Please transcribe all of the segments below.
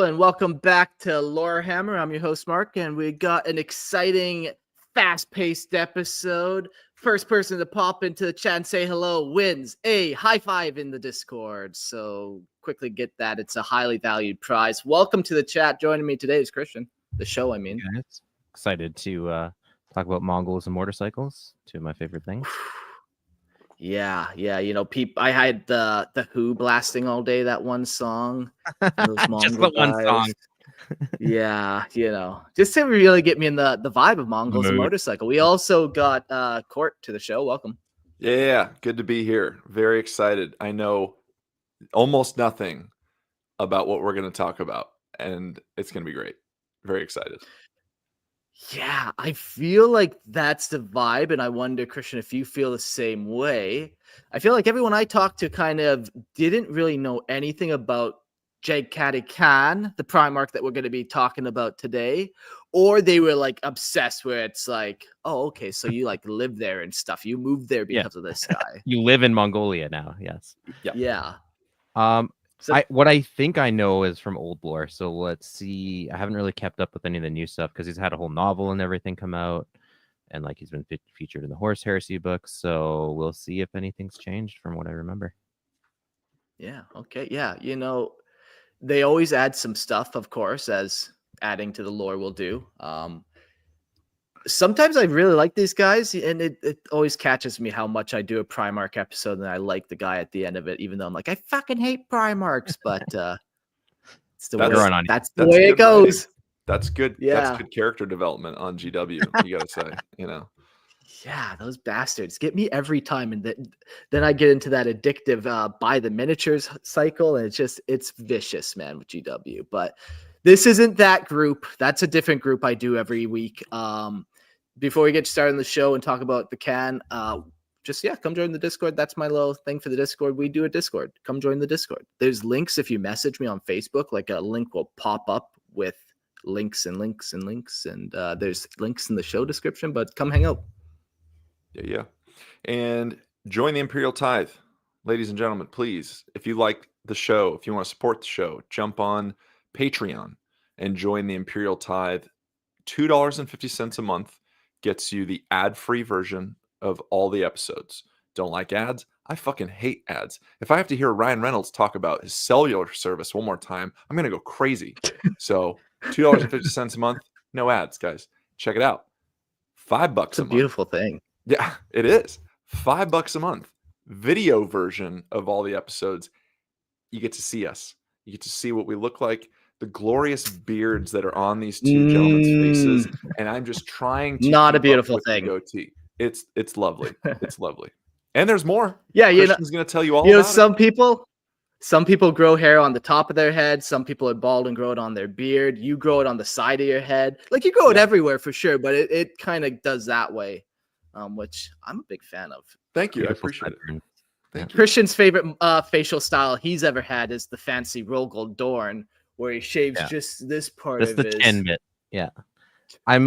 and welcome back to Lorehammer. I'm your host, Mark, and we got an exciting, fast-paced episode. First person to pop into the chat and say hello wins a high five in the Discord. So quickly get that. It's a highly valued prize. Welcome to the chat. Joining me today is Christian. The show, I mean. Guys, excited to talk about Mongols and motorcycles, two of my favorite things. Yeah. You know, I had the Who blasting all day, that one song. Those Just the one song. Yeah, you know, just to really get me in the vibe of Mongols and motorcycle. We also got Court to the show. Welcome. Yeah, good to be here. Very excited. I know almost nothing about what we're going to talk about, and it's going to be great. Very excited. Yeah, I feel like that's the vibe, and I wonder, Christian, if you feel the same way. I feel like everyone I talked to kind of didn't really know anything about Jaghatai Khan, the Primarch that we're going to be talking about today, or they were like obsessed where it's like, oh, okay, so you like live there and stuff. You moved there because of this guy. You live in Mongolia now, yes. Yeah. What I think I know is from old lore. So let's see. I haven't really kept up with any of the new stuff because he's had a whole novel and everything come out, and like he's been featured in the Horse Heresy books. So we'll see if anything's changed from what I remember. Yeah. Okay. Yeah. You know, they always add some stuff, of course, as adding to the lore will do. Sometimes I really like these guys, and it always catches me how much I do a Primarch episode, and I like the guy at the end of it, even though I'm like, I fucking hate Primarchs, but it's the that's the way it goes. That's good. Yeah. That's good character development on GW. You gotta say, you know. Yeah, those bastards get me every time, and then I get into that addictive buy the miniatures cycle, and it's vicious, man, with GW. But this isn't that group. That's a different group I do every week. Before we get started on the show and talk about the can, come join the Discord. That's my little thing for the Discord. We do a Discord. Come join the Discord. There's links if you message me on Facebook. Like a link will pop up with links and links and links, and there's links in the show description. But come hang out. Yeah. And join the Imperial Tithe. Ladies and gentlemen, please, if you like the show, if you want to support the show, jump on Patreon and join the Imperial Tithe. $2.50 a month gets you the ad-free version of all the episodes. Don't like ads? I fucking hate ads. If I have to hear Ryan Reynolds talk about his cellular service one more time, I'm going to go crazy. So $2.50 a month, no ads, guys. Check it out. $5 a month. It's a beautiful thing. Yeah, it is. $5 a month. Video version of all the episodes. You get to see us. You get to see what we look like. The glorious beards that are on these two gentlemen's faces, and I'm just trying to not a beautiful thing. Goatee. It's lovely. It's lovely. And there's more. Yeah, Christian's going to tell you all. Some people grow hair on the top of their head. Some people are bald and grow it on their beard. You grow it on the side of your head. Like you grow it everywhere for sure, but it kind of does that way, which I'm a big fan of. Thank you. I appreciate it. Thank you. Christian's favorite facial style he's ever had is the fancy Rogel Dorn, where he shaves just this part of the chin bit. Yeah. I'm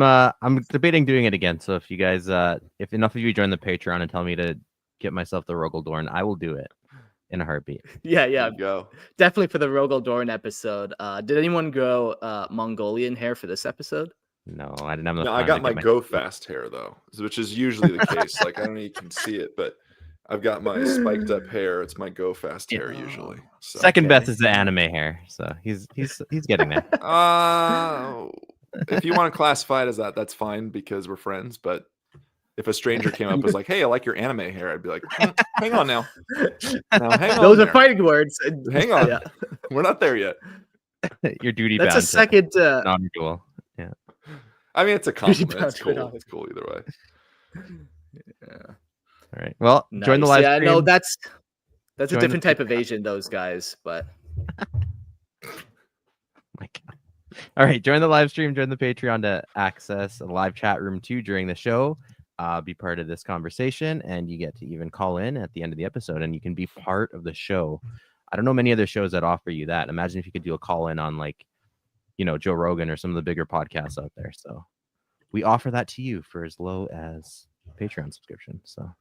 debating doing it again. So if you guys if enough of you join the Patreon and tell me to get myself the Rogel Dorn, I will do it in a heartbeat. Yeah. Go. Definitely for the Rogel Dorn episode. Did anyone grow Mongolian hair for this episode? No, I didn't have No, I got my go fast hair though, which is usually the case. Like I don't know if you can see it, but I've got my spiked up hair. It's my go fast hair usually. So. Second best is the anime hair, so he's getting there. If you want to classify it as that, that's fine because we're friends. But if a stranger came up and was like, "Hey, I like your anime hair," I'd be like, "Hang on now, hang on." Those are fighting words. Hang on, we're not there yet. Your duty. That's a second non-dual. Yeah. I mean, it's a compliment. It's cool. It's cool either way. Yeah. All right. Well, nice. Join the live stream. No, that's a different type of Asian, those guys, but my God. All right, join the live stream, join the Patreon to access a live chat room too during the show. Be part of this conversation, and you get to even call in at the end of the episode, and you can be part of the show. I don't know many other shows that offer you that. Imagine if you could do a call in on like, Joe Rogan or some of the bigger podcasts out there. So we offer that to you for as low as Patreon subscription. So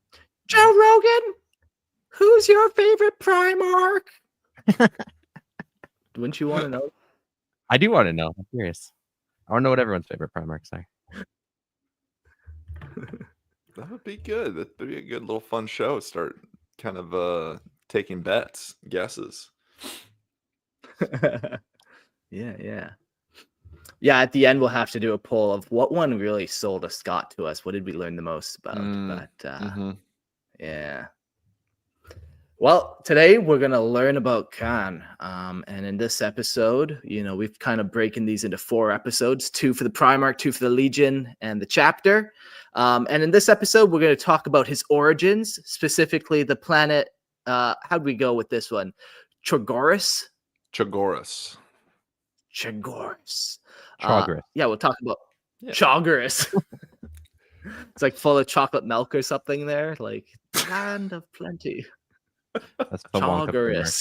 Joe Rogan, who's your favorite Primarch? Wouldn't you want to know? I do want to know. I'm curious. I want to know what everyone's favorite Primarchs are. That would be good. That'd be a good little fun show. Start kind of taking bets, guesses. Yeah. At the end we'll have to do a poll of what one really sold a Scott to us. What did we learn the most about? But yeah. Well, today we're gonna learn about Khan. And in this episode, we've kind of breaking these into 4 episodes: 2 for the Primarch, 2 for the Legion, and the chapter. And in this episode, we're going to talk about his origins, specifically the planet. How'd we go with this one? Chogoris. Chogoris. Chogoris. We'll talk about Chogoris. It's like full of chocolate milk or something there, like land of plenty. That's Chogoris.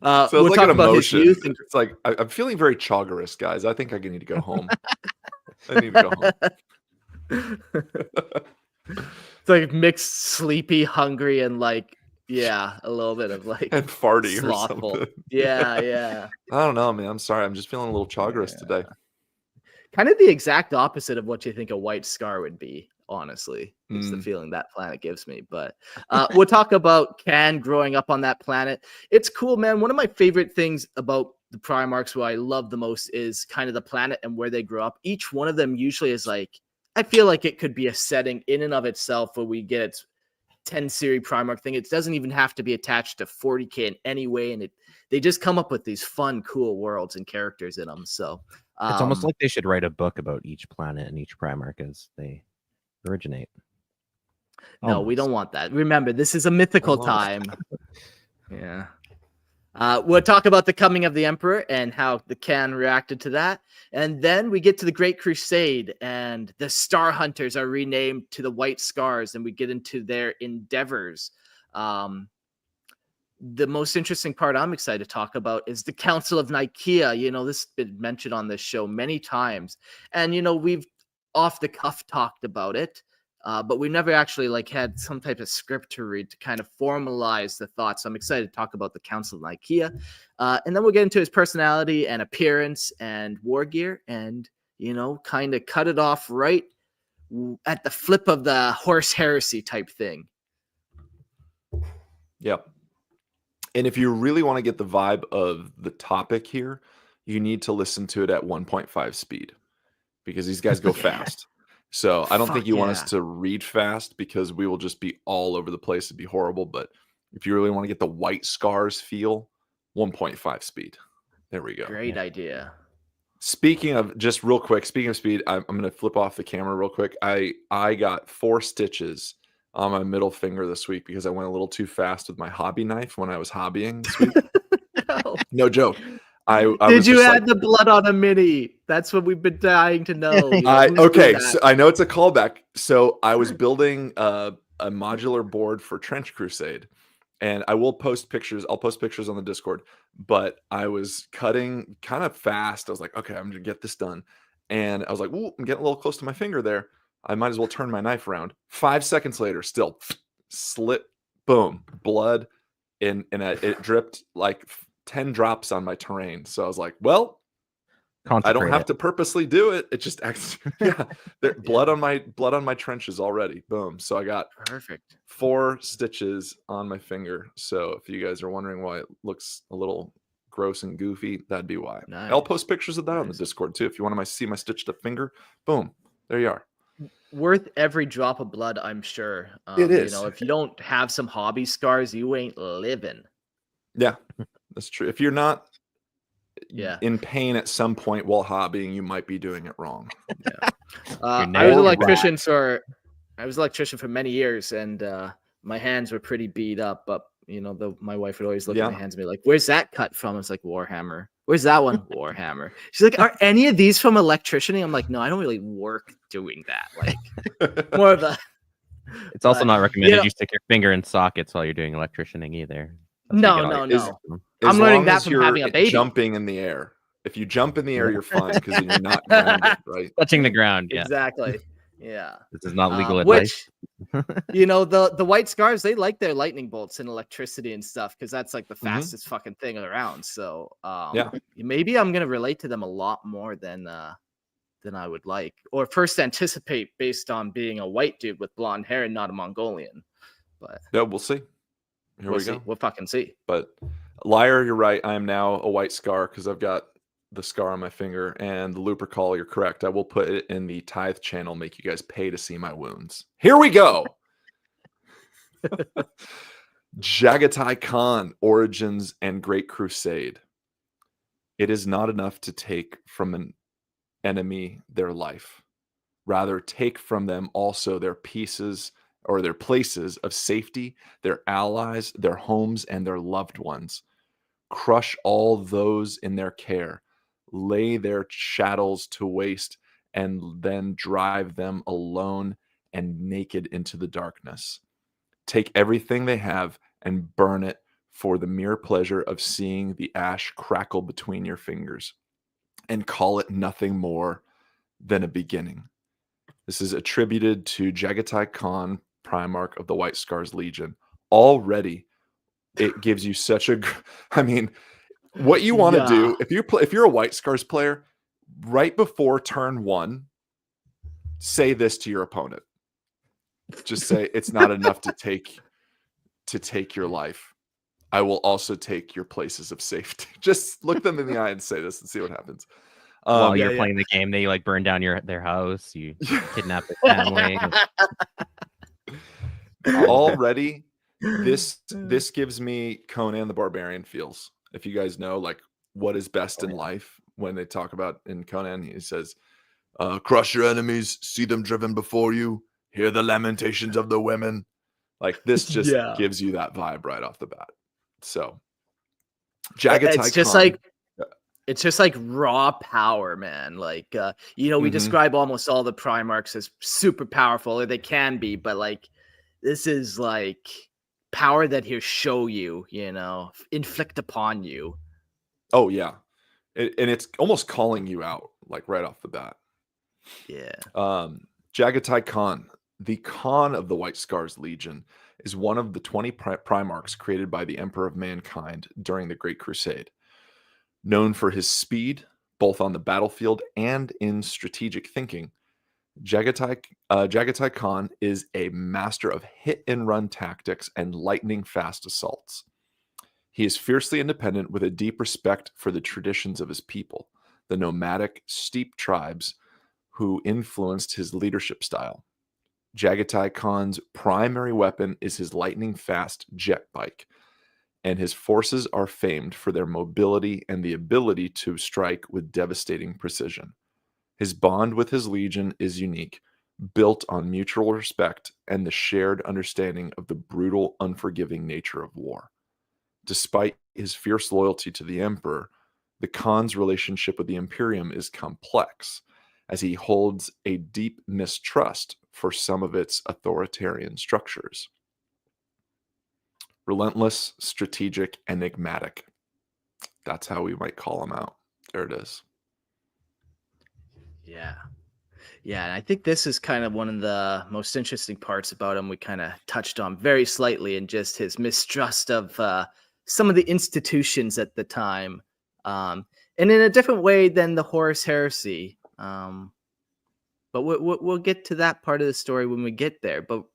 So we'll like talk about his youth. It's like I'm feeling very Chogoris, guys. I think I need to go home. I need to go home. It's like mixed sleepy, hungry, and like a little bit of like and farty slothful. Or something. Yeah. I don't know, man. I'm sorry. I'm just feeling a little Chogoris today. Kind of the exact opposite of what you think a white scar would be. Honestly, it's the feeling that planet gives me. But we'll talk about Khan growing up on that planet. It's cool, man. One of my favorite things about the Primarchs, what I love the most, is kind of the planet and where they grew up. Each one of them usually is like, I feel like it could be a setting in and of itself where we get its 10 series Primarch thing. It doesn't even have to be attached to 40K in any way. And they just come up with these fun, cool worlds and characters in them. So it's almost like they should write a book about each planet and each Primarch as they originate. No, we don't want that. Remember, this is a mythical time. Yeah. We'll talk about the coming of the Emperor and how the Khan reacted to that. And then we get to the Great Crusade, and the Star Hunters are renamed to the White Scars, and we get into their endeavors. The most interesting part I'm excited to talk about is the Council of Nicaea. This has been mentioned on this show many times. And, we've off the cuff talked about it. But we never actually had some type of script to read to kind of formalize the thoughts. So I'm excited to talk about the Council of Nicaea. And then we'll get into his personality and appearance and war gear and, kind of cut it off right at the flip of the horse heresy type thing. Yep. And if you really want to get the vibe of the topic here, you need to listen to it at 1.5 speed because these guys go fast. So I don't think you want us to read fast because we will just be all over the place. It'd be horrible. But if you really want to get the White Scars feel, 1.5 speed. There we go. Great idea. Speaking of speed, I'm going to flip off the camera real quick. I got 4 stitches on my middle finger this week because I went a little too fast with my hobby knife when I was hobbying this week. No joke. Did you add the blood on a mini? That's what we've been dying to know. So I know it's a callback. So I was building a modular board for Trench Crusade, and I will post pictures. I'll post pictures on the Discord. But I was cutting kind of fast. I was like, okay, I'm gonna get this done, and I was like, ooh, I'm getting a little close to my finger there. I might as well turn my knife around. 5 seconds later, still slit, boom, blood, and it dripped like 10 drops on my terrain. So I was like, well, I don't have to purposely do it. It just acts. Blood on my trenches already. Boom. So I got perfect 4 stitches on my finger. So if you guys are wondering why it looks a little gross and goofy, that'd be why. Nice. I'll post pictures of that on the Discord too. If you want to see my stitched up finger, boom, there you are. Worth every drop of blood, I'm sure. It is. If you don't have some hobby scars, you ain't living. Yeah, that's true. If you're not in pain at some point while hobbying, you might be doing it wrong. Yeah. I was an electrician for many years, and my hands were pretty beat up. But my wife would always look at my hands and be like, "Where's that cut from?" It's like Warhammer. Where's that one? Warhammer. She's like, "Are any of these from electricianing?" I'm like, "No, I don't really work doing that. Like more of a." It's also not recommended you stick your finger in sockets while you're doing electricianing either. No. I'm learning that from having a baby. Jumping in the air. If you jump in the air, you're fine because you're not grounded, right? Touching the ground. Yeah. Exactly. Yeah. This is not legal advice. Which, you know, the White Scars, they like their lightning bolts and electricity and stuff because that's like the fastest fucking thing around. So maybe I'm gonna relate to them a lot more than I would like, or first anticipate based on being a white dude with blonde hair and not a Mongolian. But Yeah, we'll see. Here we go. We'll fucking see. But liar, you're right. I am now a white scar because I've got the scar on my finger. And the looper call, you're correct. I will put it in the tithe channel, make you guys pay to see my wounds. Here we go. Jaghatai Khan, Origins and Great Crusade. It is not enough to take from an enemy their life. Rather, take from them also their pieces or their places of safety, their allies, their homes, and their loved ones. Crush all those in their care, lay their chattels to waste, and then drive them alone and naked into the darkness. Take everything they have and burn it for the mere pleasure of seeing the ash crackle between your fingers, and call it nothing more than a beginning. This is attributed to Jaghatai Khan, Primarch of the White Scars Legion. Already, it gives you such a... I mean, what you want to do, if you're a White Scars player, right before turn 1, say this to your opponent. Just say, it's not enough to take your life. I will also take your places of safety. Just look them in the eye and say this and see what happens. While you're playing the game, they like burn down their house, you kidnap their family. Already, this gives me Conan the Barbarian feels. If you guys know like what is best in life, when they talk about in Conan, he says, crush your enemies, see them driven before you, hear the lamentations of the women. Like this just gives you that vibe right off the bat. So Jaghatai Khan. It's just like raw power, man. Like, we describe almost all the Primarchs as super powerful, or they can be, but like, this is like power that he'll show you, inflict upon you. Oh, yeah. And it's almost calling you out, like right off the bat. Yeah. Jaghatai Khan, the Khan of the White Scars Legion, is one of the 20 Primarchs created by the Emperor of Mankind during the Great Crusade. Known for his speed, both on the battlefield and in strategic thinking, Jaghatai Khan is a master of hit-and-run tactics and lightning-fast assaults. He is fiercely independent with a deep respect for the traditions of his people, the nomadic steppe tribes who influenced his leadership style. Jaghatai Khan's primary weapon is his lightning-fast jet bike, and his forces are famed for their mobility and the ability to strike with devastating precision. His bond with his legion is unique, built on mutual respect and the shared understanding of the brutal, unforgiving nature of war. Despite his fierce loyalty to the Emperor, the Khan's relationship with the Imperium is complex, as he holds a deep mistrust for some of its authoritarian structures. Relentless, strategic, enigmatic. That's how we might call him out. There it is. Yeah. Yeah, and I think this is kind of one of the most interesting parts about him we kind of touched on very slightly, and just his mistrust of some of the institutions at the time, and in a different way than the Horus Heresy. But we'll get to that part of the story when we get there. But,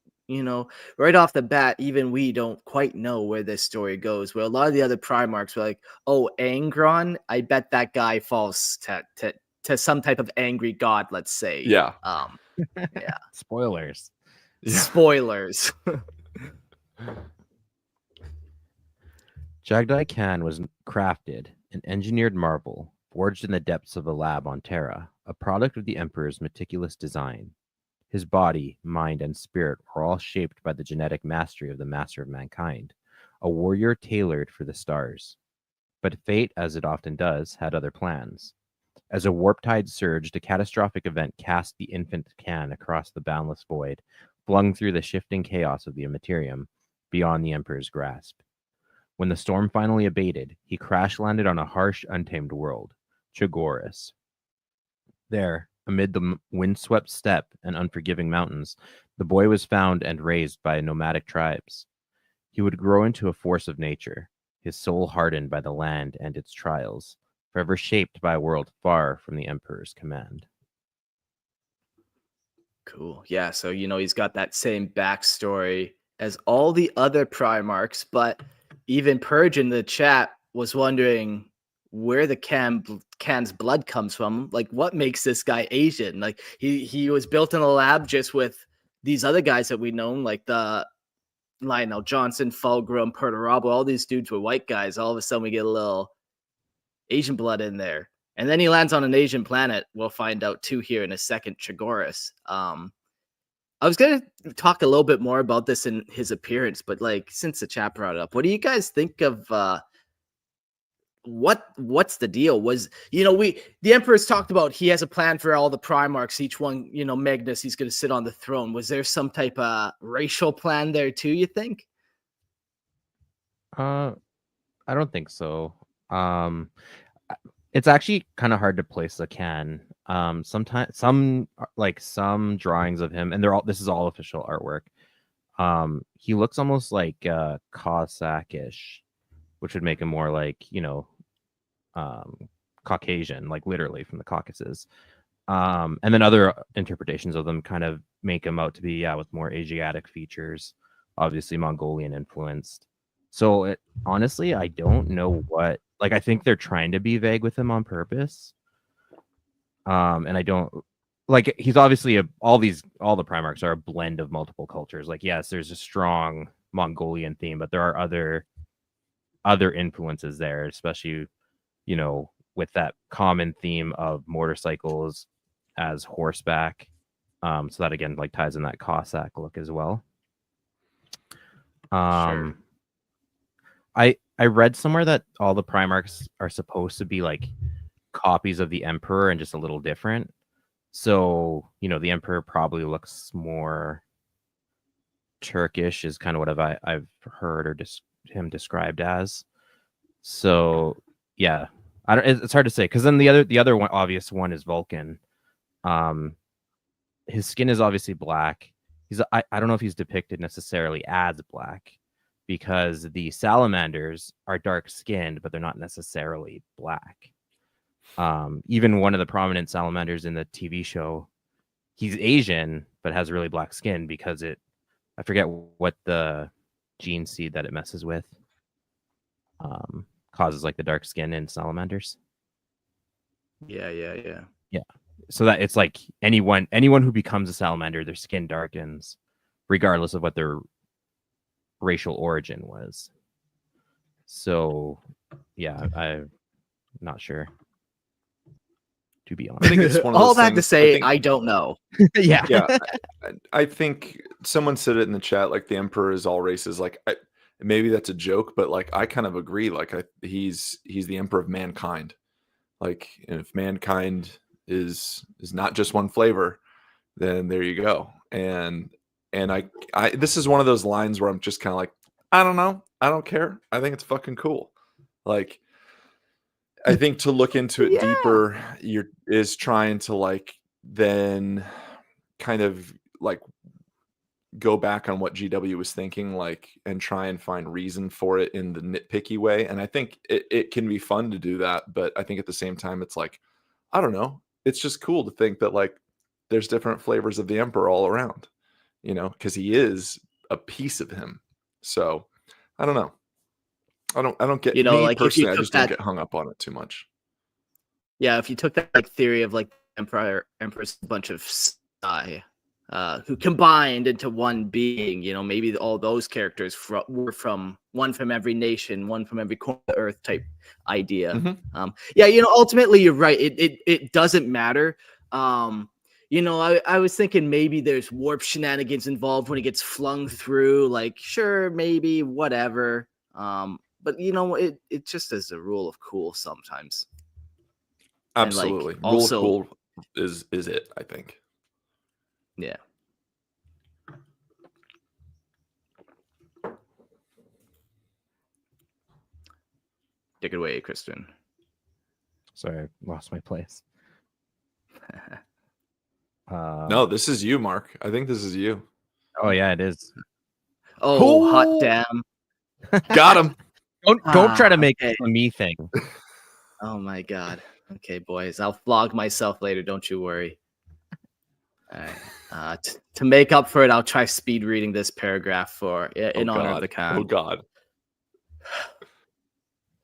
right off the bat, even we don't quite know where this story goes. Where a lot of the other Primarchs were like, oh, Angron, I bet that guy falls to some type of angry god, let's say. Yeah. Yeah. Spoilers. Yeah. Spoilers. Jaghatai Khan was crafted an engineered marble, forged in the depths of a lab on Terra, a product of the Emperor's meticulous design. His body, mind, and spirit were all shaped by the genetic mastery of the Master of Mankind, a warrior tailored for the stars. But fate, as it often does, had other plans. As a warp tide surged, a catastrophic event cast the infant Khan across the boundless void, flung through the shifting chaos of the Immaterium, beyond the Emperor's grasp. When the storm finally abated, he crash-landed on a harsh, untamed world, Chogoris. There, Amid the windswept steppe and unforgiving mountains, the boy was found and raised by nomadic tribes. He would grow into a force of nature, his soul hardened by the land and its trials, forever shaped by a world far from the Emperor's command. Cool. Yeah. So, he's got that same backstory as all the other Primarchs, but even Purge in the chat was wondering where the Khan's blood comes from. Like, what makes this guy Asian? Like, he was built in a lab just with these other guys that we know, like the Lionel Johnson, Fulgrim, Perturabo, all these dudes were white guys. All of a sudden, we get a little Asian blood in there. And then he lands on an Asian planet. We'll find out too here in a second, Chogoris. I was gonna talk a little bit more about this in his appearance, but like since the chat brought it up, what do you guys think of what's the deal? Was the Emperor's talked about he has a plan for all the Primarchs, each one, Magnus, he's gonna sit on the throne. Was there some type of racial plan there too, you think? I don't think so. It's actually kind of hard to place the Khan. Sometimes some drawings of him, and this is all official artwork. He looks almost like Cossack-ish, which would make him more like Caucasian, like literally from the Caucasus. And then other interpretations of them kind of make him out to be with more Asiatic features, obviously Mongolian influenced. So honestly, I don't know what. Like, I think they're trying to be vague with him on purpose. And I don't like. He's obviously all the Primarchs are a blend of multiple cultures. Like, yes, there's a strong Mongolian theme, but there are other influences there, especially with that common theme of motorcycles as horseback. So that again ties in that Cossack look as well. Sure. I read somewhere that all the Primarchs are supposed to be like copies of the Emperor and just a little different. So, the Emperor probably looks more Turkish is kind of what I've heard or him described as. So, yeah. It's hard to say because then the other one, obvious one is Vulcan. His skin is obviously black. I don't know if he's depicted necessarily as black, because the salamanders are dark skinned, but they're not necessarily black. Even one of the prominent salamanders in the TV show, he's Asian, but has really black skin because I forget what the gene seed that it messes with, causes like the dark skin in salamanders. Yeah. So that it's like anyone who becomes a salamander, their skin darkens, regardless of what their racial origin was. So, yeah, I'm not sure, to be honest. I think it's one of all those that things, to say, I don't know. Yeah. I think someone said it in the chat, like the Emperor is all races. Like, maybe that's a joke, but like I kind of agree. Like, he's the Emperor of mankind. Like, and if mankind is not just one flavor, then there you go. And I this is one of those lines where I'm just kind of like, I don't know, I don't care. I think it's fucking cool. Like, I think to look into it deeper, is trying to like then kind of like go back on what GW was thinking, like, and try and find reason for it in the nitpicky way. And I think it can be fun to do that, but I think at the same time, it's like, I don't know, it's just cool to think that like there's different flavors of the Emperor all around, because he is a piece of him. So I don't know. I don't get, me like if you personally, I took just don't that, get hung up on it too much. yeah, if you took that like theory of like Emperor's a bunch of who combined into one being, maybe all those characters were from one from every nation, one from every corner of the earth type idea. Mm-hmm. Ultimately you're right. It doesn't matter. I was thinking maybe there's warp shenanigans involved when it gets flung through, like, sure, maybe, whatever. But it just is a rule of cool sometimes. Absolutely. And, like, Rule also, of cool is it, I think. Yeah. Take it away, Kristen. Sorry, I lost my place. No, this is you, Mark. I think this is you. Oh yeah, it is. Oh, hot Oh. damn. Got him. Don't try to make okay. it a me thing. Oh my god. Okay, boys. I'll flog myself later. Don't you worry. All right. To make up for it, I'll try speed reading this paragraph in honor of the Khan. Oh God.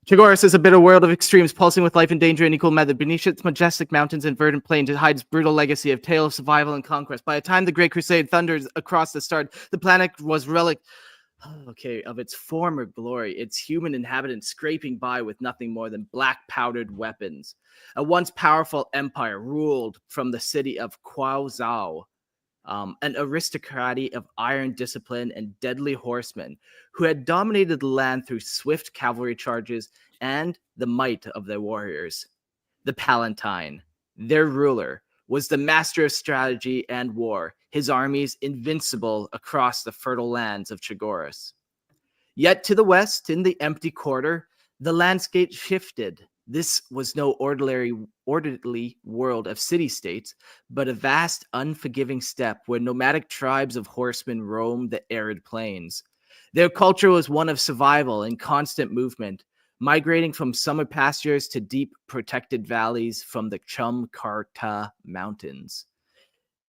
Chogoris is a bitter world of extremes, pulsing with life and danger in equal measure. Beneath its majestic mountains and verdant plains, it hides brutal legacy of tale of survival and conquest. By the time the Great Crusade thunders across the start, the planet was relic of its former glory, its human inhabitants scraping by with nothing more than black powdered weapons. A once powerful empire ruled from the city of Kwao, an aristocracy of iron discipline and deadly horsemen who had dominated the land through swift cavalry charges and the might of their warriors. The Palatine, their ruler, was the master of strategy and war, his armies invincible across the fertile lands of Chogoris. Yet to the west, in the empty quarter, the landscape shifted. This was no orderly world of city-states, but a vast, unforgiving steppe where nomadic tribes of horsemen roamed the arid plains. Their culture was one of survival and constant movement, migrating from summer pastures to deep, protected valleys from the Chumkarta Mountains.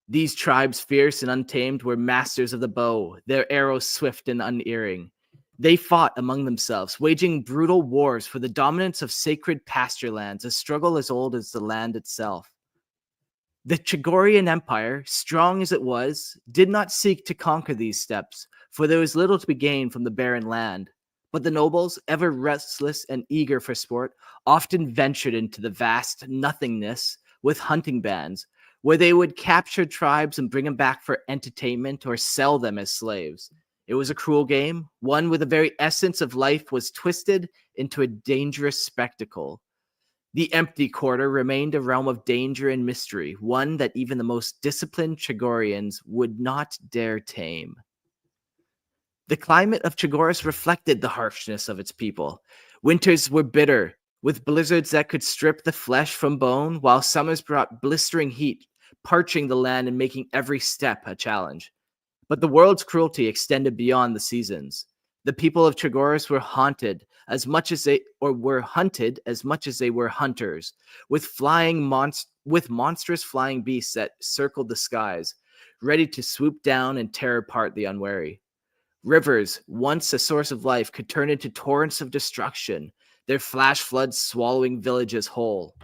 These tribes, fierce and untamed, were masters of the bow, their arrows swift and unerring. They fought among themselves, waging brutal wars for the dominance of sacred pasture lands, a struggle as old as the land itself. The Chogorian Empire, strong as it was, did not seek to conquer these steppes, for there was little to be gained from the barren land. But the nobles, ever restless and eager for sport, often ventured into the vast nothingness with hunting bands, where they would capture tribes and bring them back for entertainment or sell them as slaves. It was a cruel game, one where the very essence of life was twisted into a dangerous spectacle. The empty quarter remained a realm of danger and mystery, one that even the most disciplined Chogorians would not dare tame. The climate of Chogoris reflected the harshness of its people. Winters were bitter, with blizzards that could strip the flesh from bone, while summers brought blistering heat, parching the land and making every step a challenge. But the world's cruelty extended beyond the seasons. The people of Chogoris were haunted as much as they were hunted as much as they were hunters, with monstrous flying beasts that circled the skies, ready to swoop down and tear apart the unwary. Rivers, once a source of life, could turn into torrents of destruction, their flash floods swallowing villages whole.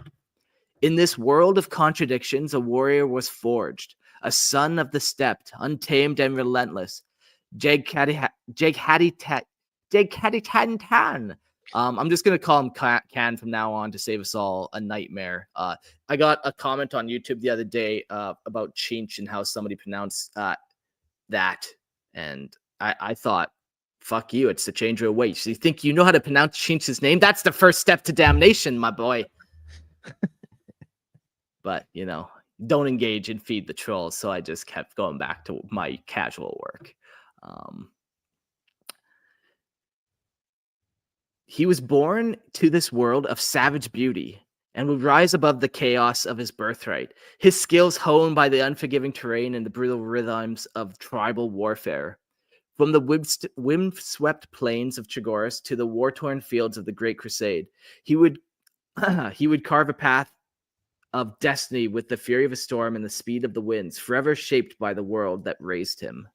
In this world of contradictions, a warrior was forged, a son of the steppe, untamed and relentless. Jaghatai Khan. I'm just going to call him Khan from now on to save us all a nightmare. I got a comment on YouTube the other day about Chinch and how somebody pronounced that. And I thought, fuck you, it's the changer of weight. So you think you know how to pronounce Chinch's name? That's the first step to damnation, my boy. But, don't engage and feed the trolls. So I just kept going back to my casual work. He was born to this world of savage beauty and would rise above the chaos of his birthright, his skills honed by the unforgiving terrain and the brutal rhythms of tribal warfare. From the wind-swept plains of Chogoris to the war-torn fields of the Great Crusade, he would carve a path of destiny with the fury of a storm and the speed of the winds, forever shaped by the world that raised him.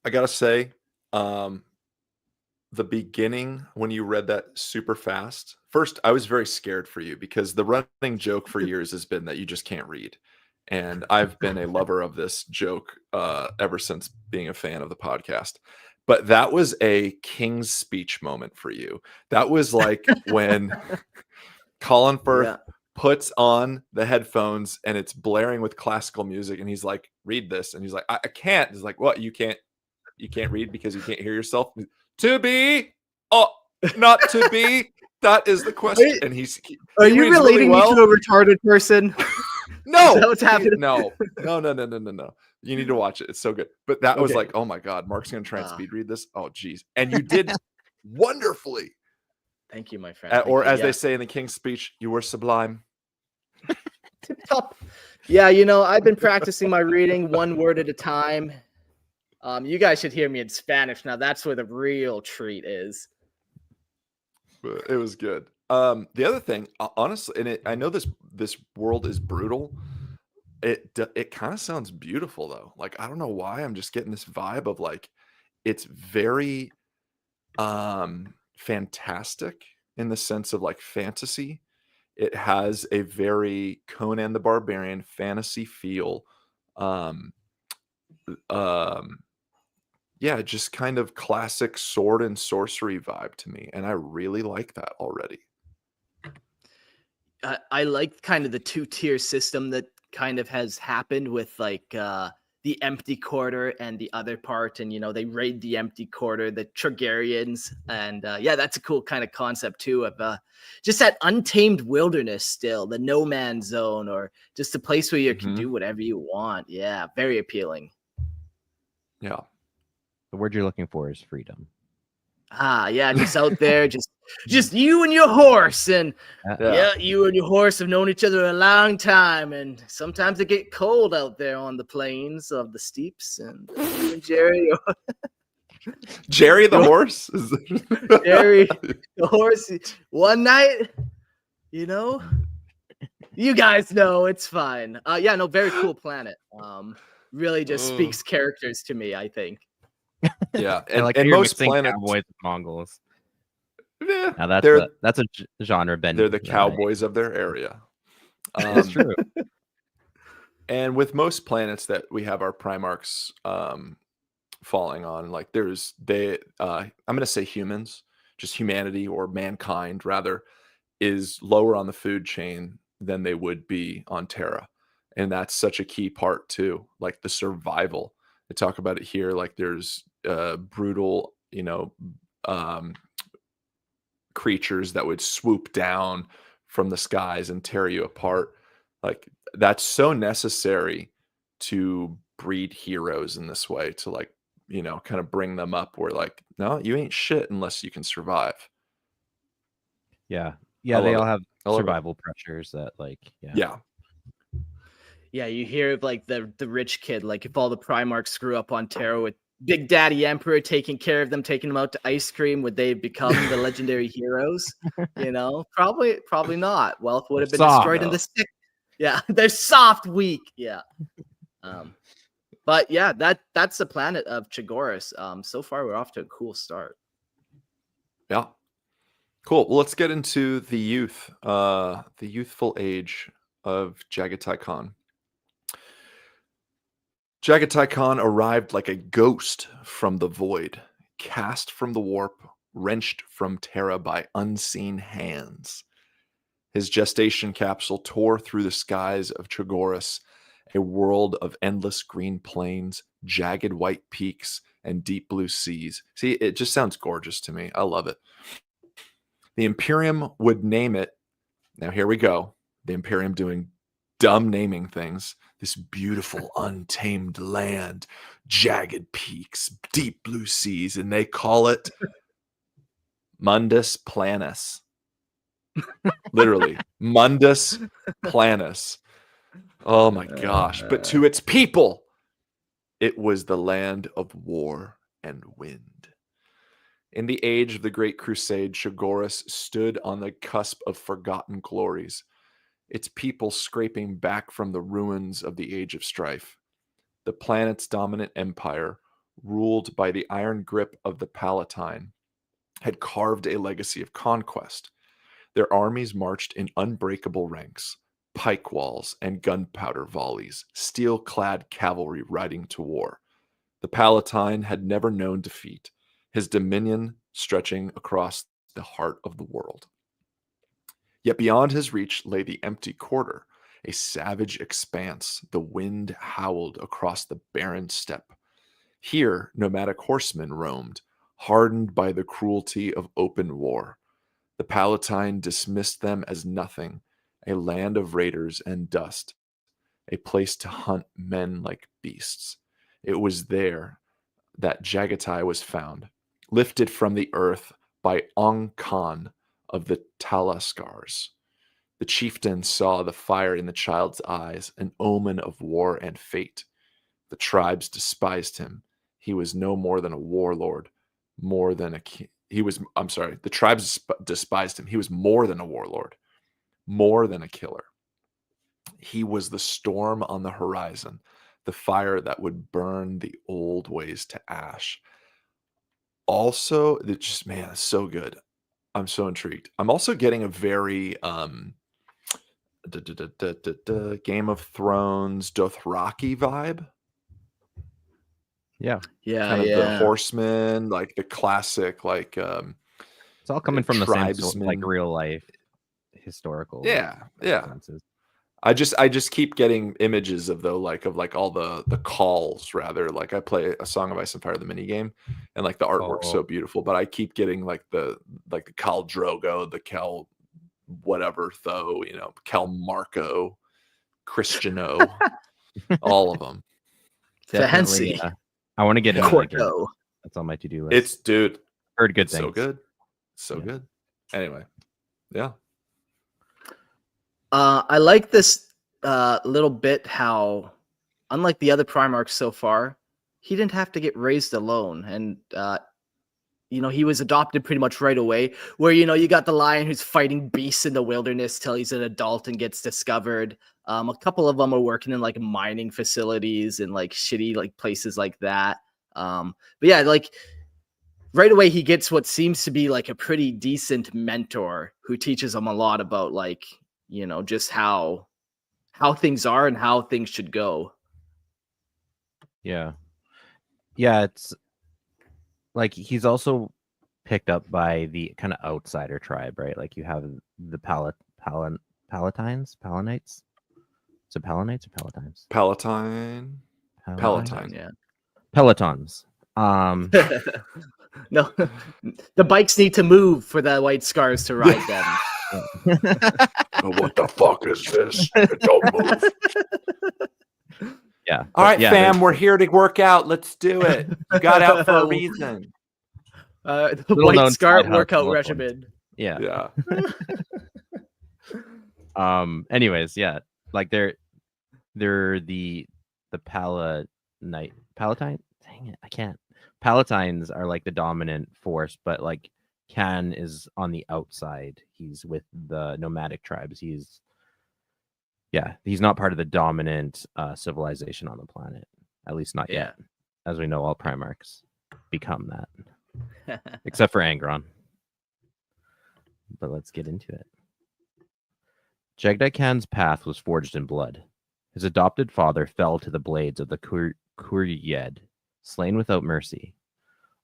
I gotta say, the beginning when you read that super fast, first I was very scared for you because the running joke for years has been that you just can't read. And I've been a lover of this joke ever since being a fan of the podcast. But that was a King's Speech moment for you. That was like when Colin Firth puts on the headphones and it's blaring with classical music and he's like, read this. And he's like, I can't. He's like, what? You can't read because you can't hear yourself? To be, not to be. That is the question. And are you relating me to a retarded person? No, is that what's happening? No. You need to watch it. It's so good. But that was like, oh my God, Mark's gonna try and speed read this. Oh geez, and you did wonderfully. Thank you, my friend. As they say in the King's Speech, you were sublime. Tip top. Yeah, you know, I've been practicing my reading one word at a time. You guys should hear me in Spanish now. That's where the real treat is. But it was good. The other thing, honestly, and I know this world is brutal. It kind of sounds beautiful though. Like I don't know why I'm just getting this vibe of like it's very fantastic in the sense of like fantasy. It has a very Conan the Barbarian fantasy feel. Um, um, yeah, just kind of classic sword and sorcery vibe to me, and I really like that already. I like kind of the two-tier system that kind of has happened with like the empty quarter and the other part, and you know they raid the empty quarter, the Trogarians, and yeah, that's a cool kind of concept too of just that untamed wilderness, still the no man's zone, or just a place where you can do whatever you want. Yeah, very appealing. Yeah. The word you're looking for is freedom. Yeah, just out there, just you and your horse, and Yeah. you and your horse have known each other a long time, and sometimes it get cold out there on the plains of the steeps, and you and Jerry, Jerry the horse? Jerry the horse, one night, you know, you guys know it's fine. Yeah, no, very cool planet. Really just speaks characters to me, I think. Yeah, And like and you're most mixing planets, cowboys with Mongols. yeah, Now that's a genre bend. they're the cowboys of their area. That's true. And with most planets that we have our Primarchs falling on, like I'm going to say humans, just humanity or mankind rather, is lower on the food chain than they would be on Terra. And that's such a key part too, like the survival. They talk about it here, like there's brutal, creatures that would swoop down from the skies and tear you apart. Like that's so necessary to breed heroes in this way, to like, kind of bring them up where like, no, you ain't shit unless you can survive. Yeah. I Yeah, they love all it. have I love it. survival pressures that like Yeah. Yeah, you hear of like the rich kid, like if all the Primarchs grew up on Terra with Big Daddy Emperor taking care of them, taking them out to ice cream, would they become the legendary heroes? You know, probably not. Wealth would have been Soft. destroyed in the stick. Yeah, they're soft, weak. Yeah. But yeah, that's the planet of Chogoris. So far we're off to a cool start. Yeah. Cool. Well, let's get into the youthful age of Jaghatai Khan. Jaghatai Khan arrived like a ghost from the void, cast from the warp, wrenched from Terra by unseen hands. His gestation capsule tore through the skies of Chogoris, a world of endless green plains, jagged white peaks, and deep blue seas. See, it just sounds gorgeous to me. I love it. The Imperium would name it. Now, here we go. The Imperium doing dumb naming things. This beautiful, untamed land, jagged peaks, deep blue seas, and they call it Mundus Planus. Literally, Mundus Planus. Oh my gosh. But to its people, it was the land of war and wind. In the age of the Great Crusade, Chogoris stood on the cusp of forgotten glories, its people scraping back from the ruins of the Age of Strife. The planet's dominant empire, ruled by the iron grip of the Palatine, had carved a legacy of conquest. Their armies marched in unbreakable ranks, pike walls and gunpowder volleys, steel-clad cavalry riding to war. The Palatine had never known defeat, his dominion stretching across the heart of the world. Yet beyond his reach lay the empty quarter, a savage expanse. The wind howled across the barren steppe. Here, nomadic horsemen roamed, hardened by the cruelty of open war. The Palatine dismissed them as nothing, a land of raiders and dust, a place to hunt men like beasts. It was there that Jaghatai was found, lifted from the earth by Ong Khan of the Talaskars. The chieftain saw the fire in the child's eyes, an omen of war and fate. The tribes despised him. He was no more than a warlord, more than a the tribes despised him. He was more than a warlord, more than a killer. He was the storm on the horizon, the fire that would burn the old ways to ash. Also, it's just, man, it's so good. I'm so intrigued. I'm also getting a very Game of Thrones Dothraki vibe. Yeah. Kind of the horsemen, like the classic, like it's all coming from the same sort, like tribesmen. real life historical. Yeah. influences. I just keep getting images of all the calls, rather. Like I play a Song of Ice and Fire, the mini game, and like the artwork's so beautiful, but I keep getting like the Khal Drogo, the Khal whatever though, Khal Marco, Cristiano, all of them. Definitely. Fancy. I want to get into that game. Corto. That's on my to-do list. It's heard good things. So good. Anyway, yeah. I like this little bit how, unlike the other Primarchs so far, he didn't have to get raised alone. And, he was adopted pretty much right away. Where, you got the lion who's fighting beasts in the wilderness till he's an adult and gets discovered. A couple of them are working in like mining facilities and like shitty like places like that. But yeah, like right away he gets what seems to be like a pretty decent mentor who teaches him a lot about like, just how things are and how things should go. Yeah. It's like he's also picked up by the kind of outsider tribe, right? Like you have the Palatines. So Palanites or Palatines? Palatine. Yeah. Pelotons. No, the bikes need to move for the White Scars to ride them. What the fuck is this? Don't move. Yeah. All right, fam, we're here to work out. Let's do it. You got out for a reason. The White Scar workout regimen. Yeah. Anyways, yeah. Like they're the Palatine. Dang it, I can't. Palatines are like the dominant force, but like Khan is on the outside. He's with the nomadic tribes. He's not part of the dominant civilization on the planet. At least not yet. As we know, all Primarchs become that. Except for Angron. But let's get into it. Jaghatai Khan's path was forged in blood. His adopted father fell to the blades of the Kuryed, slain without mercy.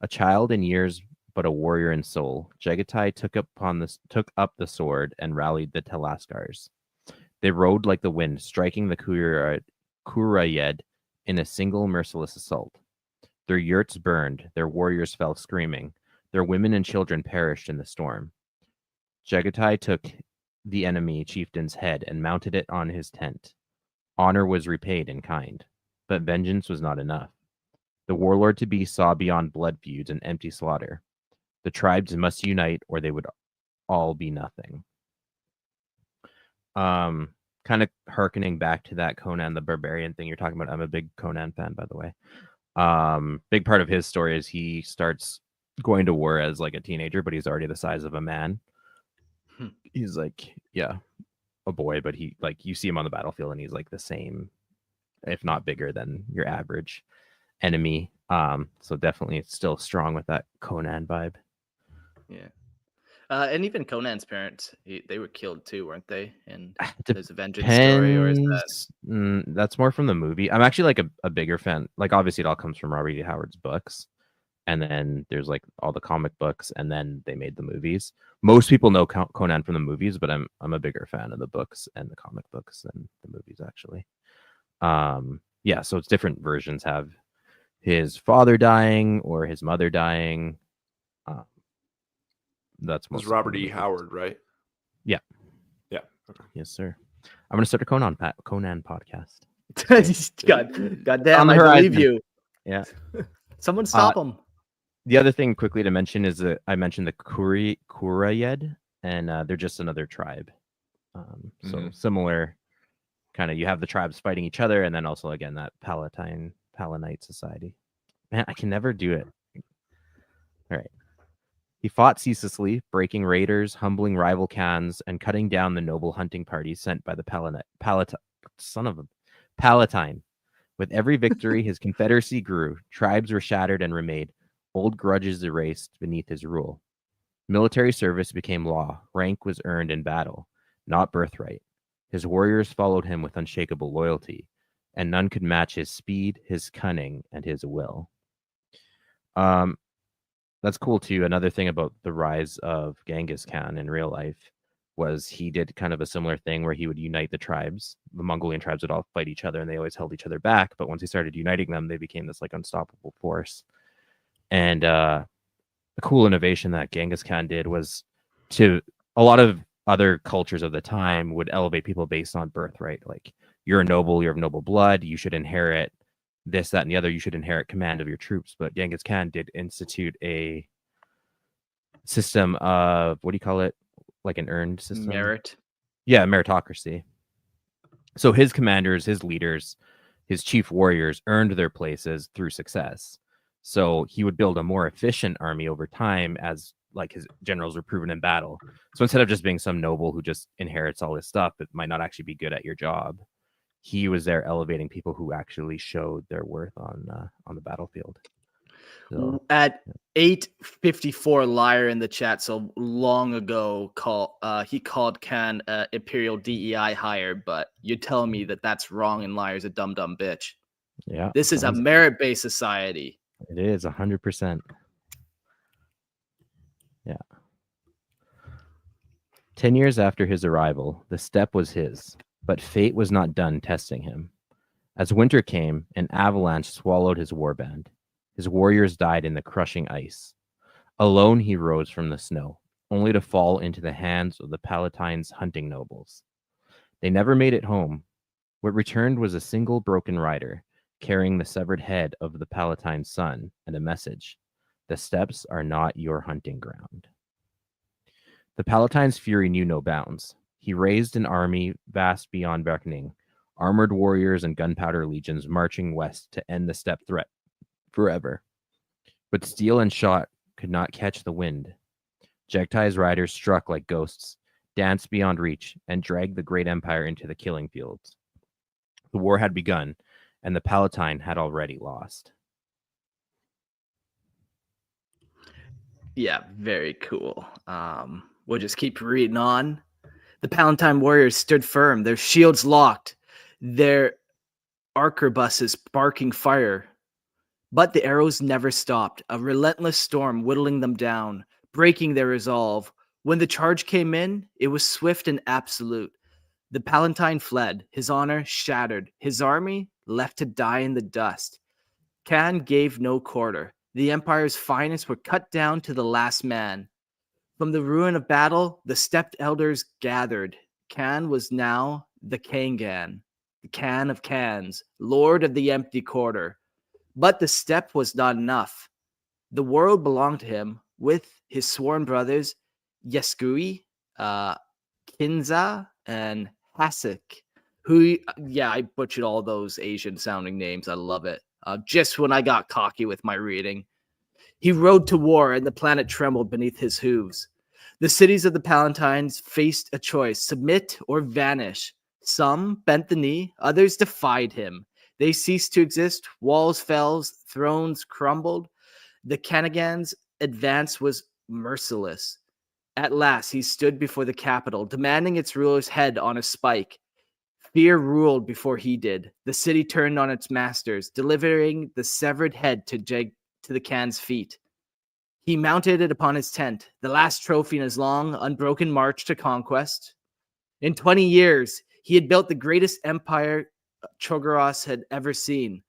A child in years, but a warrior in soul, Jaghatai took up the sword and rallied the Talaskars. They rode like the wind, striking the Kuryed in a single merciless assault. Their yurts burned, their warriors fell screaming, their women and children perished in the storm. Jaghatai took the enemy chieftain's head and mounted it on his tent. Honor was repaid in kind, but vengeance was not enough. The warlord to be saw beyond blood feuds and empty slaughter. The tribes must unite or they would all be nothing. Kind of hearkening back to that Conan the Barbarian thing you're talking about. I'm a big Conan fan, by the way. Big part of his story is he starts going to war as like a teenager, but he's already the size of a man. He's like, a boy, but he like you see him on the battlefield and he's like the same, if not bigger than your average enemy. So definitely it's still strong with that Conan vibe. Yeah. And even Conan's parents, they were killed too, weren't they? And there's a vengeance story, or is that? That's more from the movie. I'm actually like a bigger fan. Like obviously it all comes from Robert E. Howard's books. And then there's like all the comic books, and then they made the movies. Most people know Conan from the movies, but I'm a bigger fan of the books and the comic books than the movies actually. So it's different versions have his father dying or his mother dying. That's most Robert E. Howard, right? Yeah. Okay. Yes, sir. I'm gonna start a Conan podcast. God damn, I believe you. Yeah. Someone stop him. The other thing quickly to mention is that I mentioned the Kuryed, and they're just another tribe. So similar kind of, you have the tribes fighting each other, and then also again that Palanite society. Man, I can never do it. All right. He fought ceaselessly, breaking raiders, humbling rival clans, and cutting down the noble hunting parties sent by the Palatine. With every victory, his confederacy grew. Tribes were shattered and remade. Old grudges erased beneath his rule. Military service became law. Rank was earned in battle, not birthright. His warriors followed him with unshakable loyalty, and none could match his speed, his cunning, and his will. That's cool too. Another thing about the rise of Genghis Khan in real life was he did kind of a similar thing where he would unite the tribes. The Mongolian tribes would all fight each other, and they always held each other back. But once he started uniting them, they became this like unstoppable force. And the cool innovation that Genghis Khan did was, to a lot of other cultures of the time, would elevate people based on birthright. Like, you're a noble, you're of noble blood, you should inherit this, that, and the other. You should inherit command of your troops. But Genghis Khan did institute a system of, what do you call it? Like an earned system? Merit. Yeah, meritocracy. So his commanders, his leaders, his chief warriors earned their places through success. So he would build a more efficient army over time as like his generals were proven in battle. So instead of just being some noble who just inherits all this stuff but might not actually be good at your job, he was there elevating people who actually showed their worth on the battlefield. So, at 854 Liar in the chat, so long ago, he called Khan Imperial DEI hire, but you're telling me that that's wrong and Liar's a dumb bitch. Yeah, this is a merit-based society. It is 100%. Yeah. 10 years after his arrival, the steppe was his, but fate was not done testing him. As winter came, an avalanche swallowed his warband. His warriors died in the crushing ice. Alone he rose from the snow, only to fall into the hands of the Palatine's hunting nobles. They never made it home. What returned was a single broken rider, carrying the severed head of the Palatine's son and a message: the steppes are not your hunting ground. The Palatine's fury knew no bounds. He raised an army vast beyond reckoning, armored warriors and gunpowder legions marching west to end the steppe threat forever. But steel and shot could not catch the wind. Jaghatai's riders struck like ghosts, danced beyond reach, and dragged the great empire into the killing fields. The war had begun, and the Palatine had already lost. Yeah, very cool. We'll just keep reading on. The Palatine warriors stood firm, their shields locked, their arquebuses sparking fire. But the arrows never stopped, a relentless storm whittling them down, breaking their resolve. When the charge came in, it was swift and absolute. The Palatine fled, his honor shattered, his army left to die in the dust. Khan gave no quarter. The empire's finest were cut down to the last man. From the ruin of battle, the stepped elders gathered. Khan was now the Kangan, the Khan of Khans, lord of the empty quarter. But the steppe was not enough. The world belonged to him, with his sworn brothers, Yeskui, Kinza, and Hasek, who, yeah, I butchered all those Asian-sounding names. I love it. Just when I got cocky with my reading. He rode to war, and the planet trembled beneath his hooves. The cities of the Palatines faced a choice: submit or vanish. Some bent the knee, others defied him. They ceased to exist, walls fell, thrones crumbled. The Kanagan's advance was merciless. At last, he stood before the capital, demanding its ruler's head on a spike. Fear ruled before he did. The city turned on its masters, delivering the severed head to the Khan's feet. He mounted it upon his tent, the last trophy in his long, unbroken march to conquest. In 20 years, he had built the greatest empire Chogoris had ever seen.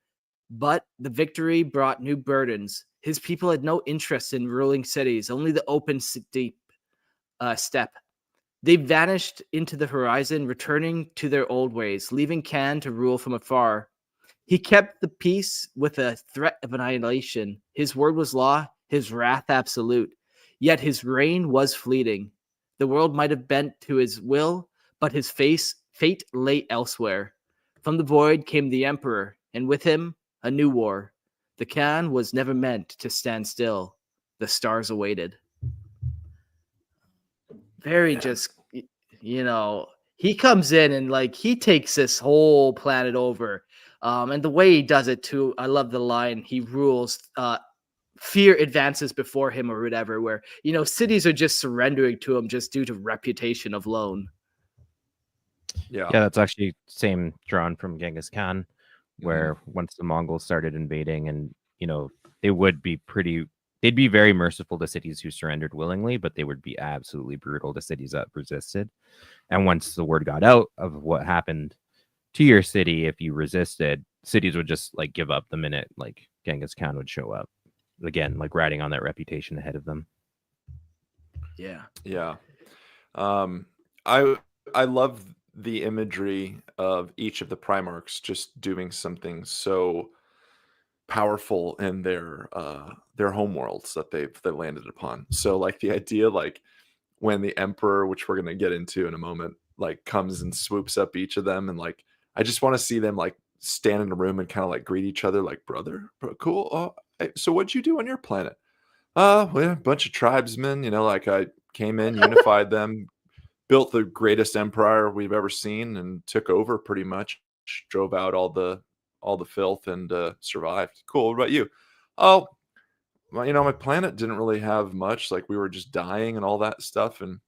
But the victory brought new burdens. His people had no interest in ruling cities, only the open steppe. They vanished into the horizon, returning to their old ways, leaving Khan to rule from afar. He kept the peace with a threat of annihilation. His word was law, his wrath absolute. Yet his reign was fleeting. The world might have bent to his will, but his fate lay elsewhere. From the void came the Emperor, and with him a new war. The Khan was never meant to stand still. The stars awaited. Very just, he comes in and like he takes this whole planet over. And the way he does it too, I love the line, he rules, fear advances before him or whatever, where, cities are just surrendering to him just due to reputation alone. Yeah. Yeah, that's actually same drawn from Genghis Khan, where once the Mongols started invading, and they'd be very merciful to cities who surrendered willingly, but they would be absolutely brutal to cities that resisted. And once the word got out of what happened to your city, if you resisted, cities would just like give up the minute like Genghis Khan would show up. Again, like riding on that reputation ahead of them. Yeah. Yeah. I love the imagery of each of the Primarchs just doing something so powerful in their home worlds that they landed upon. So like the idea, like when the Emperor, which we're gonna get into in a moment, like comes and swoops up each of them, and like I just want to see them like stand in a room and kind of like greet each other, like brother, cool. Oh, hey, so what'd you do on your planet? Well, a bunch of tribesmen, like I came in, unified them, built the greatest empire we've ever seen, and took over pretty much, drove out all the filth, and survived. Cool. What about you? Oh, well, my planet didn't really have much. Like we were just dying and all that stuff, and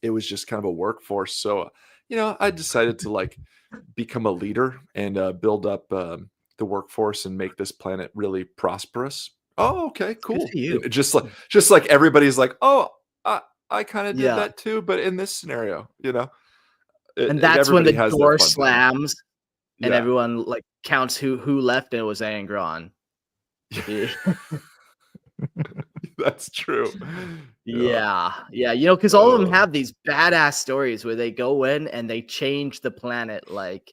it was just kind of a workforce. So, I decided to like become a leader and build up the workforce and make this planet really prosperous. Oh, okay, cool. Good for you. Just like everybody's like, oh, I kind of did Yeah. that too, but in this scenario, And that's when everybody the has their door fun thing. slams and Yeah. everyone like counts who left, and it was Angron. Yeah. That's true. Yeah, because all of them Oh. have these badass stories where they go in and they change the planet. Like,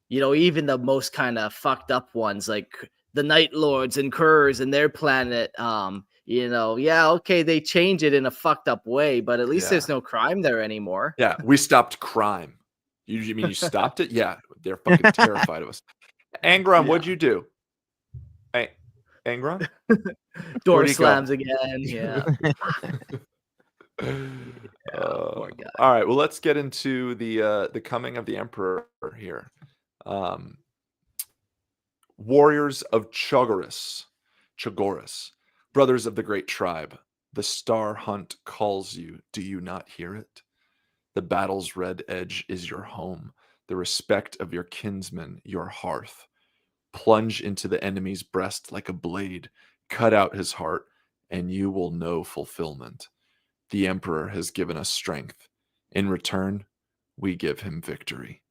even the most kind of fucked up ones, like the Night Lords and Conquerors and their planet. Okay, they change it in a fucked up way, but at least there's no crime there anymore. Yeah, we stopped crime. You mean you stopped it? Yeah, they're fucking terrified of us. Angron, what'd you do? Hey, Angron? Door Where'd he go? slams again. Yeah. Poor guy. All right, well, let's get into the coming of the Emperor here. Warriors of Chogoris, brothers of the great tribe, the star hunt calls you. Do you not hear it? The battle's red edge is your home, the respect of your kinsmen, your hearth. Plunge into the enemy's breast like a blade, cut out his heart, and you will know fulfillment. The Emperor has given us strength. In return, we give him victory.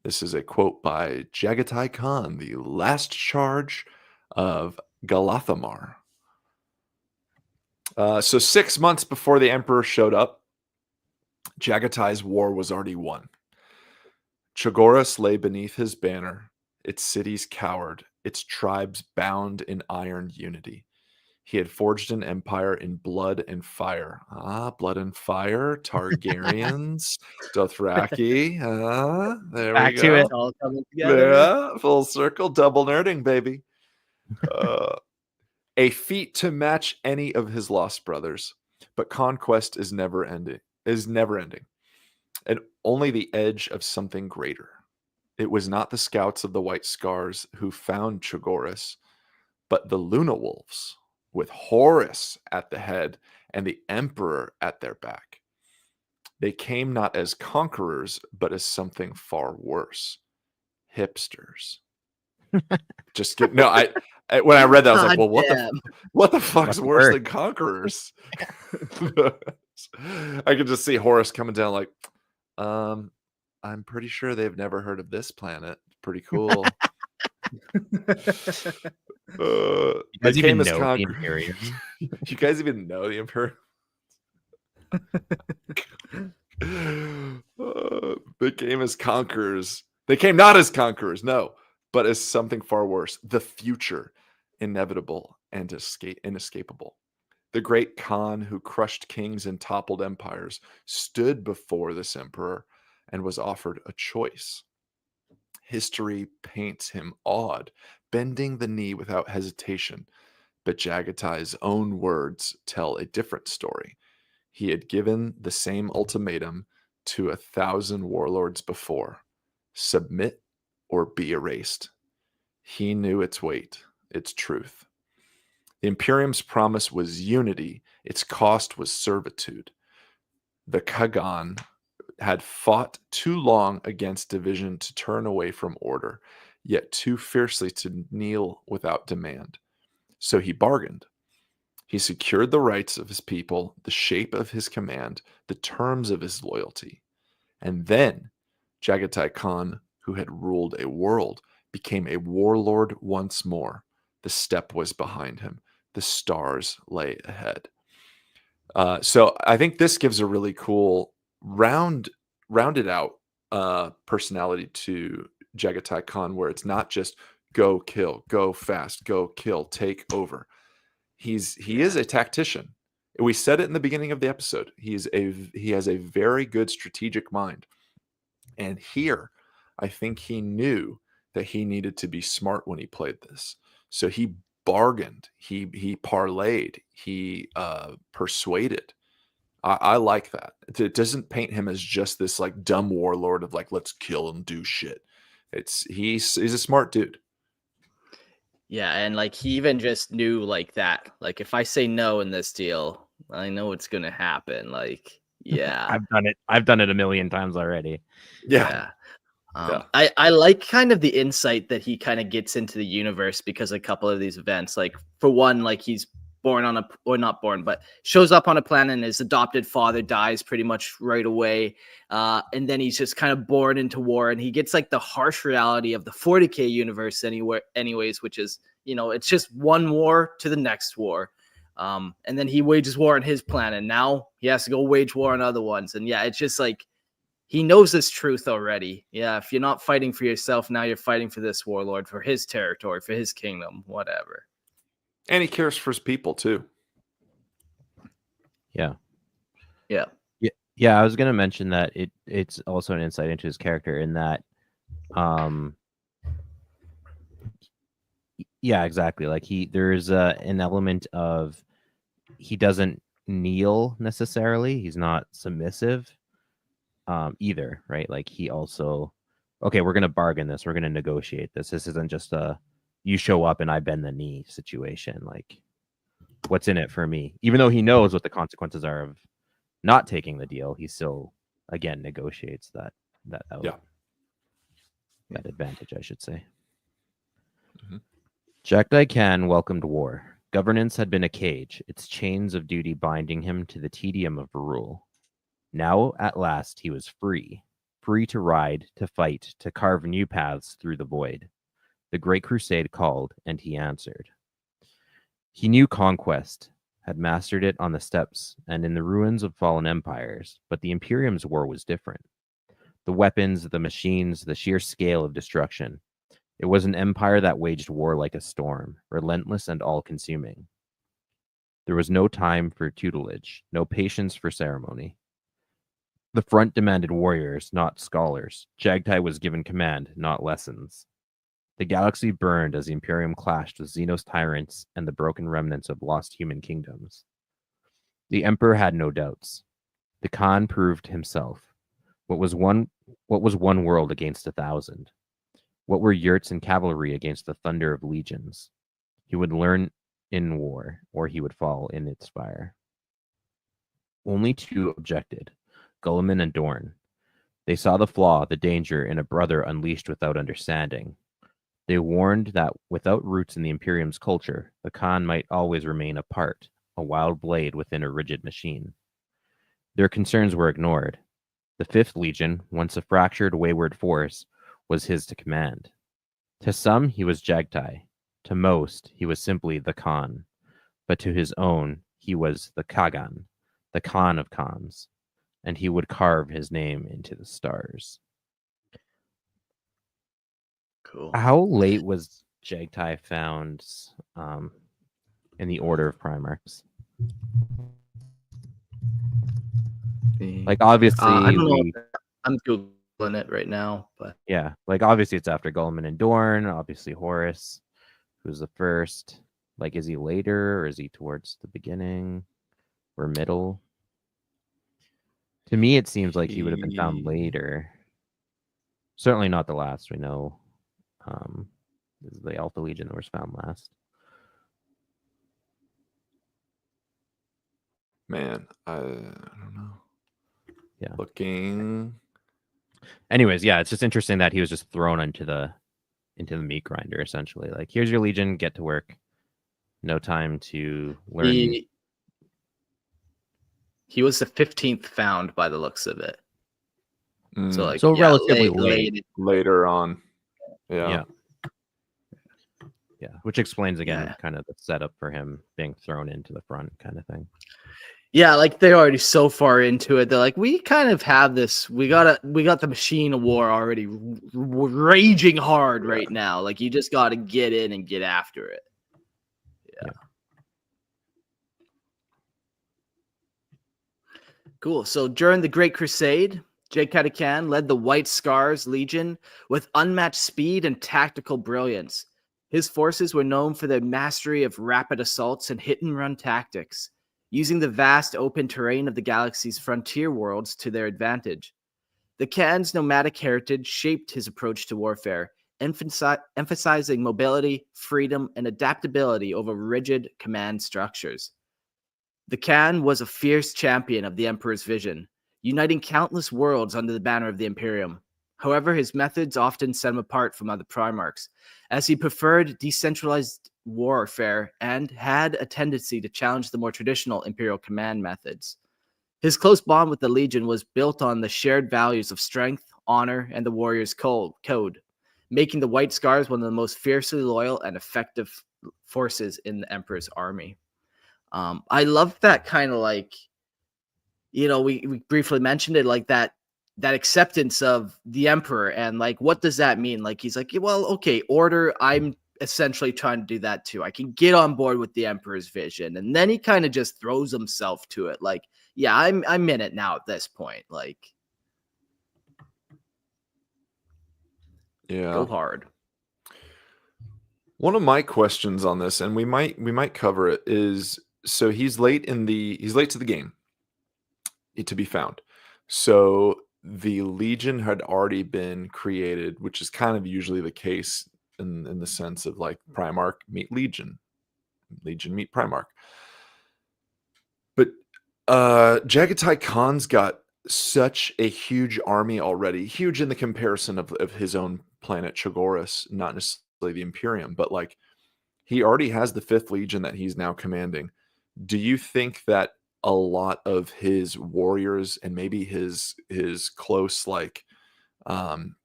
This is a quote by Jaghatai Khan, the last charge of Galathamar. So 6 months before the Emperor showed up, Jaghatai's war was already won. Chogoris lay beneath his banner, its cities cowered, its tribes bound in iron unity. He had forged an empire in blood and fire. Blood and fire, Targaryens, Dothraki. There Back we to go. it. It's all coming together. Yeah, full circle, double nerding, baby. A feat to match any of his lost brothers, but conquest is never ending. And only the edge of something greater. It was not the scouts of the White Scars who found Chogoris, but the Luna Wolves, with Horus at the head and the Emperor at their back. They came not as conquerors, but as something far worse. Hipsters. Just kidding. No, I when I read that, I was like, well, what the fuck's worse than conquerors? I could just see Horus coming down like, I'm pretty sure they've never heard of this planet. Pretty cool. You guys even know the Imperium? You guys even know the Imperium? They came as conquerors. They came not as conquerors, no, but as something far worse. The future, inevitable and inescapable. The great Khan who crushed kings and toppled empires stood before this emperor and was offered a choice. History paints him awed, bending the knee without hesitation. But Jaghatai's own words tell a different story. He had given the same ultimatum to 1,000 warlords before: submit or be erased. He knew its weight, its truth. The Imperium's promise was unity, its cost was servitude. The Khagan had fought too long against division to turn away from order, yet too fiercely to kneel without demand. So he bargained. He secured the rights of his people, the shape of his command, the terms of his loyalty. And then Jaghatai Khan, who had ruled a world, became a warlord once more. The steppe was behind him. The stars lay ahead. So I think this gives a really cool rounded out personality to Jaghatai Khan, where it's not just go kill, go fast, go kill, take over. He is a tactician. We said it in the beginning of the episode. He has a very good strategic mind. And here, I think he knew that he needed to be smart when he played this. So he bargained, he parlayed, he persuaded. I like that. It doesn't paint him as just this like dumb warlord of like, let's kill and do shit. He's a smart dude. Yeah, and like he even just knew like that. Like if I say no in this deal, I know it's gonna happen. Like, yeah. I've done it a million times already. Yeah. I like kind of the insight that he kind of gets into the universe because a couple of these events, like for one, like he's born on a, or not born, but shows up on a planet and his adopted father dies pretty much right away. And then he's just kind of born into war, and he gets like the harsh reality of the 40K universe anyways, which is, it's just one war to the next war. And then he wages war on his planet. Now he has to go wage war on other ones. And yeah, it's just like, he knows this truth already. Yeah, if you're not fighting for yourself, now you're fighting for this warlord, for his territory, for his kingdom, whatever. And he cares for his people too. Yeah. Yeah. Yeah, I was gonna mention that it's also an insight into his character in that yeah, exactly. Like there's an element of he doesn't kneel necessarily. He's not submissive either, right? Like he also, okay, we're gonna bargain this, we're gonna negotiate this. This isn't just a you show up and I bend the knee situation. Like, what's in it for me? Even though he knows what the consequences are of not taking the deal, he still again negotiates that out. Yeah. That advantage, I should say. Mm-hmm. Jaghatai Khan welcomed war. Governance had been a cage, its chains of duty binding him to the tedium of rule. Now, at last, he was free to ride, to fight, to carve new paths through the void. The Great Crusade called, and he answered. He knew conquest, had mastered it on the steppes and in the ruins of fallen empires, but the Imperium's war was different. The weapons, the machines, the sheer scale of destruction. It was an empire that waged war like a storm, relentless and all-consuming. There was no time for tutelage, no patience for ceremony. The front demanded warriors, not scholars. Jaghatai was given command, not lessons. The galaxy burned as the Imperium clashed with Xenos tyrants and the broken remnants of lost human kingdoms. The Emperor had no doubts. The Khan proved himself. What was one world against 1,000? What were yurts and cavalry against the thunder of legions? He would learn in war, or he would fall in its fire. Only two objected, Gulliman and Dorn. They saw the flaw, the danger in a brother unleashed without understanding. They warned that without roots in the Imperium's culture, the Khan might always remain apart, a wild blade within a rigid machine. Their concerns were ignored. The 5th Legion, once a fractured, wayward force, was his to command. To some, he was Jaghatai. To most, he was simply the Khan. But to his own, he was the Khagan, the Khan of Khans, and he would carve his name into the stars. Cool. How late was Jaghatai found in the Order of Primarchs? Like obviously I don't know. I'm googling it right now, but yeah, like obviously it's after Guilliman and Dorn. Obviously Horus, who's the first. Like, is he later or is he towards the beginning or middle? To me, it seems like he would have been found later. Certainly not the last. We know this is the Alpha Legion that was found last. Man, I don't know. Yeah. Looking. Anyways, yeah, it's just interesting that he was just thrown into the meat grinder essentially. Like, here's your legion, get to work. No time to learn. He was the 15th found by the looks of it. So like so relatively late. Later on. Yeah. Yeah, which explains again kind of the setup for him being thrown into the front kind of thing. Yeah, like they're already so far into it. They're like, we kind of have this. We got the machine of war already raging hard right now. Like, you just got to get in and get after it. Yeah. Cool. So during the Great Crusade, Jaghatai Khan led the White Scars Legion with unmatched speed and tactical brilliance. His forces were known for their mastery of rapid assaults and hit-and-run tactics, using the vast open terrain of the galaxy's frontier worlds to their advantage. The Khan's nomadic heritage shaped his approach to warfare, emphasizing mobility, freedom, and adaptability over rigid command structures. The Khan was a fierce champion of the Emperor's vision, uniting countless worlds under the banner of the Imperium. However, his methods often set him apart from other Primarchs, as he preferred decentralized warfare and had a tendency to challenge the more traditional Imperial command methods. His close bond with the Legion was built on the shared values of strength, honor, and the warrior's code, making the White Scars one of the most fiercely loyal and effective forces in the Emperor's army. I love that kind of like, we briefly mentioned it, like that acceptance of the Emperor, and like, what does that mean? Like, he's like, well, okay, order, I'm essentially trying to do that too. I can get on board with the Emperor's vision. And then he kind of just throws himself to it. Like, yeah, I'm in it now at this point. Like, yeah, go hard. One of my questions on this, and we might cover it, is so he's late to the game to be found. So the Legion had already been created, which is kind of usually the case in the sense of like Primarch meet Legion, Legion meet Primarch. But Jaghatai Khan's got such a huge army already, huge in the comparison of his own planet Chogoris, not necessarily the Imperium, but like he already has the 5th Legion that he's now commanding. Do you think that a lot of his warriors and maybe his close like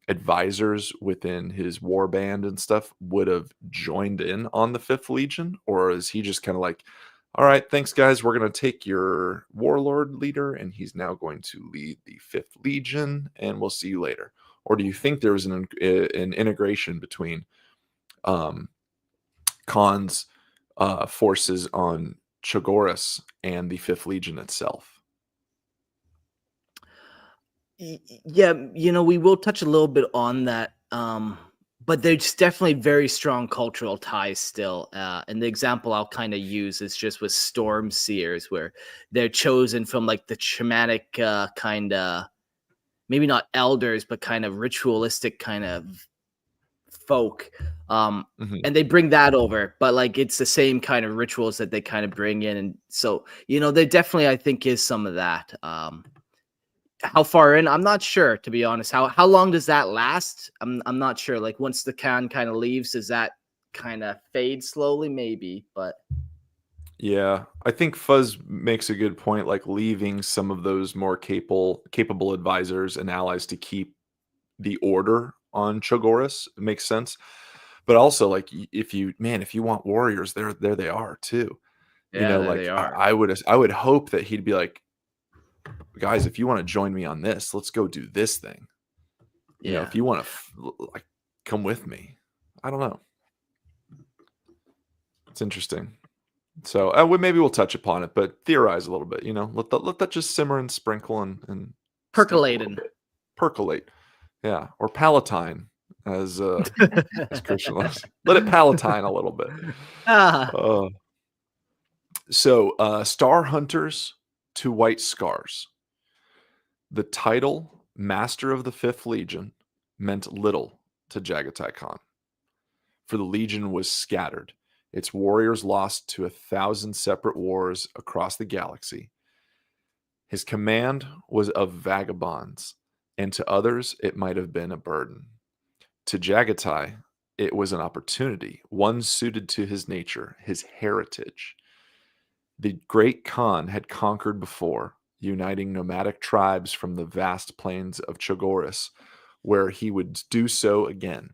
advisors within his war band and stuff would have joined in on the 5th Legion? Or is he just kind of like, all right, thanks guys, we're going to take your warlord leader and he's now going to lead the 5th Legion and we'll see you later? Or do you think there was an integration between Khan's forces on Chogoris and the 5th Legion itself? Yeah, we will touch a little bit on that. But there's definitely very strong cultural ties still. And the example I'll kind of use is just with storm seers, where they're chosen from like the shamanic kind of, maybe not elders, but kind of ritualistic kind of folk. And they bring that over, but like it's the same kind of rituals that they kind of bring in. And so, there definitely, I think, is some of that. How far in? I'm not sure, to be honest. How long does that last? I'm not sure. Like, once the Khan kind of leaves, does that kind of fade slowly? Maybe, but yeah, I think Fuzz makes a good point, like leaving some of those more capable advisors and allies to keep the order on Chogoris makes sense. But also, like, if you want warriors, there they are too. yeah, there like they are. I would hope that he'd be like, guys, if you want to join me on this, let's go do this thing. If you want to like come with me. I don't know. It's interesting. So maybe we'll touch upon it, but theorize a little bit. Let that just simmer and sprinkle and steep a little Percolating. bit. Percolate, yeah, or palatine, as Christian loves. Let it palatine a little bit. Ah, So, Star Hunters to White Scars. The title Master of the Fifth Legion meant little to Jaghatai Khan, for the Legion was scattered, its warriors lost to 1,000 separate wars across the galaxy. His command was of vagabonds, and to others it might have been a burden. To Jaghatai, it was an opportunity, one suited to his nature, his heritage. The Great Khan had conquered before, uniting nomadic tribes from the vast plains of Chogoris, where he would do so again.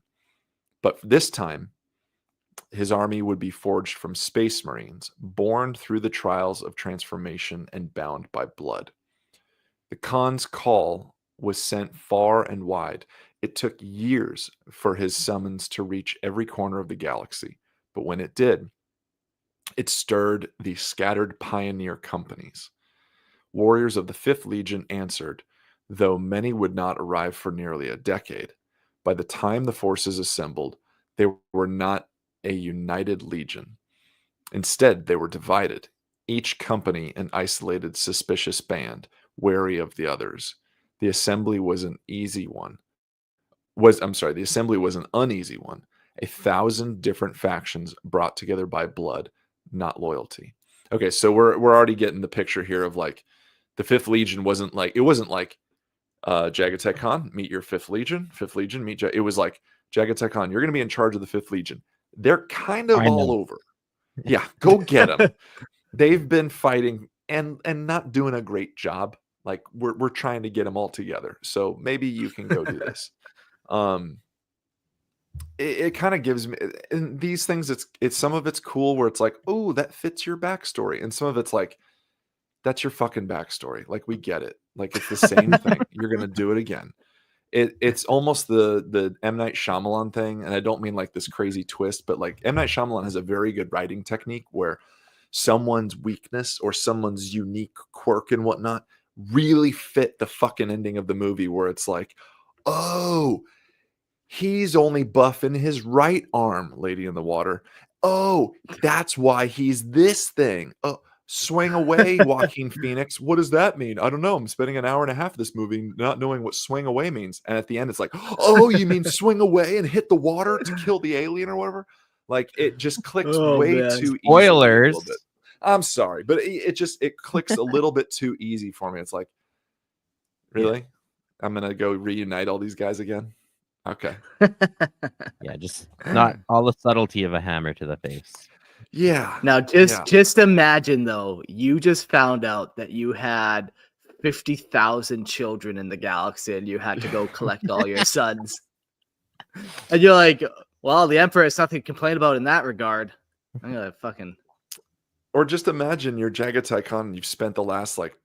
But this time, his army would be forged from space marines, born through the trials of transformation and bound by blood. The Khan's call was sent far and wide. It took years for his summons to reach every corner of the galaxy, but when it did, it stirred the scattered pioneer companies. Warriors of the Fifth Legion answered, though many would not arrive for nearly a decade. By the time the forces assembled, they were not a united legion. Instead, they were divided, each company an isolated, suspicious band, wary of the others. The assembly was an easy one. The assembly was an uneasy one. 1,000 different factions brought together by blood, not loyalty. Okay, so we're already getting the picture here of like the Fifth Legion wasn't like Jaghatai Khan, meet your Fifth Legion. Fifth Legion, meet. It was like Jaghatai Khan, you're going to be in charge of the Fifth Legion. They're kind of all over. Yeah, go get them. They've been fighting and not doing a great job. Like we're trying to get them all together. So maybe you can go do this. It kind of gives me, and these things, it's some of it's cool where it's like, oh, that fits your backstory, and some of it's like, that's your fucking backstory. Like we get it. Like it's the same thing. You're gonna do it again. It's almost the M. Night Shyamalan thing, and I don't mean like this crazy twist, but like M. Night Shyamalan has a very good writing technique where someone's weakness or someone's unique quirk and whatnot really fit the fucking ending of the movie, where it's like, oh, he's only buff in his right arm, Lady in the Water. Oh, that's why he's this thing. Oh, swing away, Joaquin Phoenix. What does that mean? I don't know. I'm spending an hour and a half of this movie not knowing what swing away means. And at the end, it's like, oh, you mean swing away and hit the water to kill the alien or whatever? Like it just clicks way too easily. Spoilers. A little bit. I'm sorry, but it clicks a little bit too easy for me. It's like, really? Yeah. I'm gonna go reunite all these guys again. Okay. Yeah, just not all the subtlety of a hammer to the face. Yeah. Now just imagine though, you just found out that you had 50,000 children in the galaxy and you had to go collect all your sons. And you're like, well, the Emperor has nothing to complain about in that regard. I'm gonna fucking. Or just imagine you're Jaghatai Khan and you've spent the last like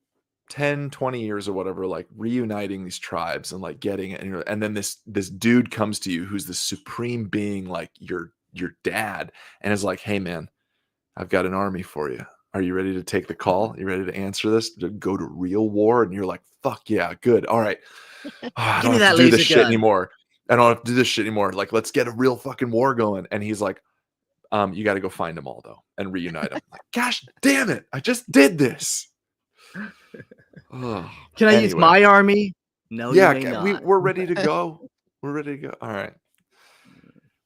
10, 20 years or whatever, like reuniting these tribes and like getting it. And then this dude comes to you who's the supreme being, like your dad, and is like, hey man, I've got an army for you. Are you ready to take the call? You ready to answer this? To go to real war? And you're like, fuck yeah, good. All right. I don't have to do this shit anymore. I don't have to do this shit anymore. Like, let's get a real fucking war going. And he's like, you got to go find them all though and reunite them. Like, gosh damn it. I just did this. Can I use my army? No, yeah, you may not. We're ready to go. We're ready to go. All right.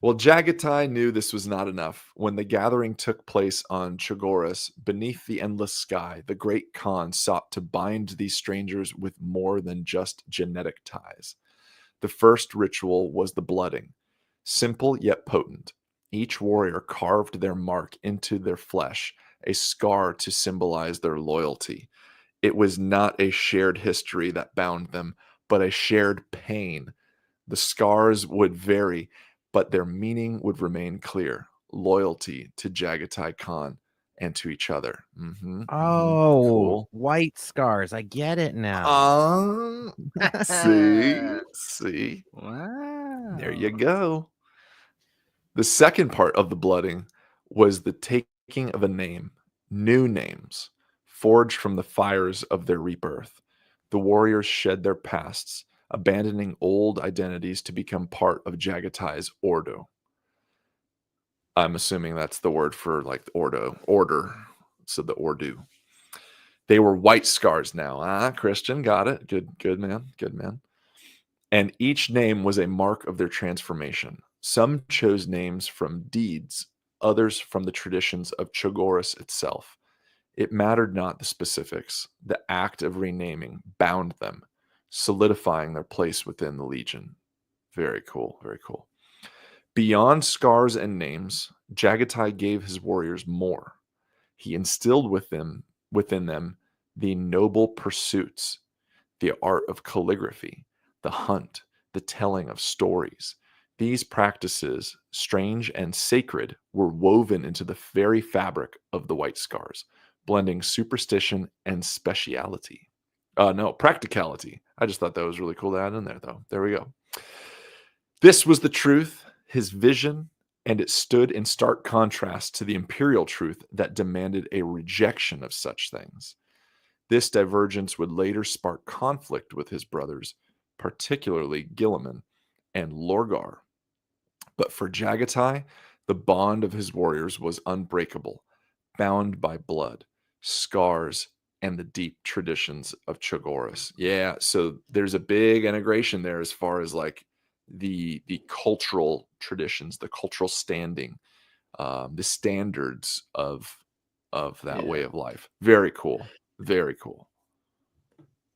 Well, Jaghatai knew this was not enough. When the gathering took place on Chogoris, beneath the endless sky, the Great Khan sought to bind these strangers with more than just genetic ties. The first ritual was the blooding, simple yet potent. Each warrior carved their mark into their flesh, a scar to symbolize their loyalty. It was not a shared history that bound them, but a shared pain. The scars would vary, but their meaning would remain clear. Loyalty to Jaghatai Khan and to each other. Cool. White scars. I get it now. See? Wow. There you go. The second part of the blooding was the taking of a name, new names, forged from the fires of their rebirth. The warriors shed their pasts, abandoning old identities to become part of Jaghatai's Ordo. I'm assuming that's the word for like order. So the Ordo. They were white scars now. Christian, got it. Good man. And each name was a mark of their transformation. Some chose names from deeds, others from the traditions of Chogoris itself. It mattered not the specifics. The act of renaming bound them, solidifying their place within the Legion. Very cool, very cool. Beyond scars and names, Jaghatai gave his warriors more. He instilled within them the noble pursuits, the art of calligraphy, the hunt, the telling of stories. These practices, strange and sacred, were woven into the very fabric of the White Scars, blending superstition and speciality. Practicality. I just thought that was really cool to add in there, though. There we go. This was the truth, his vision, and it stood in stark contrast to the imperial truth that demanded a rejection of such things. This divergence would later spark conflict with his brothers, particularly Guilliman and Lorgar. But for Jaghatai, the bond of his warriors was unbreakable, bound by blood, scars, and the deep traditions of Chogoris. Yeah, so there's a big integration there as far as like the cultural traditions, the cultural standing, the standards of that way of life. Very cool. Very cool.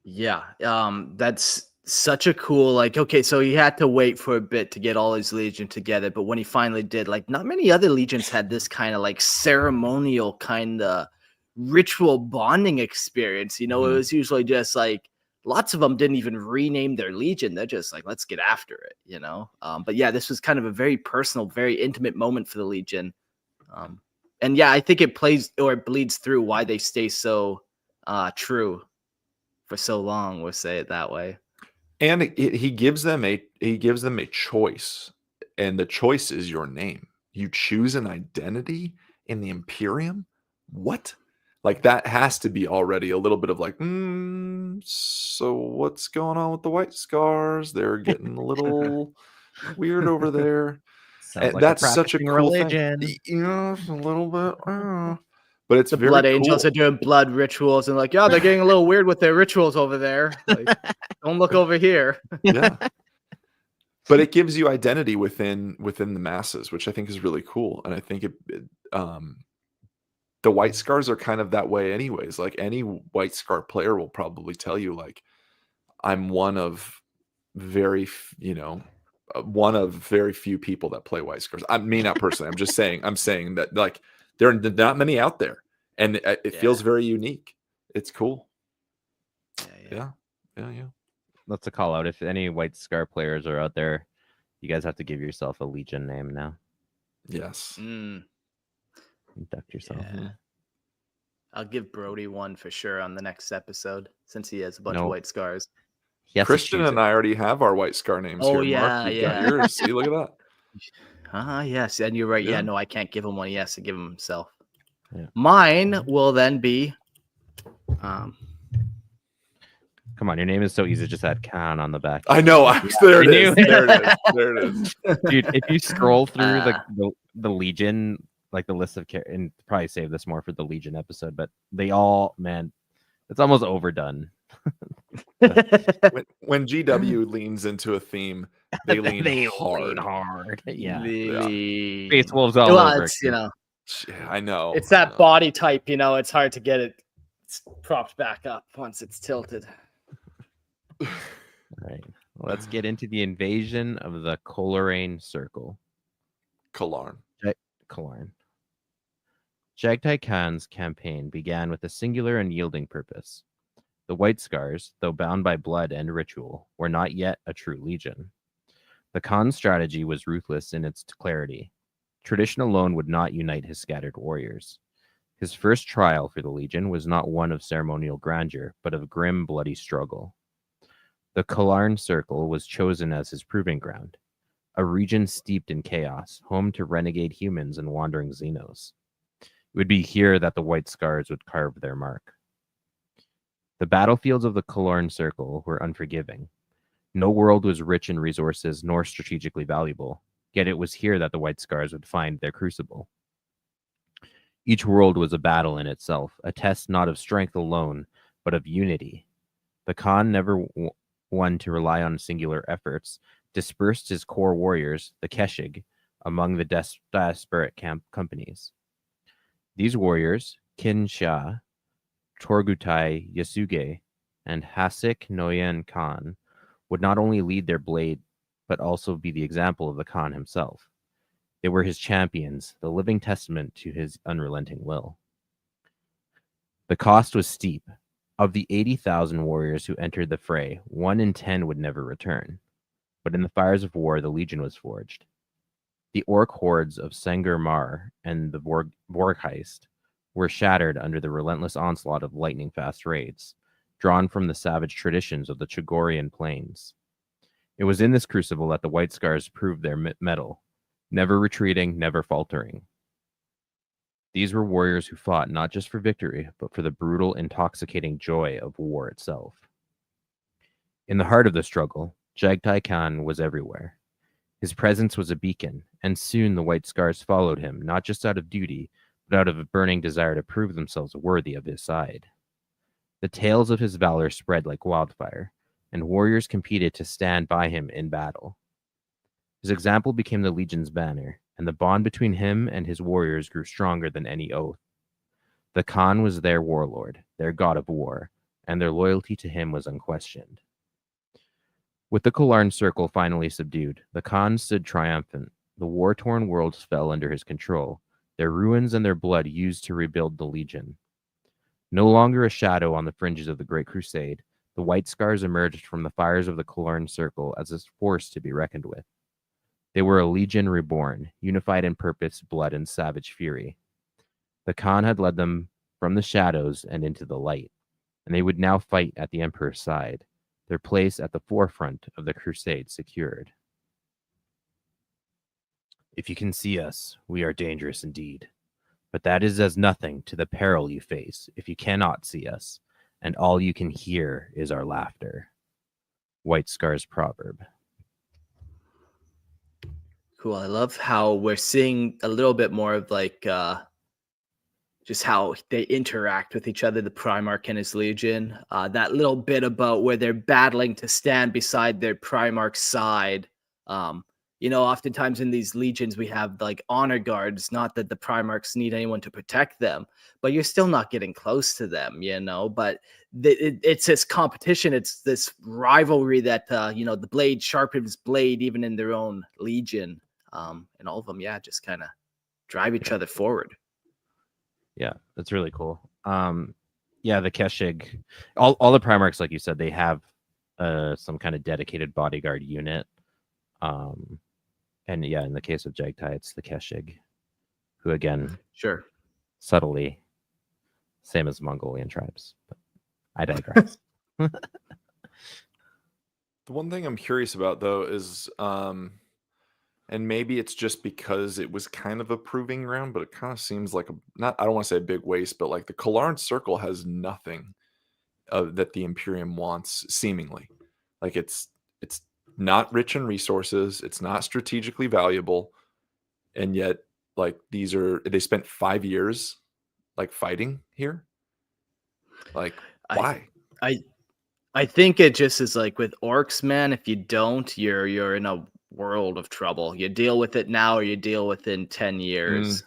Yeah, that's such a cool, like, okay, so he had to wait for a bit to get all his legion together, but when he finally did, like, not many other legions had this kind of like ceremonial kind of ritual bonding experience. You know, it was usually just like lots of them didn't even rename their legion. They're just like, let's get after it, you know. But yeah, this was kind of a very personal, very intimate moment for the legion. And yeah, I think it plays or it bleeds through why they stay so true for so long. We'll say it that way. And he gives them a choice, and the choice is your name. You choose an identity in the Imperium. What? Like that has to be already a little bit of like, so what's going on with the White Scars? They're getting a little weird over there. Sounds And like that's such a cool religion. thing. Yeah, a little bit. But it's the very blood cool. angels are doing blood rituals and like, yeah, they're getting a little weird with their rituals over there. Like, don't look over here. Yeah. But it gives you identity within the masses, which I think is really cool. And I think the White Scars are kind of that way anyways. Like any White Scar player will probably tell you like, I'm one of very few people that play White Scars. I mean, not personally. I'm saying that like there are not many out there, and it feels very unique. It's cool. Yeah. That's a call out. If any White Scar players are out there, you guys have to give yourself a Legion name now. Yes. Induct yourself. Yeah. I'll give Brody one for sure on the next episode since he has a bunch of White Scars. Christian and I already have our White Scar names here. Yeah, Mark, you've got yours. See, look at that. Yes, and you're right. Yeah. Yeah, no, I can't give him one. He has to give him himself. Yeah. Mine will then be Come on, your name is so easy. Just add Khan on the back. I know. There it is. There it is. Dude, if you scroll through the Legion, like the list of and probably save this more for the Legion episode, but they all, man, it's almost overdone. when GW leans into a theme, they lean hard. Yeah. Space Wolves all over. It's, you know, I know. It's that body type, you know, it's hard to get it propped back up once it's tilted. All right. Well, let's get into the invasion of the Coleraine Circle. Kalarn. Jaghatai Khan's campaign began with a singular and yielding purpose. The White Scars, though bound by blood and ritual, were not yet a true legion. The Khan's strategy was ruthless in its clarity. Tradition alone would not unite his scattered warriors. His first trial for the legion was not one of ceremonial grandeur, but of grim, bloody struggle. The Coleraine Circle was chosen as his proving ground, a region steeped in chaos, home to renegade humans and wandering Xenos. It would be here that the White Scars would carve their mark. The battlefields of the Kalorn Circle were unforgiving. No world was rich in resources nor strategically valuable, yet it was here that the White Scars would find their crucible. Each world was a battle in itself, a test not of strength alone, but of unity. The Khan, never one to rely on singular efforts, dispersed his core warriors, the Keshig, among the disparate companies. These warriors, Kinsha, Torgutai Yasuge, and Hasik Noyan Khan, would not only lead their blade, but also be the example of the Khan himself. They were his champions, the living testament to his unrelenting will. The cost was steep. Of the 80,000 warriors who entered the fray, 1 in 10 would never return. But in the fires of war, the legion was forged. The orc hordes of Sengur Mar and the Vorgeist were shattered under the relentless onslaught of lightning-fast raids, drawn from the savage traditions of the Chogorian plains. It was in this crucible that the White Scars proved their mettle, never retreating, never faltering. These were warriors who fought not just for victory, but for the brutal, intoxicating joy of war itself. In the heart of the struggle, Jaghatai Khan was everywhere. His presence was a beacon, and soon the White Scars followed him, not just out of duty, but out of a burning desire to prove themselves worthy of his side. The tales of his valor spread like wildfire, and warriors competed to stand by him in battle. His example became the Legion's banner, and the bond between him and his warriors grew stronger than any oath. The Khan was their warlord, their god of war, and their loyalty to him was unquestioned. With the Kalorn Circle finally subdued, the Khan stood triumphant. The war-torn worlds fell under his control, their ruins and their blood used to rebuild the Legion. No longer a shadow on the fringes of the Great Crusade, the White Scars emerged from the fires of the Kalorn Circle as a force to be reckoned with. They were a legion reborn, unified in purpose, blood, and savage fury. The Khan had led them from the shadows and into the light, and they would now fight at the Emperor's side, their place at the forefront of the crusade secured. If you can see us, we are dangerous indeed, but that is as nothing to the peril you face if you cannot see us, and all you can hear is our laughter. White Scars proverb. Cool. I love how we're seeing a little bit more of like just how they interact with each other, the Primarch and his Legion. That little bit about where they're battling to stand beside their Primarch's side. Oftentimes in these legions, we have like honor guards, not that the Primarchs need anyone to protect them, but you're still not getting close to them, but it's this competition. It's this rivalry that, the blade sharpens blade even in their own legion. And all of them, just kind of drive each other forward. Yeah, that's really cool. The Keshig, all the Primarchs, like you said, they have some kind of dedicated bodyguard unit. And in the case of Jaghatai, it's the Keshig, who again, sure, subtly, same as Mongolian tribes. But I digress. The one thing I'm curious about though is, and maybe it's just because it was kind of a proving ground, but it kind of seems like I don't want to say a big waste, but like the Kalorn Circle has nothing that the Imperium wants, seemingly. Like it's not rich in resources, it's not strategically valuable, and yet like they spent 5 years like fighting here. Like why? I think it just is like with orcs, man. If you don't, you're in a world of trouble. You deal with it now, or you deal with it in 10 years.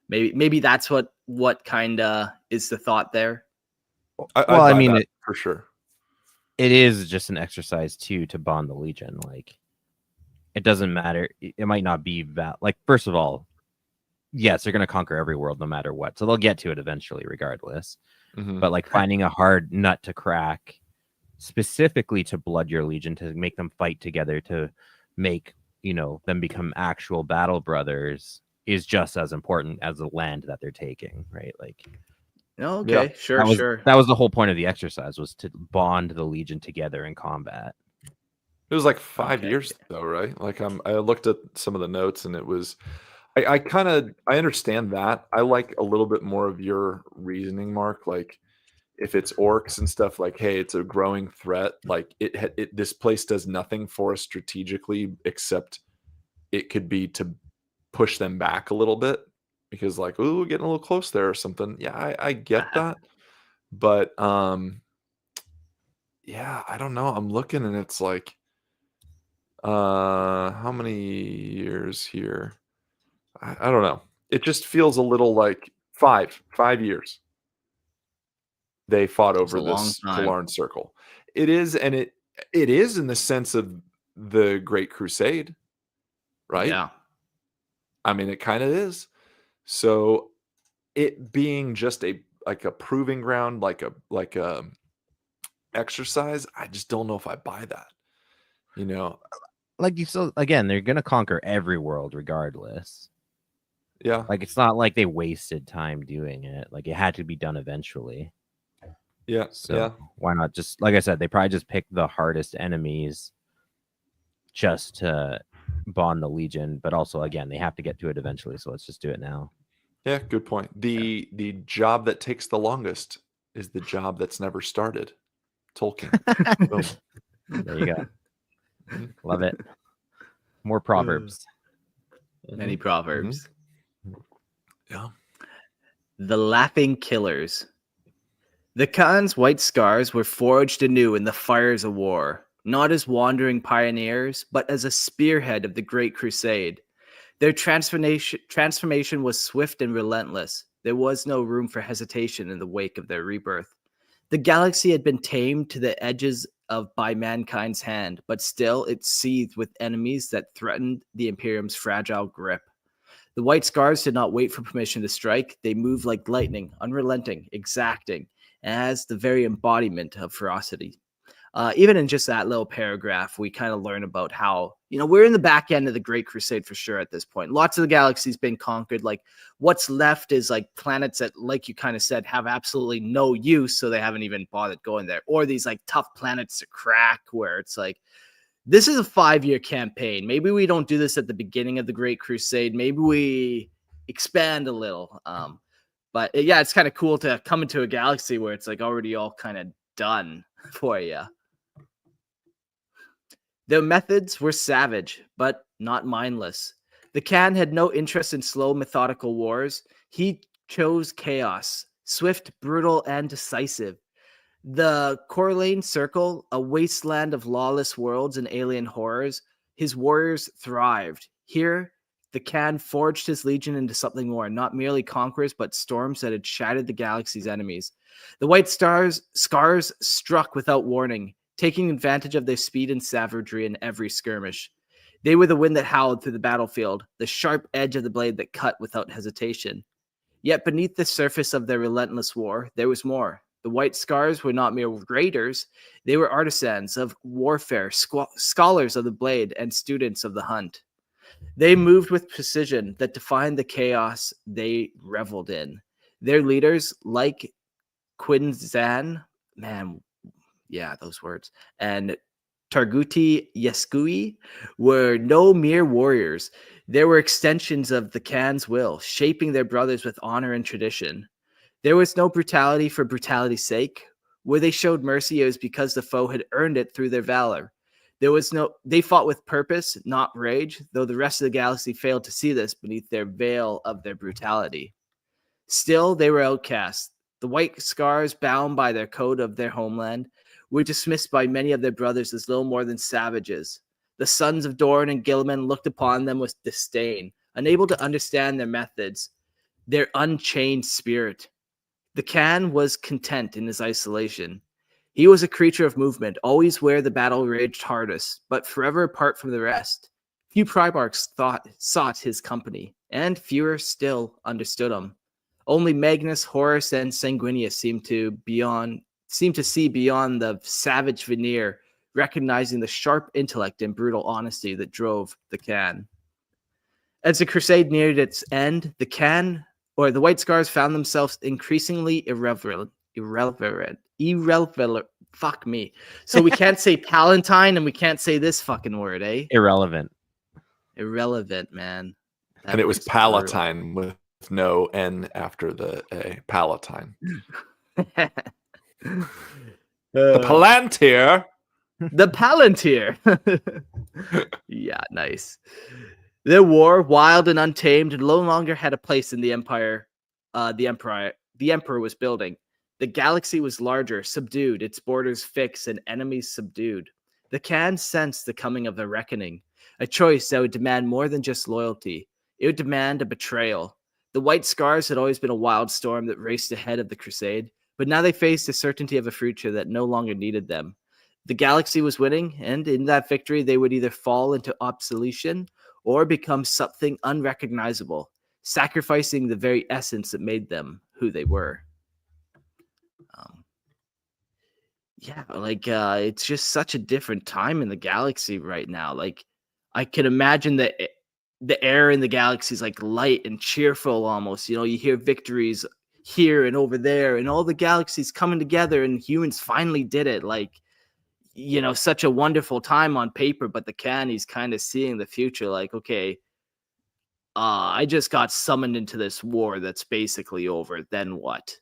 Maybe that's what kind of is the thought there. I mean, for sure. It is just an exercise too to bond the Legion. Like, it doesn't matter. It might not be like, first of all, yes, they're going to conquer every world no matter what, so they'll get to it eventually, regardless. Mm-hmm. But like finding a hard nut to crack, specifically to blood your Legion, to make them fight together, to make them become actual battle brothers, is just as important as the land that they're taking, right? Like. Okay, yeah. Sure. That was the whole point of the exercise, was to bond the Legion together in combat. It was like 5 years though, right? Like I looked at some of the notes, and it was I understand that. I like a little bit more of your reasoning, Mark. Like if it's orcs and stuff, like, hey, it's a growing threat. Like this place does nothing for us strategically except it could be to push them back a little bit because, like, ooh, we're getting a little close there or something. Yeah, I get that, but yeah, I don't know. I'm looking and it's like, how many years here? I don't know. It just feels a little like 5 years. They fought It's a over long this time. Kalarn circle. It is, and it is in the sense of the Great Crusade, right? Yeah. I mean, it kind of is. So it being just a proving ground, like a exercise, I just don't know if I buy that. You know, Like you still, again, they're gonna conquer every world regardless. yeah, Like it's not like they wasted time doing it. Like it had to be done eventually. yeah, So yeah. why not just, like I said, they probably just picked the hardest enemies just to bond the Legion, but also again, they have to get to it eventually. So let's just do it now. Yeah, good point. The job that takes the longest is the job that's never started. Tolkien. Boom. There you go. Mhm. Love it. More proverbs. Many Mhm. proverbs. Yeah. The Laughing Killers. The Khan's white scars were forged anew in the fires of war, not as wandering pioneers, but as a spearhead of the Great Crusade. Their transformation was swift and relentless. There was no room for hesitation in the wake of their rebirth. The galaxy had been tamed to the edges of by mankind's hand, but still it seethed with enemies that threatened the Imperium's fragile grip. The White Scars did not wait for permission to strike. They moved like lightning, unrelenting, exacting, as the very embodiment of ferocity. Even in just that little paragraph, we kind of learn about how, we're in the back end of the Great Crusade for sure at this point. Lots of the galaxy's been conquered. Like, what's left is like planets that, like you kind of said, have absolutely no use, so they haven't even bothered going there. Or these like tough planets to crack where it's like, this is a 5-year campaign. Maybe we don't do this at the beginning of the Great Crusade. Maybe we expand a little. But yeah, it's kind of cool to come into a galaxy where it's like already all kind of done for you. Their methods were savage, but not mindless. The Khan had no interest in slow, methodical wars. He chose chaos, swift, brutal, and decisive. The Corlane Circle, a wasteland of lawless worlds and alien horrors, his warriors thrived. Here, the Khan forged his legion into something more, not merely conquerors, but storms that had shattered the galaxy's enemies. The White Scars struck without warning, taking advantage of their speed and savagery in every skirmish. They were the wind that howled through the battlefield, the sharp edge of the blade that cut without hesitation. Yet beneath the surface of their relentless war, there was more. The White Scars were not mere raiders. They were artisans of warfare, scholars of the blade, and students of the hunt. They moved with precision that defined the chaos they reveled in. Their leaders, like Quinzan, man, yeah, those words, and Targuti Yeskui, were no mere warriors. They were extensions of the Khan's will, shaping their brothers with honor and tradition. There was no brutality for brutality's sake. Where they showed mercy, it was because the foe had earned it through their valor. They fought with purpose, not rage, though the rest of the galaxy failed to see this beneath their veil of their brutality. Still, they were outcasts. The White Scars, bound by their code of their homeland, were dismissed by many of their brothers as little more than savages. The sons of Doran and Gilliman looked upon them with disdain, unable to understand their methods, their unchained spirit. The Khan was content in his isolation. He was a creature of movement, always where the battle raged hardest, but forever apart from the rest. Few Primarchs sought his company, and fewer still understood him. Only Magnus, Horus, and Sanguinius seemed to see beyond the savage veneer, recognizing the sharp intellect and brutal honesty that drove the Khan. As the crusade neared its end, the White Scars found themselves increasingly irrelevant. Fuck me. So we can't say Palatine and we can't say this fucking word, eh? Irrelevant. Irrelevant, man. And it was That's brutal. Palatine with no N after the A. Palatine. The Palantir. The Palantir. Yeah, nice. The war, wild and untamed, no longer had a place in the empire. The emperor was building. The galaxy was larger, subdued, its borders fixed, and enemies subdued. The Khan sensed the coming of the reckoning, a choice that would demand more than just loyalty. It would demand a betrayal. The White Scars had always been a wild storm that raced ahead of the Crusade, but now they faced the certainty of a future that no longer needed them. The galaxy was winning, and in that victory, they would either fall into obsolescence or become something unrecognizable, sacrificing the very essence that made them who they were. Yeah, like it's just such a different time in the galaxy right now. Like, I can imagine that the air in the galaxy is like light and cheerful almost. You know, you hear victories here and over there, and all the galaxies coming together, and humans finally did it. Like, you know, such a wonderful time on paper, but the Canny's kind of seeing the future. Like, okay, I just got summoned into this war that's basically over. Then what?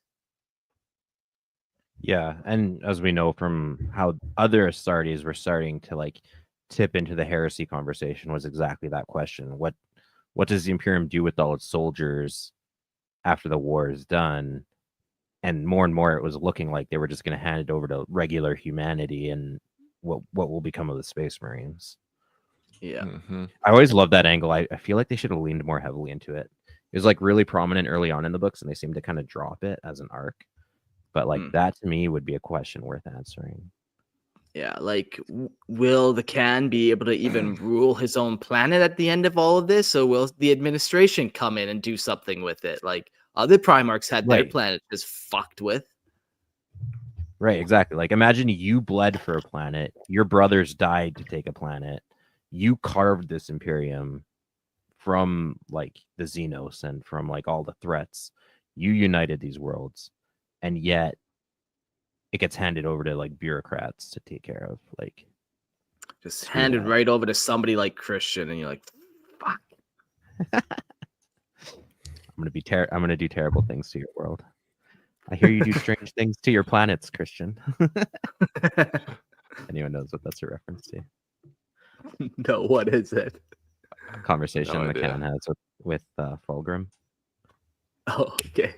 Yeah, and as we know from how other Astartes were starting to like tip into the heresy conversation, was exactly that question. What does the Imperium do with all its soldiers after the war is done? And more it was looking like they were just going to hand it over to regular humanity, and what will become of the Space Marines. Yeah. Mm-hmm. I always love that angle. I feel like they should have leaned more heavily into it. It was like really prominent early on in the books, and they seemed to kind of drop it as an arc. But like that to me would be a question worth answering. Yeah, like will the Khan be able to even rule his own planet at the end of all of this, or will the administration come in and do something with it? Like other Primarchs had their planet just fucked with. Right, exactly. Like imagine you bled for a planet, your brothers died to take a planet, you carved this Imperium from like the Xenos and from like all the threats. You united these worlds, and yet it gets handed over to like bureaucrats to take care of. Like just handed right over to somebody like Christian, and you're like, fuck. I'm gonna do terrible things to your world. I hear you do strange things to your planets, Christian. Anyone knows what that's a reference to? No, what is it? Conversation McCann has with Fulgrim. Oh, okay.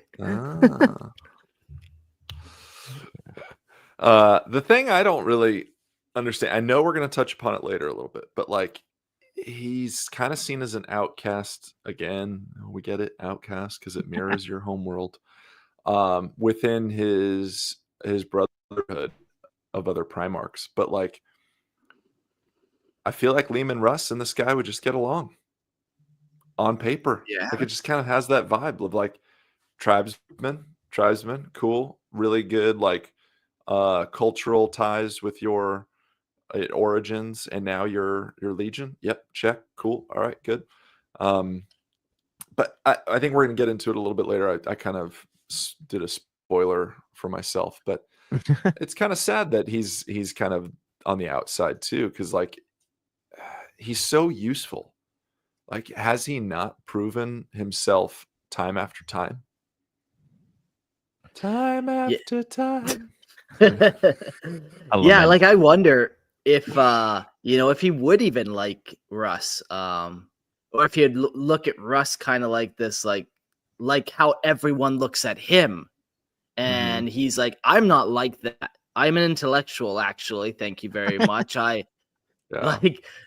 The thing I don't really understand, I know we're going to touch upon it later a little bit, but like he's kind of seen as an outcast again. We get it, outcast, because it mirrors your home world. Within his brotherhood of other Primarchs, but like I feel like Leman Russ and this guy would just get along on paper. Yeah, like it just kind of has that vibe of like tribesmen, cool, really good, like cultural ties with your origins, and now your legion. Yep, check, cool, all right, good. But I think we're gonna get into it a little bit later. I kind of did a spoiler for myself, but it's kind of sad that he's kind of on the outside too, because like he's so useful. Like, has he not proven himself time after time? Time after time. Yeah, like I wonder if you know, if he would even like Russ, or if he'd look at Russ kind of like this, like how everyone looks at him, and he's like, I'm not like that. I'm an intellectual, actually. Thank you very much. Like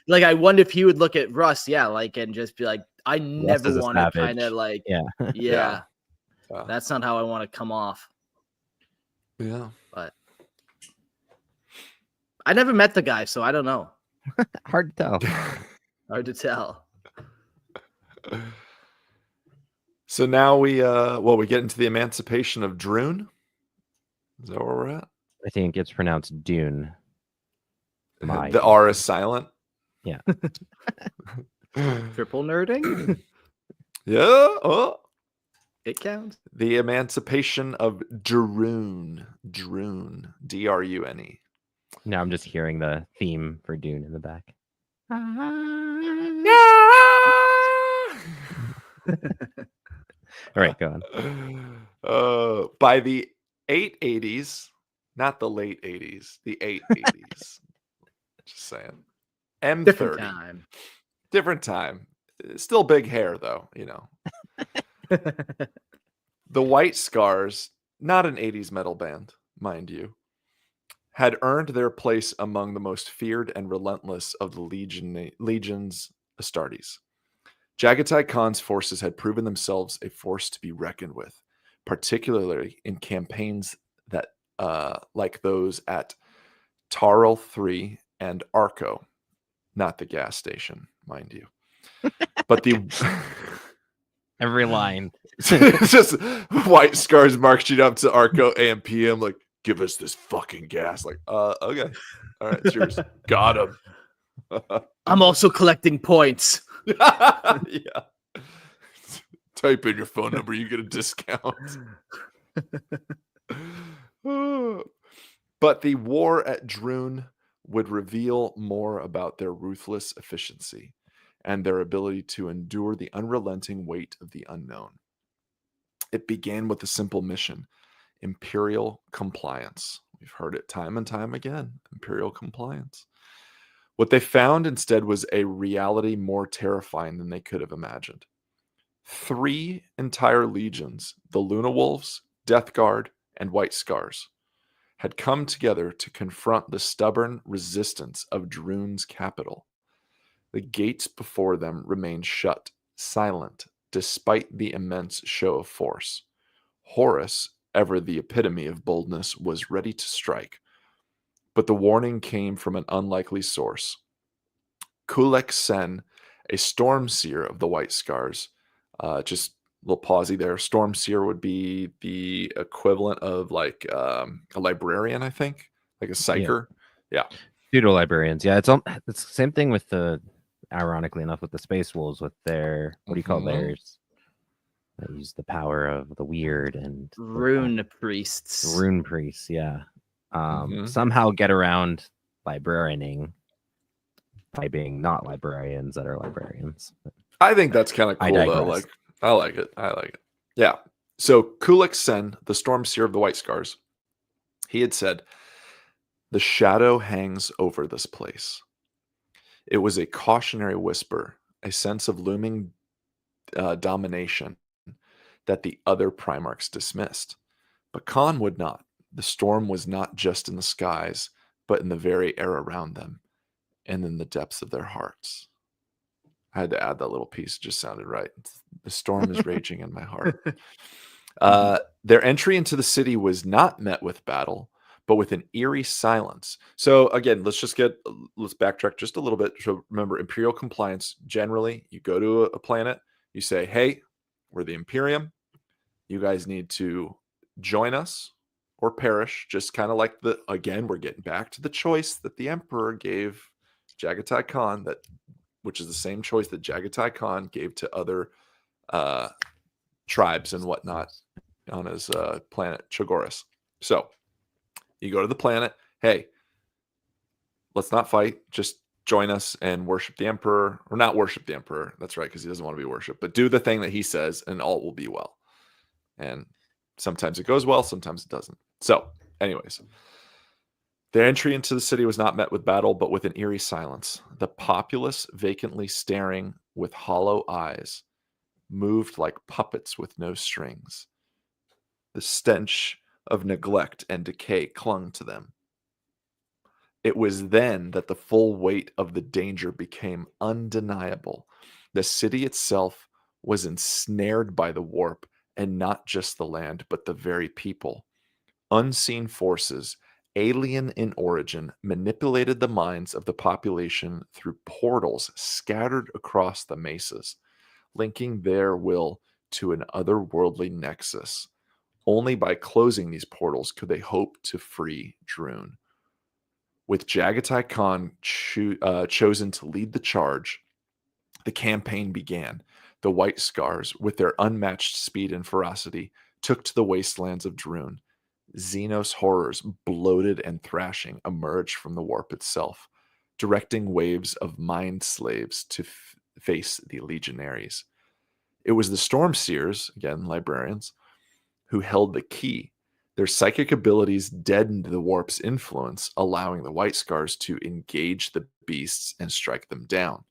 I wonder if he would look at Russ, like, and just be like, I never want to kind of like, yeah, that's not how I want to come off. Yeah, but I never met the guy, so I don't know. Hard to tell. Hard to tell. So now we get into the emancipation of Droon. Is that where we're at? I think it's pronounced Dune. The R is silent. Yeah. Triple nerding. Yeah. Oh, it counts. The emancipation of Droon. Droon. D-R-U-N-E. Now I'm just hearing the theme for Dune in the back. All right, go on. By the 880s, not the late 80s, the 880s. Just saying. M30. Different time. Different time. Still big hair, though, you know. The White Scars, not an 80s metal band, mind you, had earned their place among the most feared and relentless of the legions Astartes. Jaghatai Khan's forces had proven themselves a force to be reckoned with, particularly in campaigns that, like those at Tarl III and Arco, not the gas station, mind you. But the Every line. it's just White Scars marching up to Arco AM PM, like, give us this fucking gas. Like, okay. All right, it's yours. Got him. I'm also collecting points. Yeah. Type in your phone number, you get a discount. But the war at Droon would reveal more about their ruthless efficiency and their ability to endure the unrelenting weight of the unknown. It began with a simple mission: imperial compliance. We've heard it time and time again. Imperial compliance. What they found instead was a reality more terrifying than they could have imagined. 3 entire legions, the Luna Wolves, Death Guard, and White Scars, had come together to confront the stubborn resistance of Droon's capital. The gates before them remained shut, silent, despite the immense show of force. Horus, ever the epitome of boldness, was ready to strike. But the warning came from an unlikely source. Kulek Sen, a storm seer of the White Scars, just a little pausey there. Storm seer would be the equivalent of like a librarian, I think, like a psyker. Yeah. Pseudo librarians. Yeah, it's the same thing with the, ironically enough, with the Space Wolves with their, what do you call theirs? They use the power of the weird and Rune priests. Rune priests, yeah. Somehow get around librarianing by being not librarians that are librarians. I think that's kind of cool, though. Like, I like it. Yeah. So Kulek Sen, the storm seer of the White Scars, he had said, "The shadow hangs over this place." It was a cautionary whisper, a sense of looming domination that the other Primarchs dismissed. But Khan would not. The storm was not just in the skies, but in the very air around them and in the depths of their hearts. I had to add that little piece. It just sounded right. The storm is raging in my heart. Their entry into the city was not met with battle, but with an eerie silence. So again, let's backtrack just a little bit. So remember, Imperial compliance, generally, you go to a planet, you say, hey, we're the Imperium. You guys need to join us or perish. Just kind of like again, we're getting back to the choice that the Emperor gave Jaghatai Khan, which is the same choice that Jaghatai Khan gave to other tribes and whatnot on his planet Chogoris. So you go to the planet, hey, let's not fight, just join us and worship the Emperor, or not worship the Emperor. That's right, because he doesn't want to be worshipped, but do the thing that he says and all will be well. And sometimes it goes well, sometimes it doesn't. So anyways, their entry into the city was not met with battle, but with an eerie silence. The populace, vacantly staring with hollow eyes, moved like puppets with no strings. The stench of neglect and decay clung to them. It was then that the full weight of the danger became undeniable. The city itself was ensnared by the warp, and not just the land, but the very people. Unseen forces, alien in origin, manipulated the minds of the population through portals scattered across the mesas, linking their will to an otherworldly nexus. Only by closing these portals could they hope to free Droon. With Jaghatai Khan chosen to lead the charge, the campaign began. The White Scars, with their unmatched speed and ferocity, took to the wastelands of Droon. Xenos horrors, bloated and thrashing, emerged from the warp itself, directing waves of mind slaves to face the legionaries. It was the Storm Seers, again, librarians, who held the key. Their psychic abilities deadened the warp's influence, allowing the White Scars to engage the beasts and strike them down.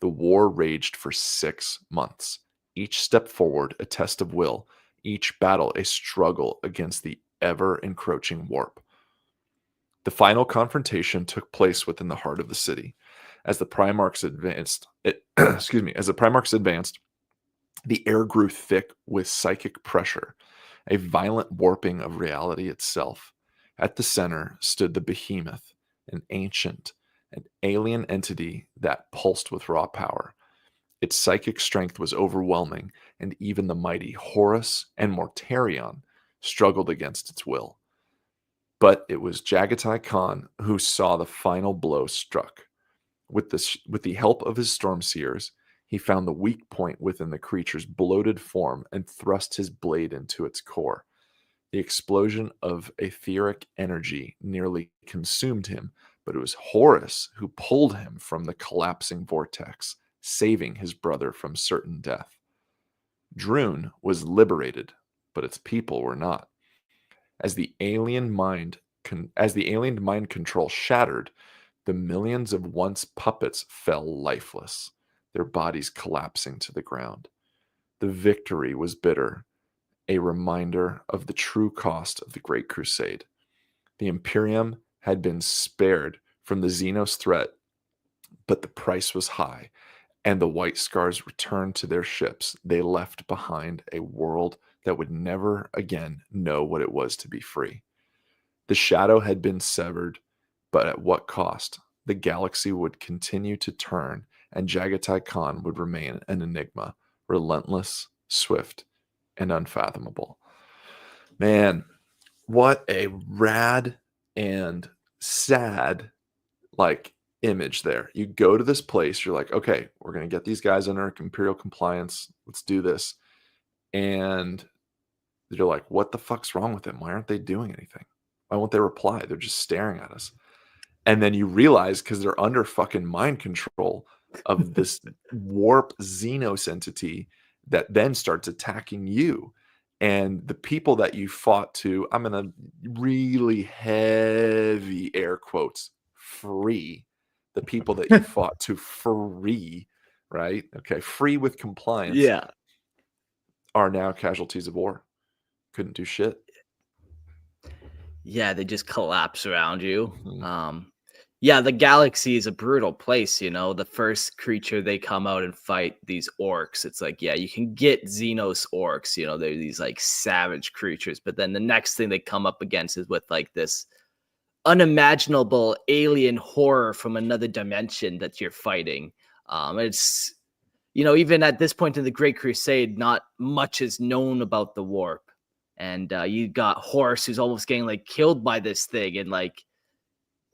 The war raged for 6 months. Each step forward, a test of will. Each battle, a struggle against the ever-encroaching warp. The final confrontation took place within the heart of the city. As the Primarchs advanced, the air grew thick with psychic pressure, a violent warping of reality itself. At the center stood the Behemoth, an ancient, an alien entity that pulsed with raw power. Its psychic strength was overwhelming, and even the mighty Horus and Mortarion struggled against its will. But it was Jaghatai Khan who saw the final blow struck. With the help of his Storm Seers, he found the weak point within the creature's bloated form and thrust his blade into its core. The explosion of etheric energy nearly consumed him, but it was Horus who pulled him from the collapsing vortex, saving his brother from certain death. Droon was liberated, but its people were not. As the alien mind control shattered, the millions of once puppets fell lifeless, their bodies collapsing to the ground. The victory was bitter, a reminder of the true cost of the Great Crusade. The Imperium had been spared from the Xenos threat, but the price was high, and the White Scars returned to their ships. They left behind a world that would never again know what it was to be free. The shadow had been severed, but at what cost? The galaxy would continue to turn, and Jaghatai Khan would remain an enigma, relentless, swift, and unfathomable. Man, what a rad and sad image there. You go to this place, you're like, okay, we're going to get these guys under Imperial compliance. Let's do this. And you're like, what the fuck's wrong with them? Why aren't they doing anything? Why won't they reply? They're just staring at us. And then you realize, because they're under fucking mind control of this warp Xenos entity that then starts attacking you. And the people that you fought to, I'm going to really heavy air quotes, free. The people that you fought to free, right? Okay, free with compliance. Yeah. Are now casualties of war. Couldn't do shit. Yeah, they just collapse around you. Mhm. Yeah, the galaxy is a brutal place, The first creature they come out and fight, these orcs, it's like, yeah, you can get Xenos orcs, they're these savage creatures, but then the next thing they come up against is with this unimaginable alien horror from another dimension that you're fighting. It's, even at this point in the Great Crusade, not much is known about the warp. And you got Horus who's almost getting killed by this thing, and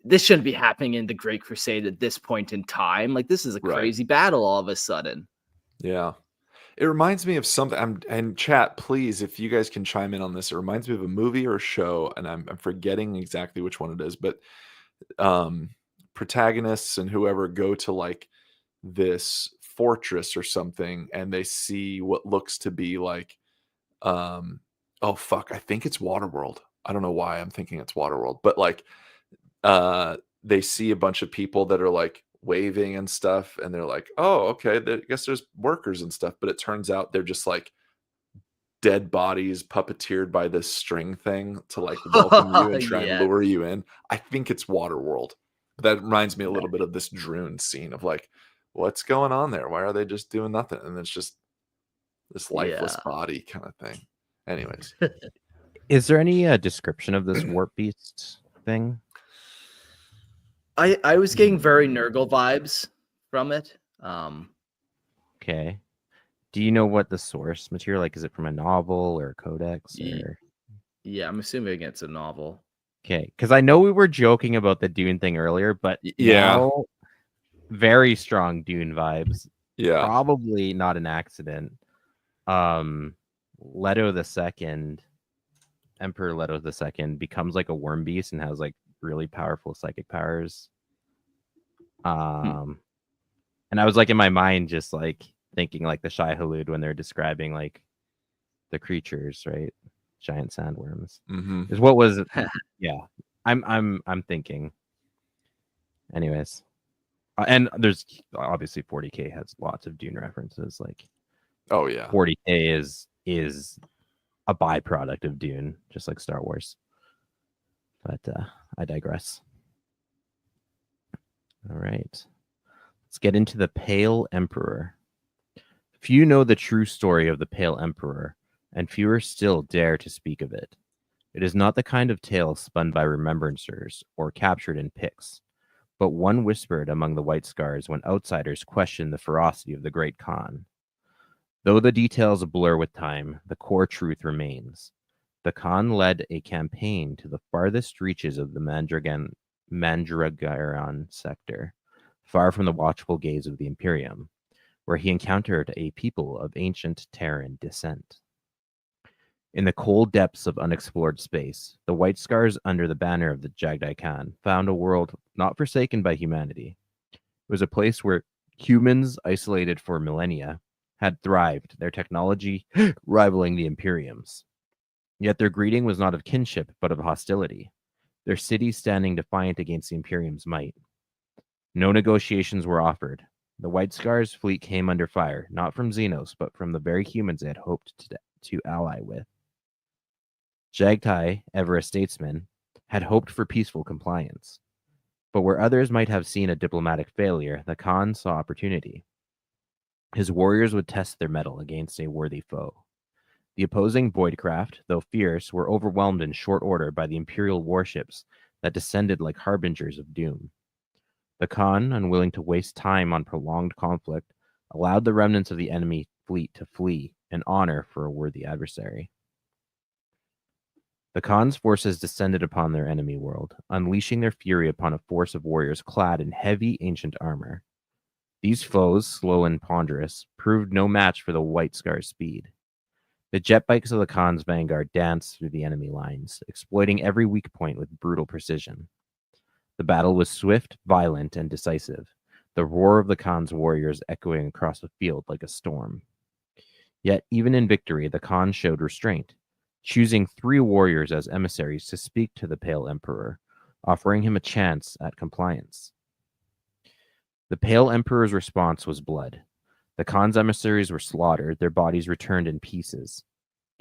this shouldn't be happening in the Great Crusade at this point in time. This is a crazy battle all of a sudden. Yeah. It reminds me of something. And chat, please, if you guys can chime in on this, it reminds me of a movie or a show, and I'm forgetting exactly which one it is, but protagonists and whoever go to this fortress or something, and they see what looks to be oh fuck, I think it's Waterworld. I don't know why I'm thinking it's Waterworld, but they see a bunch of people that are waving and stuff, and they're like, oh, okay, I guess there's workers and stuff, but it turns out they're just dead bodies puppeteered by this string thing to welcome you and try and lure you in. I think it's Waterworld. That reminds me a little bit of this Droon scene of what's going on there? Why are they just doing nothing? And it's just this lifeless body kind of thing. Anyways. Is there any description of this warp beast thing? I was getting very Nurgle vibes from it. Okay. Do you know what the source material, is it from a novel or a codex? Or... Yeah, I'm assuming it's a novel. Okay, because I know we were joking about the Dune thing earlier, but now, very strong Dune vibes. Yeah. Probably not an accident. Leto II, Emperor Leto II, becomes a worm beast and has really powerful psychic powers. And I was in my mind just thinking like the Shai Hulud when they're describing like the creatures, right? Giant sandworms. Mm-hmm. Is what was yeah. I'm thinking. Anyways. And there's obviously 40K has lots of Dune references. Like Oh yeah. 40K is a byproduct of Dune, just like Star Wars. But I digress. All right. Let's get into the Pale Emperor. Few know the true story of the Pale Emperor, and fewer still dare to speak of it. It is not the kind of tale spun by remembrancers or captured in pics, but one whispered among the White Scars when outsiders questioned the ferocity of the Great Khan. Though the details blur with time, the core truth remains. The Khan led a campaign to the farthest reaches of the Mandragoran sector, far from the watchful gaze of the Imperium, where he encountered a people of ancient Terran descent. In the cold depths of unexplored space, the White Scars under the banner of the Jaghatai Khan found a world not forsaken by humanity. It was a place where humans, isolated for millennia, had thrived, their technology rivaling the Imperium's. Yet their greeting was not of kinship, but of hostility, their cities standing defiant against the Imperium's might. No negotiations were offered. The White Scars fleet came under fire, not from Xenos, but from the very humans they had hoped to ally with. Jaghatai, ever a statesman, had hoped for peaceful compliance. But where others might have seen a diplomatic failure, the Khan saw opportunity. His warriors would test their mettle against a worthy foe. The opposing Voidcraft, though fierce, were overwhelmed in short order by the Imperial warships that descended like harbingers of doom. The Khan, unwilling to waste time on prolonged conflict, allowed the remnants of the enemy fleet to flee in honor for a worthy adversary. The Khan's forces descended upon their enemy world, unleashing their fury upon a force of warriors clad in heavy ancient armor. These foes, slow and ponderous, proved no match for the White Scar's speed. The jet bikes of the Khan's vanguard danced through the enemy lines, exploiting every weak point with brutal precision. The battle was swift, violent, and decisive, the roar of the Khan's warriors echoing across the field like a storm. Yet, even in victory, the Khan showed restraint, choosing 3 warriors as emissaries to speak to the Pale Emperor, offering him a chance at compliance. The Pale Emperor's response was blood. The Khan's emissaries were slaughtered, their bodies returned in pieces.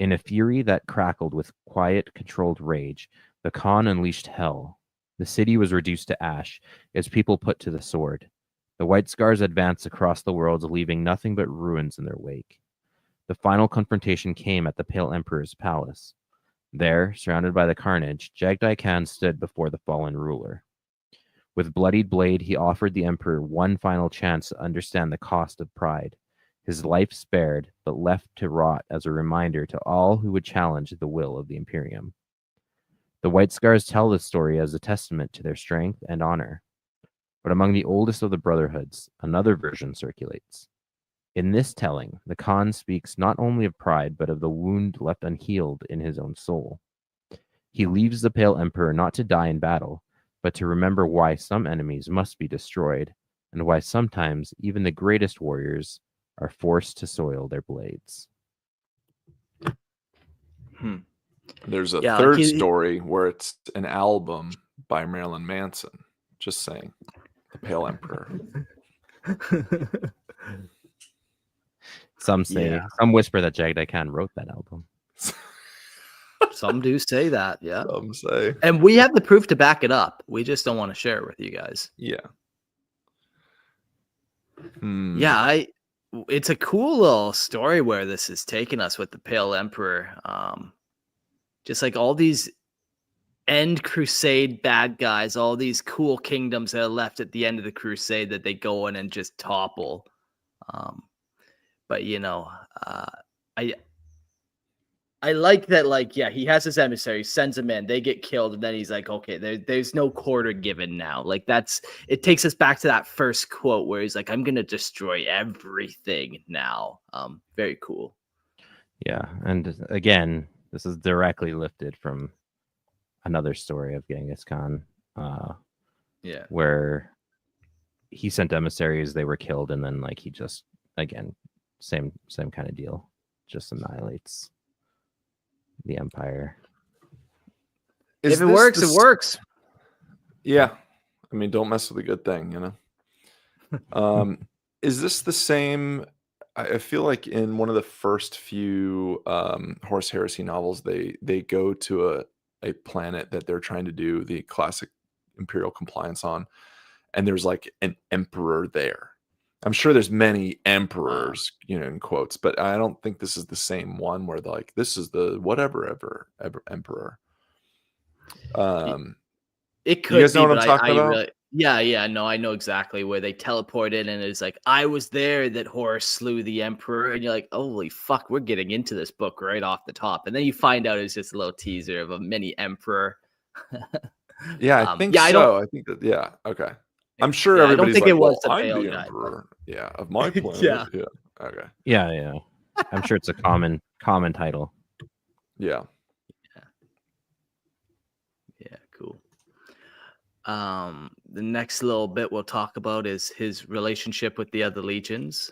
In a fury that crackled with quiet, controlled rage, the Khan unleashed hell. The city was reduced to ash, its people put to the sword. The White Scars advanced across the world, leaving nothing but ruins in their wake. The final confrontation came at the Pale Emperor's palace. There, surrounded by the carnage, Jaghatai Khan stood before the fallen ruler. With bloodied blade, he offered the Emperor one final chance to understand the cost of pride. His life spared, but left to rot as a reminder to all who would challenge the will of the Imperium. The White Scars tell this story as a testament to their strength and honor. But among the oldest of the Brotherhoods, another version circulates. In this telling, the Khan speaks not only of pride, but of the wound left unhealed in his own soul. He leaves the Pale Emperor not to die in battle, but to remember why some enemies must be destroyed, and why sometimes even the greatest warriors are forced to soil their blades. There's a Yeah, third like story where it's an album by Marilyn Manson. Just saying. The Pale Emperor. Some say, Yeah. some whisper that Jaghatai Khan wrote that album. Some do say that, yeah. Some say. And we have the proof to back it up. We just don't want to share it with you guys. Yeah. Yeah, it's a cool little story where this is taking us with the Pale Emperor. Just like all these end crusade bad guys, all these cool kingdoms that are left at the end of the crusade that they go in and just topple. But I like that, like, yeah, he has his emissary, sends them in, they get killed, and then he's like, okay, there's no quarter given now. Like, it takes us back to that first quote where he's like, I'm gonna destroy everything now. Very cool. Yeah, and again, this is directly lifted from another story of Genghis Khan, where he sent emissaries, they were killed, and then like he just again same kind of deal. Just annihilates the empire. If it works, it works. Yeah. I mean, don't mess with a good thing, you know? Is this the same? I feel like in one of the first few Horus Heresy novels, they go to a planet that they're trying to do the classic Imperial compliance on, and there's like an emperor there. I'm sure there's many emperors, you know, in quotes, but I don't think this is the same one where they're like, this is the whatever ever emperor. It could you guys know be, what but I'm talking about? really, yeah, no, I know exactly where they teleport in, and it's like, I was there that Horus slew the emperor, and you're like, holy fuck, we're getting into this book right off the top, and then you find out it's just a little teaser of a mini emperor. Yeah, I think I so. I think that, yeah, okay. I'm sure I don't everybody's think like, it was well, the I'm Bale the guy. emperor, yeah, of my planet. Yeah. Yeah, okay. Yeah. I'm sure it's a common title. Yeah. Yeah, cool. The next little bit we'll talk about is his relationship with the other legions.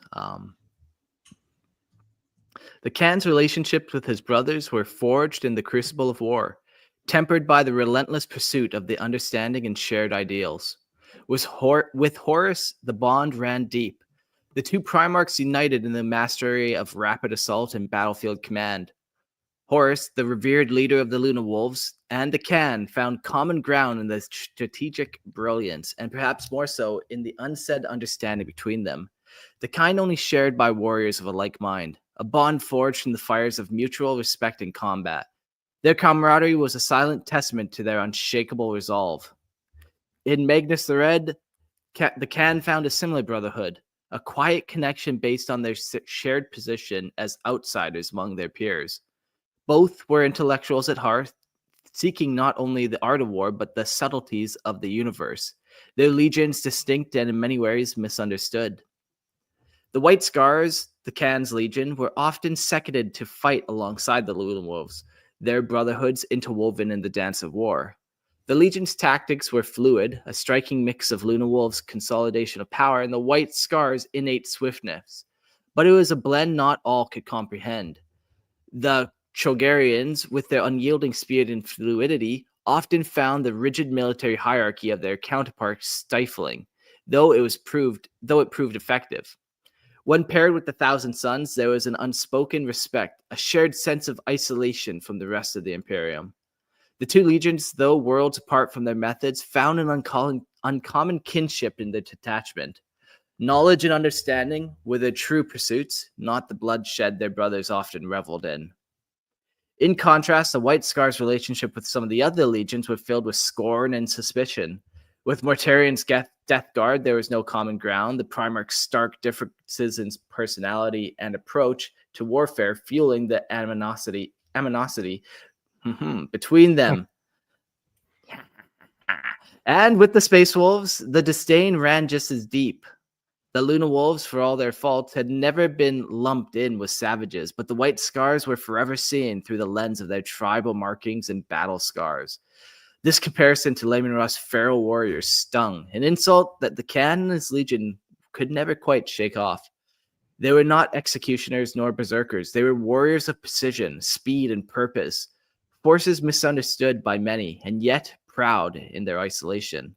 The Khan's relationships with his brothers were forged in the crucible of war, tempered by the relentless pursuit of the understanding and shared ideals. With Horus, the bond ran deep. The two Primarchs united in the mastery of rapid assault and battlefield command. Horus, the revered leader of the Luna Wolves, and the Khan found common ground in the strategic brilliance, and perhaps more so in the unsaid understanding between them. The kind only shared by warriors of a like mind, a bond forged from the fires of mutual respect and combat. Their camaraderie was a silent testament to their unshakable resolve. In Magnus the Red, the Khan found a similar brotherhood, a quiet connection based on their shared position as outsiders among their peers. Both were intellectuals at heart, seeking not only the art of war, but the subtleties of the universe. Their legions distinct and in many ways misunderstood. The White Scars, the Khan's legion, were often seconded to fight alongside the Luna Wolves, their brotherhoods interwoven in the dance of war. The legion's tactics were fluid, a striking mix of Luna Wolves' consolidation of power and the White Scars' innate swiftness. But it was a blend not all could comprehend. The Chogarians, with their unyielding spirit and fluidity, often found the rigid military hierarchy of their counterparts stifling, though it proved effective. When paired with the Thousand Sons, there was an unspoken respect, a shared sense of isolation from the rest of the Imperium. The two legions, though worlds apart from their methods, found an uncommon kinship in their detachment. Knowledge and understanding were their true pursuits, not the bloodshed their brothers often reveled in. In contrast, the White Scars' relationship with some of the other legions were filled with scorn and suspicion. With Mortarian's Death Guard, there was no common ground, the Primarch's stark differences in personality and approach to warfare fueling the animosity between them. And with the Space Wolves, the disdain ran just as deep. The Luna Wolves, for all their faults, had never been lumped in with savages, but the White Scars were forever seen through the lens of their tribal markings and battle scars. This comparison to Layman Ross' feral warriors stung, an insult that the Khan and his legion could never quite shake off. They were not executioners nor berserkers. They were warriors of precision, speed, and purpose, forces misunderstood by many, and yet proud in their isolation.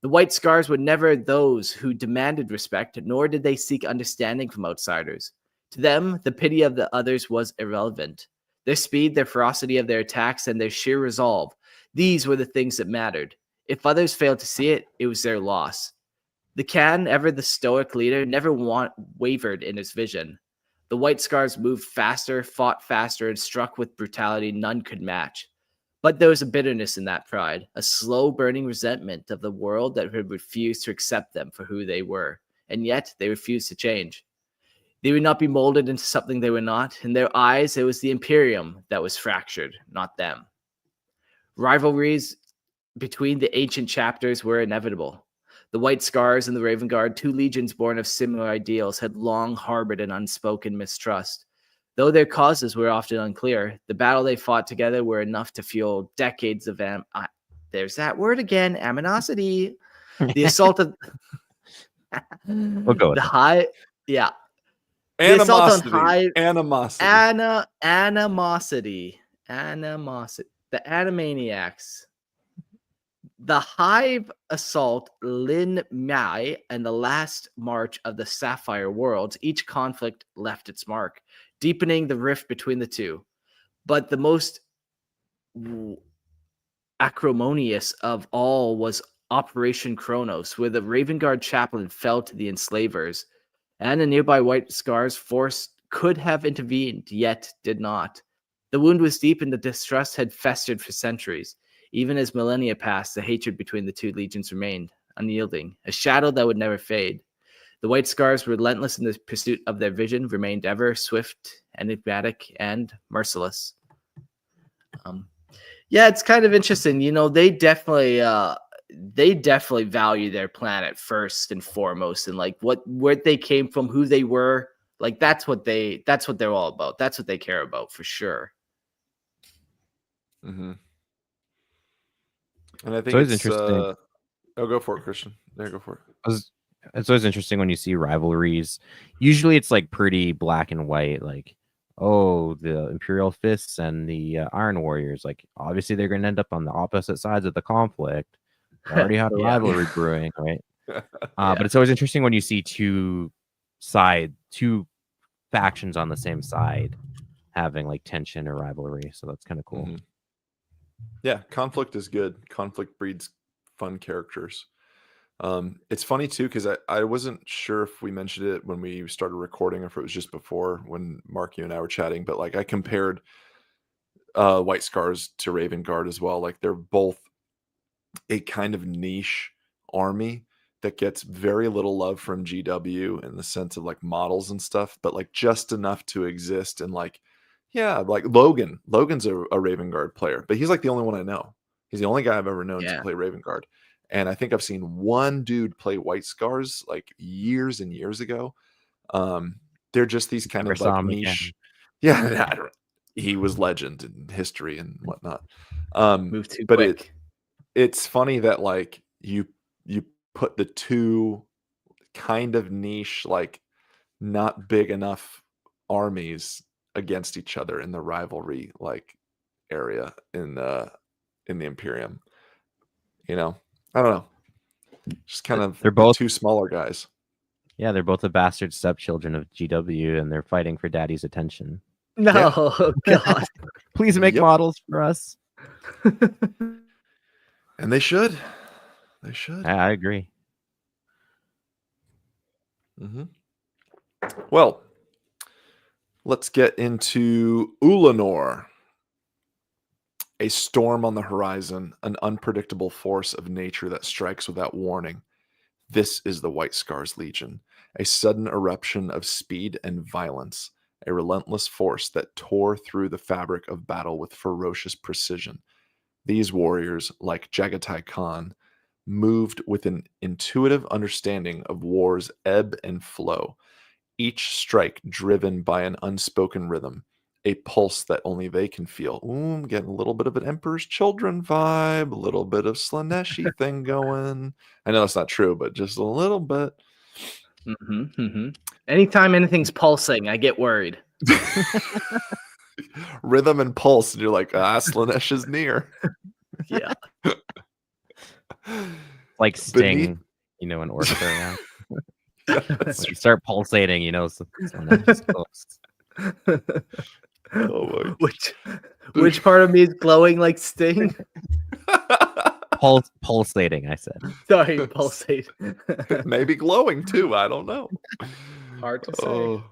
The White Scars were never those who demanded respect, nor did they seek understanding from outsiders. To them, the pity of the others was irrelevant. Their speed, their ferocity of their attacks, and their sheer resolve, these were the things that mattered. If others failed to see it, it was their loss. The Khan, ever the stoic leader, never wavered in his vision. The White Scars moved faster, fought faster, and struck with brutality none could match. But there was a bitterness in that pride, a slow-burning resentment of the world that had refused to accept them for who they were, and yet they refused to change. They would not be molded into something they were not. In their eyes, it was the Imperium that was fractured, not them. Rivalries between the ancient chapters were inevitable. The White Scars and the Raven Guard, two legions born of similar ideals, had long harbored an unspoken mistrust. Though their causes were often unclear, the battle they fought together were enough to fuel decades of there's that word again, aminosity. The assault of We'll go with the high, yeah. The assault on Animosity. Hive. Animosity. Animosity. The Animaniacs. The Hive assault Lin Mai and the last march of the Sapphire Worlds, each conflict left its mark, deepening the rift between the two. But the most acrimonious of all was Operation Kronos, where the Raven Guard chaplain fell to the enslavers, and the nearby White Scars force could have intervened, yet did not. The wound was deep and the distrust had festered for centuries. Even as millennia passed, the hatred between the two legions remained, unyielding, a shadow that would never fade. The White Scars, relentless in the pursuit of their vision, remained ever swift, enigmatic, and merciless. Yeah, it's kind of interesting. You know, they definitely value their planet first and foremost, and like where they came from, who they were. Like that's what they're all about. That's what they care about for sure. Mm-hmm. And I think always it's interesting. Go for it, Christian. There, go for it. It's always interesting when you see rivalries. Usually it's like pretty black and white, like, oh, the Imperial Fists and the Iron Warriors. Like, obviously they're going to end up on the opposite sides of the conflict. They already had a rivalry brewing, right? But it's always interesting when you see two factions on the same side having like tension or rivalry. So that's kind of cool. Mm-hmm. Yeah, conflict is good. Conflict breeds fun characters. It's funny too because I wasn't sure if we mentioned it when we started recording or if it was just before when Mark, you and I were chatting, but like I compared White Scars to Raven Guard as well. Like they're both a kind of niche army that gets very little love from GW in the sense of like models and stuff, but like just enough to exist. And like, yeah, like Logan's a Raven Guard player, but he's like the only one I know. He's the only guy I've ever known to play Raven Guard. And I think I've seen one dude play White Scars like years and years ago. They're just these kind of like niche. Yeah, he was legend in history and whatnot. Move too but quick. It's funny that like you put the two kind of niche, like not big enough armies against each other in the rivalry like area in the Imperium. You know, I don't know. Just kind of they're both two smaller guys. Yeah, they're both the bastard stepchildren of GW, and they're fighting for daddy's attention. No, God. Please make models for us. And they should. They should. I agree. Mm-hmm. Well, let's get into Ulanor. A storm on the horizon, an unpredictable force of nature that strikes without warning. This is the White Scars Legion, a sudden eruption of speed and violence, a relentless force that tore through the fabric of battle with ferocious precision. These warriors, like Jaghatai Khan, moved with an intuitive understanding of war's ebb and flow, each strike driven by an unspoken rhythm, a pulse that only they can feel. Ooh, I'm getting a little bit of an Emperor's Children vibe, a little bit of Slaneshi thing going. I know that's not true, but just a little bit. Mm-hmm, mm-hmm. Anytime anything's pulsing, I get worried. Rhythm and pulse, and you're like, Slanesh is near. Yeah. Like Sting, you know, an orchestra around. When you start pulsating, you know, Slanesh is close. Oh my. Which part of me is glowing like Sting? Pulsating, I said. Sorry, pulsate. Maybe glowing too. I don't know. Hard to say.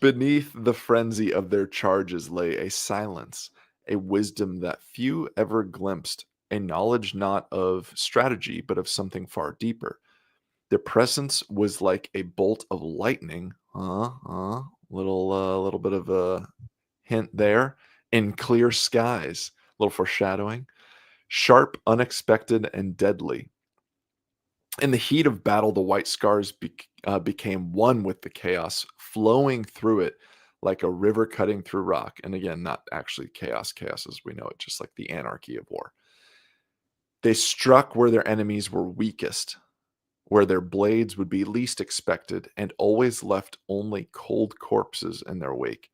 Beneath the frenzy of their charges lay a silence, a wisdom that few ever glimpsed, a knowledge not of strategy, but of something far deeper. Their presence was like a bolt of lightning. Little bit of a hint there. In clear skies, little foreshadowing. Sharp, unexpected, and deadly. In the heat of battle, the White Scars became one with the chaos, flowing through it like a river cutting through rock. And again, not actually chaos as we know it, just like the anarchy of war. They struck where their enemies were weakest, where their blades would be least expected and always left only cold corpses in their wake.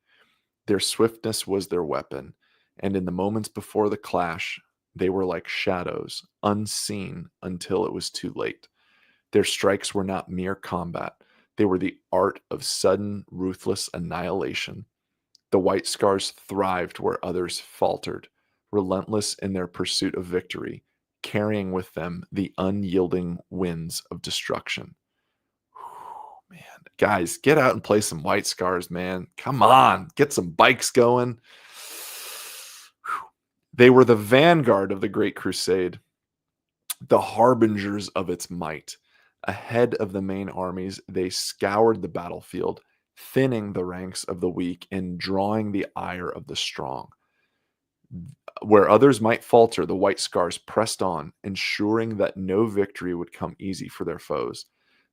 Their swiftness was their weapon, and in the moments before the clash, they were like shadows, unseen until it was too late. Their strikes were not mere combat. They were the art of sudden, ruthless annihilation. The White Scars thrived where others faltered, relentless in their pursuit of victory, carrying with them the unyielding winds of destruction. Whew, man, guys, get out and play some White Scars, man. Come on, get some bikes going. Whew. They were the vanguard of the Great Crusade, the harbingers of its might. Ahead of the main armies, they scoured the battlefield, thinning the ranks of the weak and drawing the ire of the strong. Where others might falter, the White Scars pressed on, ensuring that no victory would come easy for their foes.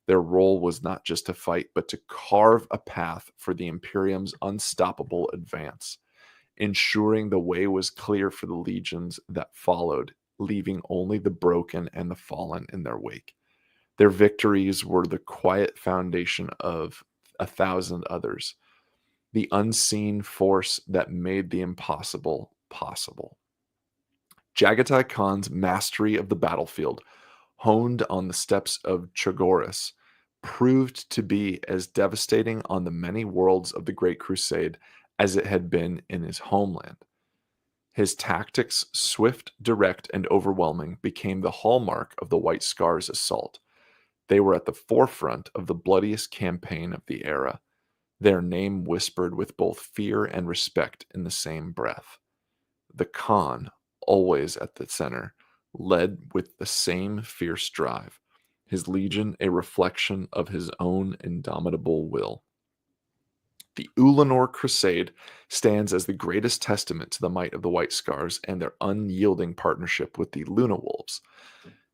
Their role was not just to fight, but to carve a path for the Imperium's unstoppable advance, ensuring the way was clear for the legions that followed, leaving only the broken and the fallen in their wake. Their victories were the quiet foundation of 1,000 others, the unseen force that made the impossible possible. Jaghatai Khan's mastery of the battlefield, honed on the steppes of Chogoris, proved to be as devastating on the many worlds of the Great Crusade as it had been in his homeland. His tactics, swift, direct, and overwhelming, became the hallmark of the White Scars' assault. They were at the forefront of the bloodiest campaign of the era, their name whispered with both fear and respect in the same breath. The Khan, always at the center, led with the same fierce drive, his legion a reflection of his own indomitable will. The Ulanor Crusade stands as the greatest testament to the might of the White Scars and their unyielding partnership with the Luna Wolves.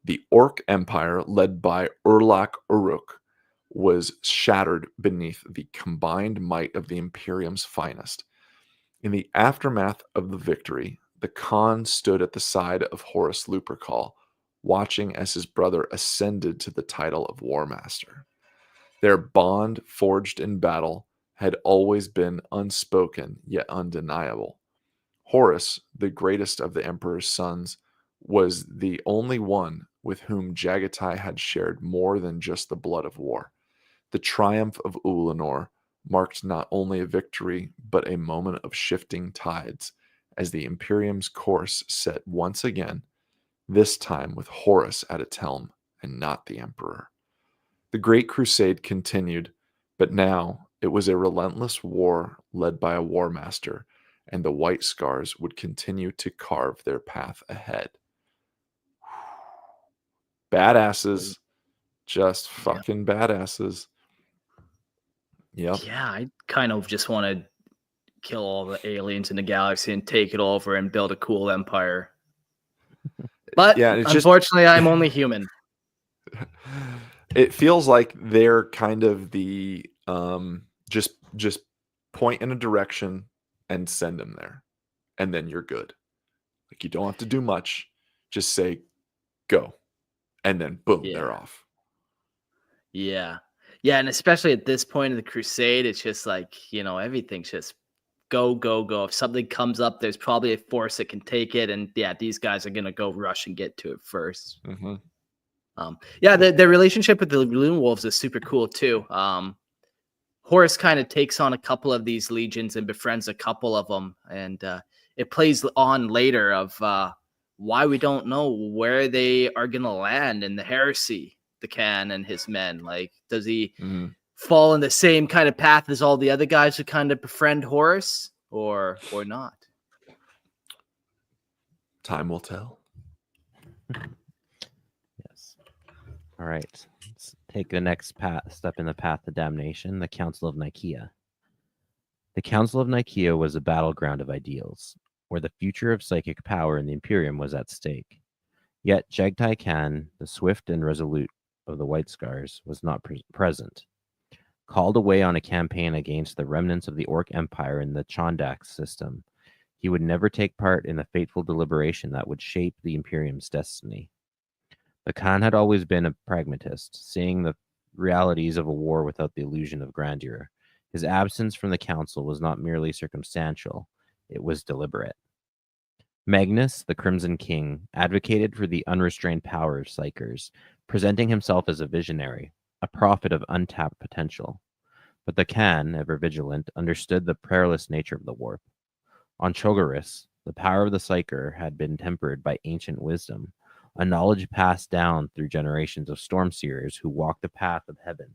The Orc Empire, led by Urlak Uruk, was shattered beneath the combined might of the Imperium's finest. In the aftermath of the victory, the Khan stood at the side of Horus Lupercal, watching as his brother ascended to the title of War Master. Their bond, forged in battle, had always been unspoken yet undeniable. Horus, the greatest of the Emperor's sons, was the only one with whom Jaghatai had shared more than just the blood of war. The triumph of Ulanor marked not only a victory, but a moment of shifting tides, as the Imperium's course set once again, this time with Horus at its helm, and not the Emperor. The Great Crusade continued, but now it was a relentless war led by a war master, and the White Scars would continue to carve their path ahead. Badasses. Just fucking badasses. Yep. Yeah, I kind of just want to kill all the aliens in the galaxy and take it over and build a cool empire. But Yeah, it's unfortunately, I'm only human. It feels like they're kind of the just point in a direction and send them there, and then you're good. Like, you don't have to do much. Just say go, and then boom, they're off. Yeah. Yeah, and especially at this point of the crusade, it's just like, everything's just go, go, go. If something comes up, there's probably a force that can take it, and these guys are gonna go rush and get to it first. Mm-hmm. The relationship with the Luna Wolves is super cool too. Horus kind of takes on a couple of these legions and befriends a couple of them, and it plays on later of why we don't know where they are gonna land in the heresy, the Khan and his men. Like, does he fall in the same kind of path as all the other guys who kind of befriend Horus, or not? Time will tell. Yes. All right. Let's take the next step in the path to damnation, the Council of Nicaea. The Council of Nicaea was a battleground of ideals, where the future of psychic power in the Imperium was at stake. Yet Jaghatai Khan, the swift and resolute of the White Scars, was not present. Called away on a campaign against the remnants of the Orc Empire in the Chondak system, he would never take part in the fateful deliberation that would shape the Imperium's destiny. The Khan had always been a pragmatist, seeing the realities of a war without the illusion of grandeur. His absence from the council was not merely circumstantial, it was deliberate. Magnus, the Crimson King, advocated for the unrestrained power of Psykers, presenting himself as a visionary, a prophet of untapped potential. But the Khan, ever vigilant, understood the perilous nature of the warp. On Chogoris, the power of the Psyker had been tempered by ancient wisdom, a knowledge passed down through generations of storm seers who walked the path of heaven.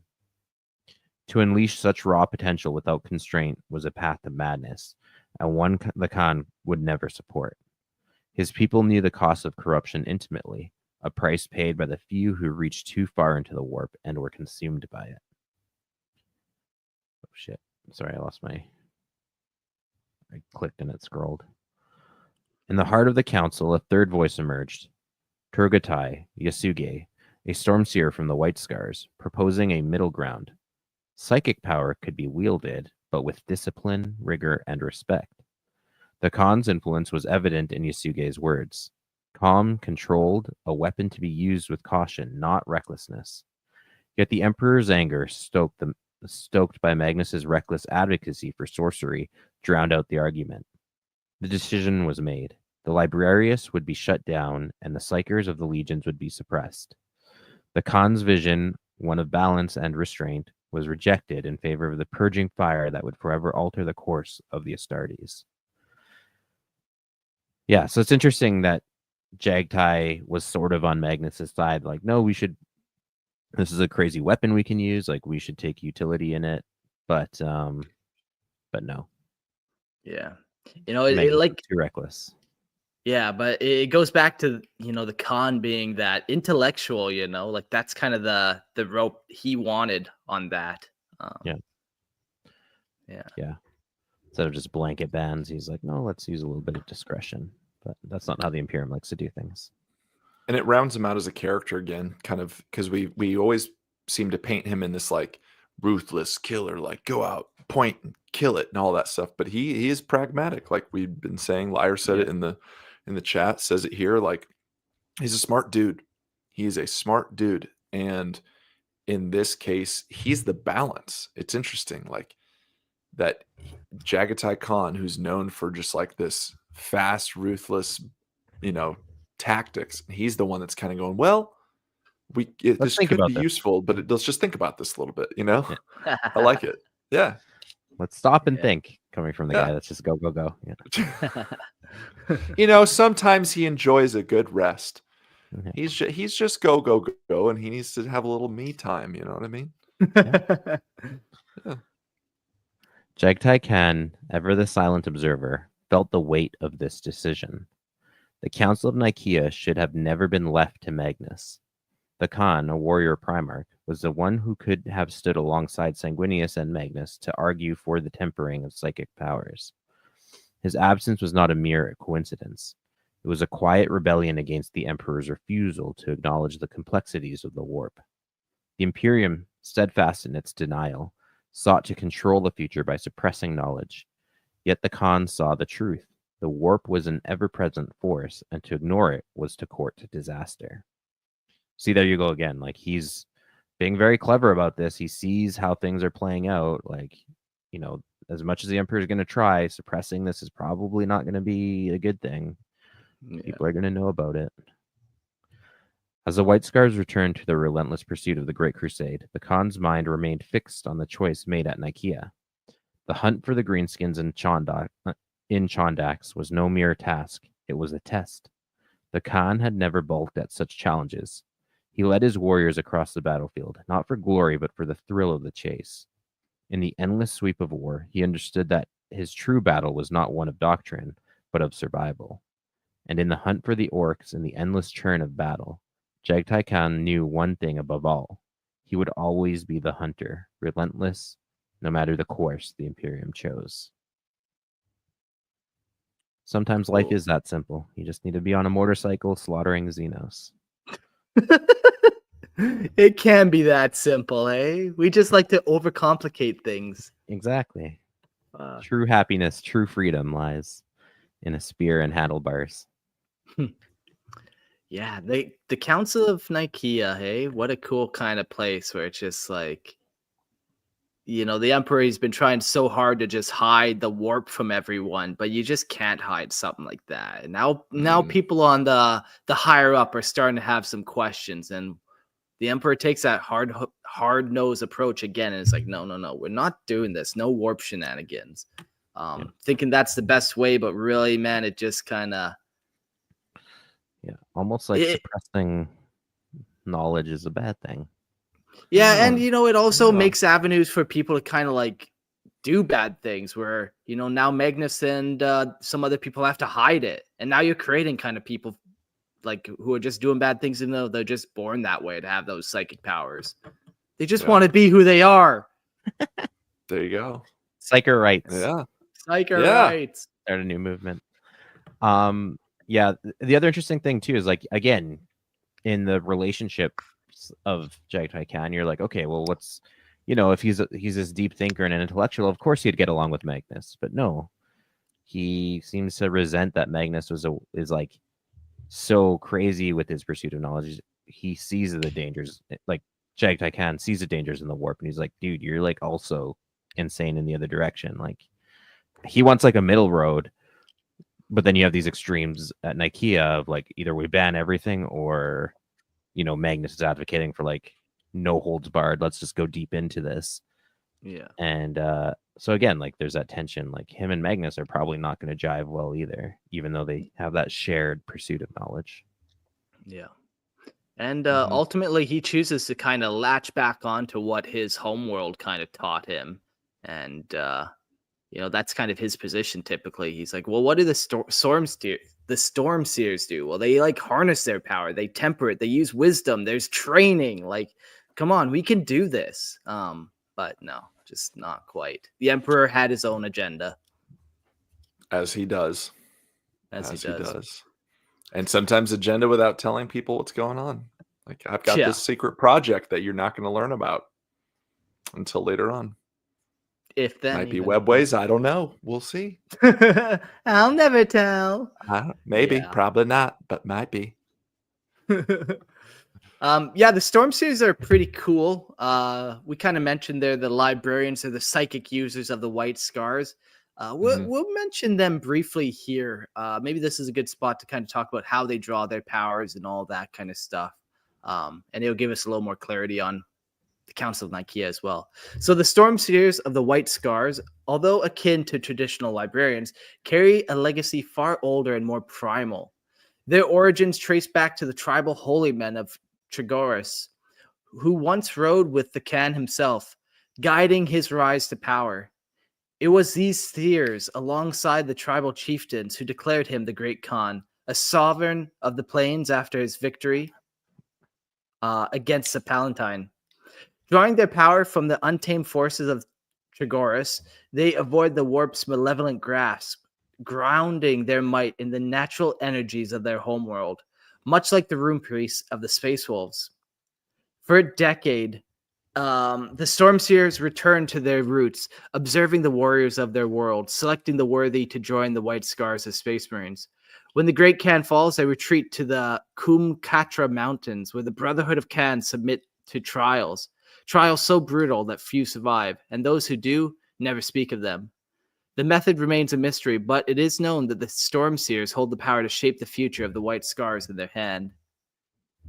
To unleash such raw potential without constraint was a path to madness, and one the Khan would never support. His people knew the cost of corruption intimately, a price paid by the few who reached too far into the warp and were consumed by it. Oh shit. Sorry, I clicked and it scrolled. In the heart of the council, a third voice emerged. Jaghatai Yasuge, a storm seer from the White Scars, proposing a middle ground. Psychic power could be wielded, but with discipline, rigor, and respect. The Khan's influence was evident in Yasuge's words. Calm, controlled, a weapon to be used with caution, not recklessness. Yet the Emperor's anger, stoked by Magnus's reckless advocacy for sorcery, drowned out the argument. The decision was made. The Librarius would be shut down, and the Psykers of the legions would be suppressed. The Khan's vision, one of balance and restraint, was rejected in favor of the purging fire that would forever alter the course of the Astartes. Yeah, so it's interesting that Jaghatai was sort of on Magnus's side, like, no, this is a crazy weapon we can use, like we should take utility in it, but no. Yeah. It Magnus like was too reckless. Yeah, but it goes back to, the Khan being that intellectual, like that's kind of the rope he wanted on that. Yeah. Instead of just blanket bans, he's like, no, let's use a little bit of discretion. But that's not how the Imperium likes to do things. And it rounds him out as a character again, kind of, because we always seem to paint him in this like ruthless killer, like go out, point, and kill it, and all that stuff. But he is pragmatic, like we've been saying. Liar said it in the chat, says it here. Like, he's a smart dude. He is a smart dude, and in this case, he's the balance. It's interesting, like that Jaghatai Khan, who's known for just like this fast, ruthless, tactics. He's the one that's kind of going, well, this could be useful, but let's just think about this a little bit, Yeah. I like it. Yeah. Let's stop and think, coming from the guy that's just go, go, go. Yeah. Sometimes he enjoys a good rest. Yeah. He's just go, go, go, and he needs to have a little me time. You know what I mean? Yeah. Jaghatai Khan, ever the silent observer, felt the weight of this decision. The Council of Nicaea should have never been left to Magnus. The Khan, a warrior Primarch, was the one who could have stood alongside Sanguinius and Magnus to argue for the tempering of psychic powers. His absence was not a mere coincidence. It was a quiet rebellion against the Emperor's refusal to acknowledge the complexities of the warp. The Imperium, steadfast in its denial, sought to control the future by suppressing knowledge. Yet the Khan saw the truth. The warp was an ever-present force, and to ignore it was to court disaster. See, there you go again. Like, he's being very clever about this. He sees how things are playing out. Like, as much as the Emperor is going to try, suppressing this is probably not going to be a good thing. Yeah. People are going to know about it. As the White Scars returned to their relentless pursuit of the Great Crusade, the Khan's mind remained fixed on the choice made at Nicaea. The hunt for the Greenskins in Chondax was no mere task. It was a test. The Khan had never balked at such challenges. He led his warriors across the battlefield, not for glory, but for the thrill of the chase. In the endless sweep of war, he understood that his true battle was not one of doctrine, but of survival. And in the hunt for the orcs and the endless churn of battle, Jaghatai Khan knew one thing above all. He would always be the hunter, relentless, no matter the course the Imperium chose. Sometimes life is that simple. You just need to be on a motorcycle slaughtering Xenos. It can be that simple, eh? We just like to overcomplicate things. Exactly. True happiness, true freedom lies in a spear and handlebars. Yeah, the Council of Nicaea, hey, what a cool kind of place where it's just like, the Emperor has been trying so hard to just hide the warp from everyone, but you just can't hide something like that. And now Mm, people on the higher up are starting to have some questions, and the Emperor takes that hard nose approach again, and it's like, no, we're not doing this. No warp shenanigans. Thinking that's the best way, but really, man, it just kind of almost like it, suppressing knowledge is a bad thing. yeah, and Hmm. it also Yeah. makes avenues for people to kind of like do bad things where now Magnus and some other people have to hide it, and now you're creating kind of people like who are just doing bad things, even though they're just born that way to have those psychic powers. They just Yeah. want to be who they are. There you go. Psyker rights. Yeah. Psyker Yeah. rights. Start a new movement. The other interesting thing too is, like, again, in the relationship of Jaghatai Khan, you're like, okay, well, what's, if he's this deep thinker and an intellectual, of course he'd get along with Magnus, but no, he seems to resent that Magnus is like so crazy with his pursuit of knowledge. He sees the dangers, like Jaghatai Khan sees the dangers in the warp, and he's like, dude, you're like also insane in the other direction. Like, he wants like a middle road, but then you have these extremes at Nicaea of like either we ban everything or Magnus is advocating for like no holds barred. Let's just go deep into this. Yeah. And so again, like there's that tension. Like him and Magnus are probably not going to jive well either, even though they have that shared pursuit of knowledge. Yeah. And Mhm. ultimately, he chooses to kind of latch back onto what his homeworld kind of taught him. And, that's kind of his position typically. He's like, well, what do the storm seers do? Well, they like harness their power. They temper it. They use wisdom. There's training. Like, come on, we can do this. But no, just not quite. The Emperor had his own agenda. As he does. As he does. And sometimes agenda without telling people what's going on. Like, I've got Yeah. this secret project that you're not going to learn about until later on. If then Might be even. webways. I don't know. We'll see. I'll never tell. Maybe, Yeah. probably not, but might be. Yeah, the storm seers are pretty cool. We kind of mentioned they're the librarians or the psychic users of the white scars. We'll mention them briefly here. Maybe this is a good spot to kind of talk about how they draw their powers and all that kind of stuff. And it'll give us a little more clarity on the Council of Nicaea as well. So the storm seers of the white scars, although akin to traditional librarians, carry a legacy far older and more primal. Their origins trace back to the tribal holy men of Chogoris, who once rode with the Khan himself, guiding his rise to power. It was these seers, alongside the tribal chieftains, who declared him the Great Khan, a sovereign of the plains after his victory against the Palatine. Drawing their power from the untamed forces of Chogoris, they avoid the warp's malevolent grasp, grounding their might in the natural energies of their homeworld, much like the rune priests of the Space Wolves. For a decade, the Storm Seers returned to their roots, observing the warriors of their world, selecting the worthy to join the White Scars as Space Marines. When the Great Khan falls, they retreat to the Kumkatra Mountains, where the Brotherhood of Khan submit to trials so brutal that few survive, and those who do never speak of them. The method remains a mystery, but it is known that the Storm Seers hold the power to shape the future of the White Scars in their hand.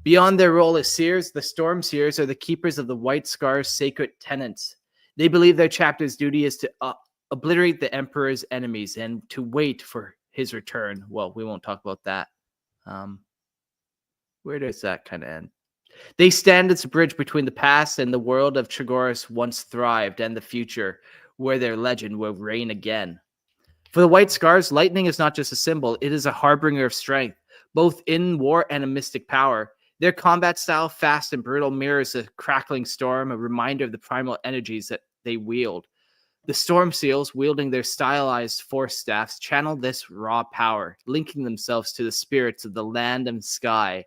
Beyond their role as seers, the Storm Seers are the keepers of the White Scar's sacred tenets. They believe their chapter's duty is to obliterate the Emperor's enemies and to wait for his return. Well, we won't talk about that. Where does that kind of end? They stand as a bridge between the past and the world of Chogoris once thrived and the future, where their legend will reign again. For the White Scars, lightning is not just a symbol, it is a harbinger of strength, both in war and a mystic power. Their combat style, fast and brutal, mirrors a crackling storm, a reminder of the primal energies that they wield. The Storm Seals, wielding their stylized force staffs, channel this raw power, linking themselves to the spirits of the land and sky.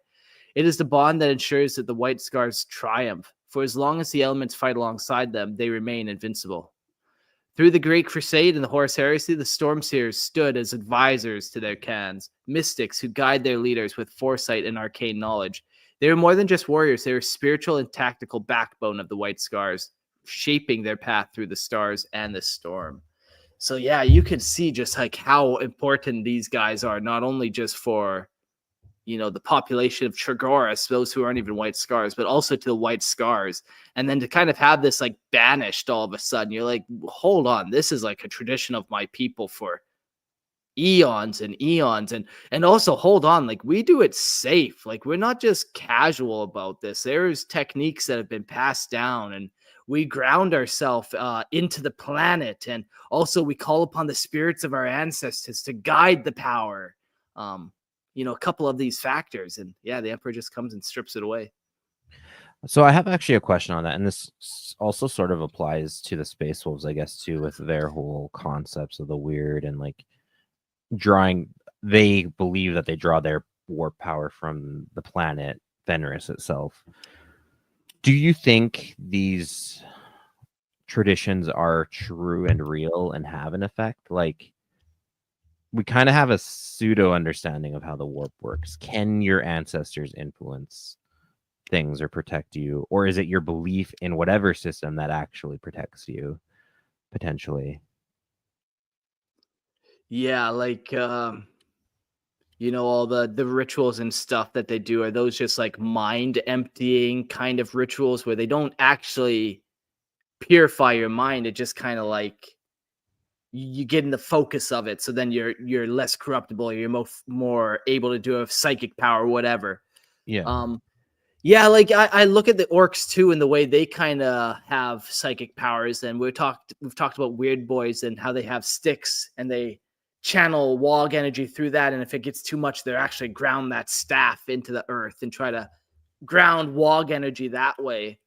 It is the bond that ensures that the White Scars triumph, for as long as the elements fight alongside them, they remain invincible. Through the Great Crusade and the Horus Heresy, the Stormseers stood as advisors to their clans, mystics who guide their leaders with foresight and arcane knowledge. They were more than just warriors, they were spiritual and tactical backbone of the White Scars, shaping their path through the stars and the storm. So yeah, you can see just like how important these guys are, not only just for, you know, the population of Chogoris, those who aren't even White Scars, but also to the White Scars. And then to kind of have this like banished all of a sudden, you're like, hold on, this is like a tradition of my people for eons and eons. And also hold on, like we do it safe. Like we're not just casual about this. There's techniques that have been passed down, and we ground ourselves into the planet. And also we call upon the spirits of our ancestors to guide the power. You know, a couple of these factors, and yeah, the Emperor just comes and strips it away. So I have actually a question on that, and this also sort of applies to the Space Wolves, I guess, too, with their whole concepts of the weird and like drawing. They believe that they draw their warp power from the planet Veneris itself. Do you think these traditions are true and real and have an effect? Like, we kind of have a pseudo understanding of how the warp works. Can your ancestors influence things or protect you, or is it your belief in whatever system that actually protects you potentially? Yeah, like you know, all the rituals and stuff that they do, are those just like mind emptying kind of rituals where they don't actually purify your mind? It just kind of like you get in the focus of it, so then you're less corruptible, you're more able to do a psychic power, whatever. Yeah. Yeah, like I look at the orcs too, and the way they kind of have psychic powers, and we've talked about weird boys and how they have sticks and they channel wog energy through that, and if it gets too much, they're actually ground that staff into the earth and try to ground wog energy that way.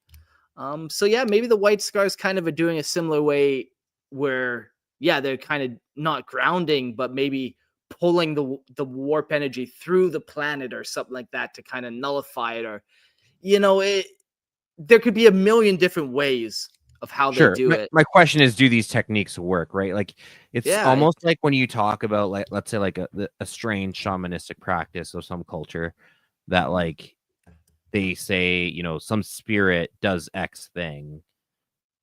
So yeah, maybe the White Scars kind of are doing a similar way, where yeah, they're kind of not grounding, but maybe pulling the warp energy through the planet or something like that to kind of nullify it. Or, you know, there could be a million different ways of how they Sure. do it. My question is, do these techniques work, right? Like, it's Yeah, almost like when you talk about, like, let's say like a strange shamanistic practice of some culture that like they say, you know, some spirit does X thing,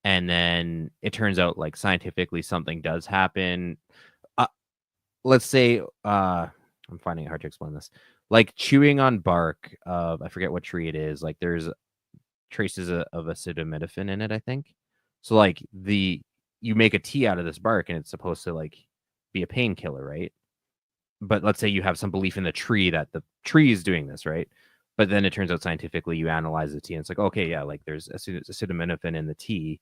and then it turns out like scientifically something does happen. Let's say I'm finding it hard to explain this. Like chewing on bark of, I forget what tree it is, like there's traces of acetaminophen in it, I think. So like you make a tea out of this bark and it's supposed to like be a painkiller, right? But let's say you have some belief in the tree that the tree is doing this, right? But then it turns out scientifically you analyze the tea and it's like, okay, yeah, like there's acetaminophen in the tea,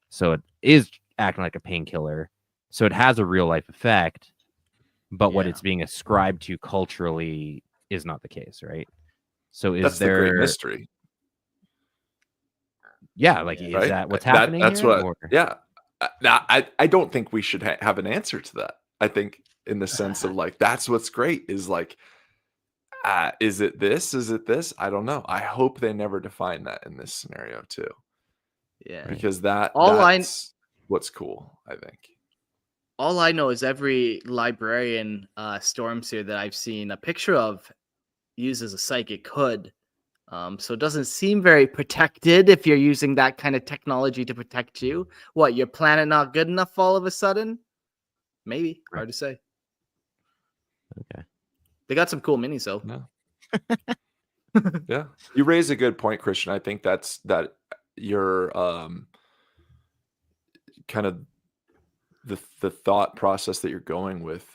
so it is acting like a painkiller, so it has a real life effect. But what Yeah. it's being ascribed to culturally is not the case, right? So is That's the great there, mystery, yeah, like, Yeah. is right? that what's happening That's here? what. Or Yeah. Now, I don't think we should have an answer to that. I think in the sense of like that's what's great is like, is it this? Is it this? I don't know. I hope they never define that in this scenario too, Yeah. right. because All that's what's cool. I think. All I know is every librarian Stormseer that I've seen a picture of uses a psychic hood. So it doesn't seem very protected if you're using that kind of technology to protect you. What, your planet not good enough all of a sudden? Maybe. Right. Hard to say. Okay. They got some cool minis though. No. Yeah. You raise a good point, Christian. I think that your kind of the thought process that you're going with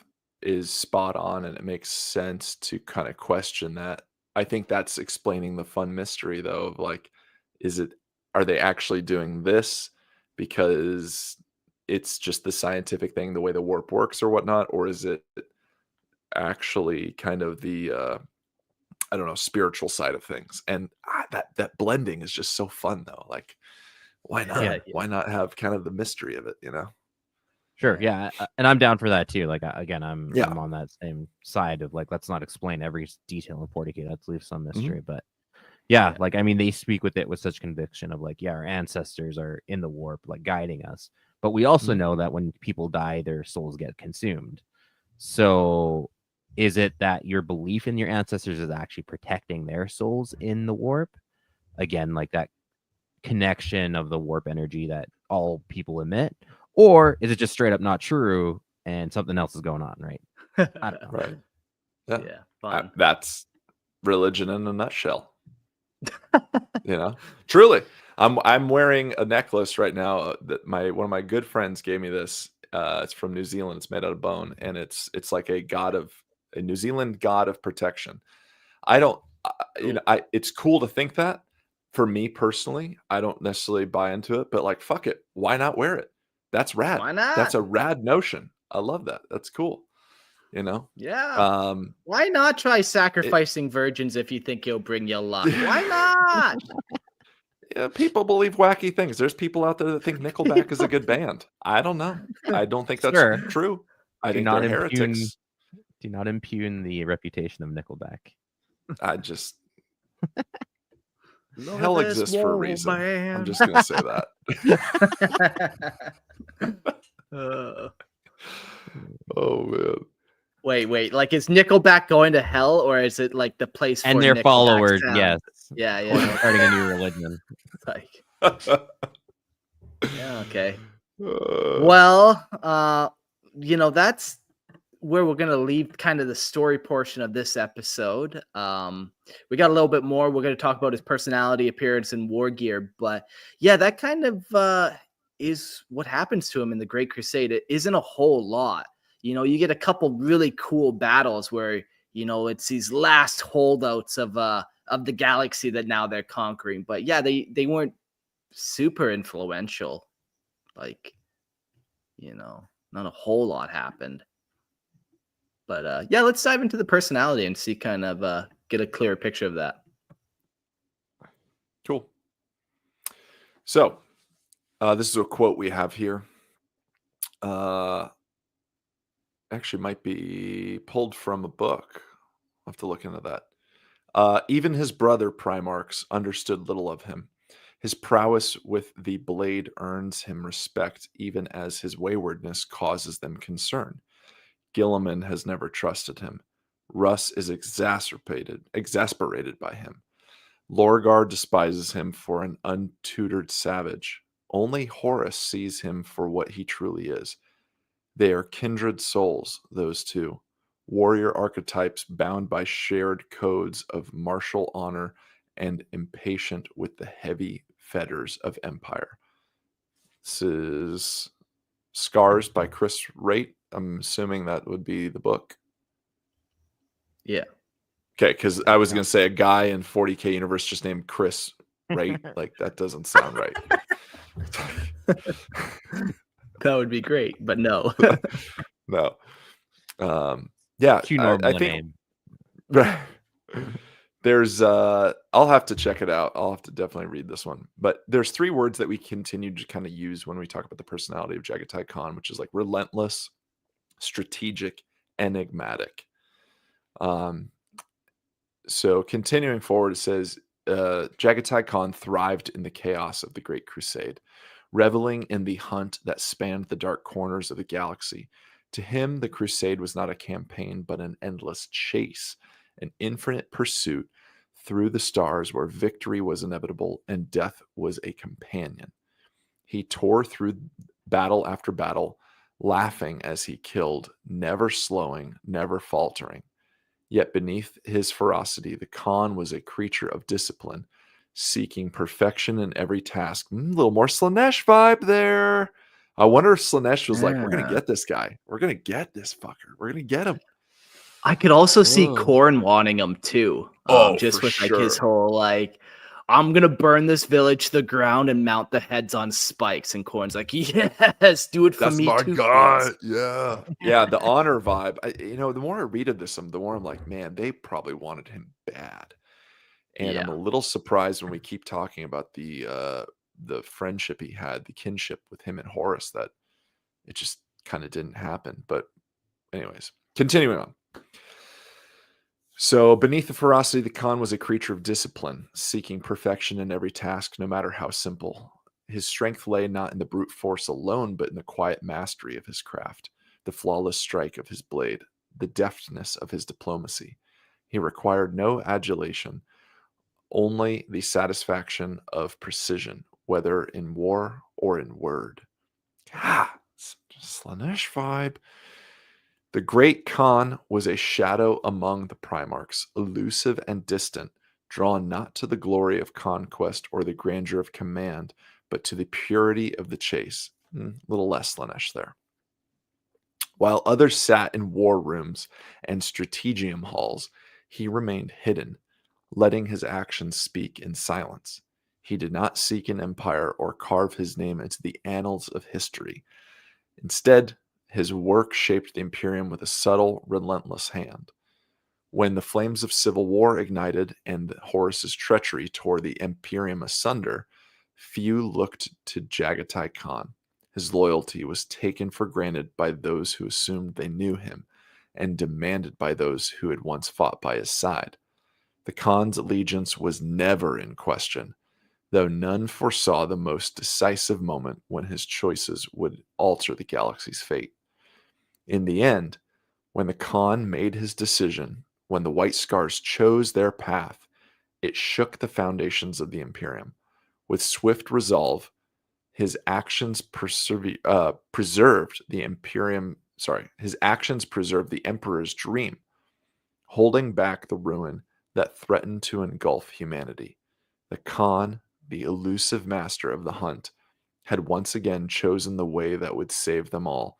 is spot on, and it makes sense to kind of question that. I think that's explaining the fun mystery though of like, are they actually doing this because it's just the scientific thing, the way the warp works or whatnot, or is it actually kind of the I don't know, spiritual side of things? And that blending is just so fun though. Like, why not? Yeah. Why not have kind of the mystery of it, you know? Sure. Yeah. And I'm down for that too. Like, again, I'm Yeah. on that same side of like, let's not explain every detail in 40K. Let's leave some mystery. But yeah, like, I mean, they speak with it with such conviction of like, yeah, our ancestors are in the warp, like guiding us. But we also Mhm. know that when people die, their souls get consumed. So is it that your belief in your ancestors is actually protecting their souls in the warp? Again, like that connection of the warp energy that all people emit? Or is it just straight up not true and something else is going on, right? I don't know. Right. Yeah. Yeah, fun. That's religion in a nutshell. Truly. I'm wearing a necklace right now that one of my good friends gave me this. It's from New Zealand. It's made out of bone, and it's like a New Zealand god of protection. I don't, Cool. it's cool to think that. For me personally, I don't necessarily buy into it, but like, fuck it, why not wear it? That's rad. Why not? That's a rad notion. I love that. That's cool. Yeah. Um, Why not try sacrificing virgins if you think you'll bring you luck? Why not? Yeah, people believe wacky things. There's people out there that think Nickelback is a good band. I don't know. I don't think that's Sure. true. I Do think not they're heretics. impugn the reputation of Nickelback. I just Look hell at this exists for a wall, reason. I'm man. just gonna say that. Oh man. Wait. Like, is Nickelback going to hell, or is it like the place And for their Nickelback followers, sound? yes. Yeah. Or starting a new religion. Like, yeah, okay. Uh, Well, that's where we're gonna leave kind of the story portion of this episode. We got a little bit more. We're gonna talk about his personality, appearance, and war gear. But yeah, that kind of is what happens to him in the Great Crusade. It isn't a whole lot. You get a couple really cool battles where it's these last holdouts of the galaxy that now they're conquering. But yeah, they weren't super influential. Like, not a whole lot happened. But yeah, let's dive into the personality and see kind of get a clearer picture of that. Cool. So, this is a quote we have here. Actually, might be pulled from a book. I'll have to look into that. Even his brother Primarchs understood little of him. His prowess with the blade earns him respect, even as his waywardness causes them concern. Gilliman has never trusted him. Russ is exasperated by him. Lorgar despises him for an untutored savage. Only Horus sees him for what he truly is. They are kindred souls, those two. Warrior archetypes bound by shared codes of martial honor and impatient with the heavy fetters of empire. This is Scars by Chris Raitt. I'm assuming that would be the book. Yeah. Okay, because I was going to say a guy in 40K Universe just named Chris Raitt. Like, that doesn't sound right. That would be great, but no. No. Yeah, Too I normal a think name. there's I'll have to check it out. I'll have to definitely read this one. But there's 3 words that we continue to kind of use when we talk about the personality of Jaghatai Khan, which is like relentless, strategic, enigmatic. So continuing forward, it says Jaghatai Khan thrived in the chaos of the Great Crusade, reveling in the hunt that spanned the dark corners of the galaxy. To him, the crusade was not a campaign, but an endless chase, an infinite pursuit through the stars where victory was inevitable and death was a companion. He tore through battle after battle, laughing as he killed, never slowing, never faltering. Yet beneath his ferocity, the Khan was a creature of discipline, seeking perfection in every task. A little more Slanesh vibe there. I wonder if Slanesh was like, we're going to get this guy. We're going to get this fucker. We're going to get him. I could also see Whoa. Korn wanting him too. Just for with like his sure. whole like, I'm gonna burn this village to the ground and mount the heads on spikes. And Korn's like, yes, do it for That's me my too. guy. Kids. Yeah. Yeah. The honor vibe. The more I read of this, the more I'm like, man, they probably wanted him bad. And I'm Yeah. a little surprised when we keep talking about the friendship he had, the kinship with him and Horus, that it just kind of didn't happen. But anyways, continuing on. So beneath the ferocity, the Khan was a creature of discipline, seeking perfection in every task, no matter how simple. His strength lay not in the brute force alone, but in the quiet mastery of his craft, the flawless strike of his blade, the deftness of his diplomacy. He required no adulation, only the satisfaction of precision, whether in war or in word. Slaanesh vibe. The Great Khan was a shadow among the Primarchs, elusive and distant, drawn not to the glory of conquest or the grandeur of command, but to the purity of the chase. A little less Slaanesh there. While others sat in war rooms and strategium halls, he remained hidden, letting his actions speak in silence. He did not seek an empire or carve his name into the annals of history. Instead, his work shaped the Imperium with a subtle, relentless hand. When the flames of civil war ignited and Horus's treachery tore the Imperium asunder, few looked to Jaghatai Khan. His loyalty was taken for granted by those who assumed they knew him, and demanded by those who had once fought by his side. The Khan's allegiance was never in question, though none foresaw the most decisive moment when his choices would alter the galaxy's fate. In the end, when the Khan made his decision, when the White Scars chose their path, it shook the foundations of the Imperium. With swift resolve, his actions preserved the Imperium. His actions preserved the Emperor's dream, holding back the ruin that threatened to engulf humanity. The Khan, the elusive master of the hunt, had once again chosen the way that would save them all,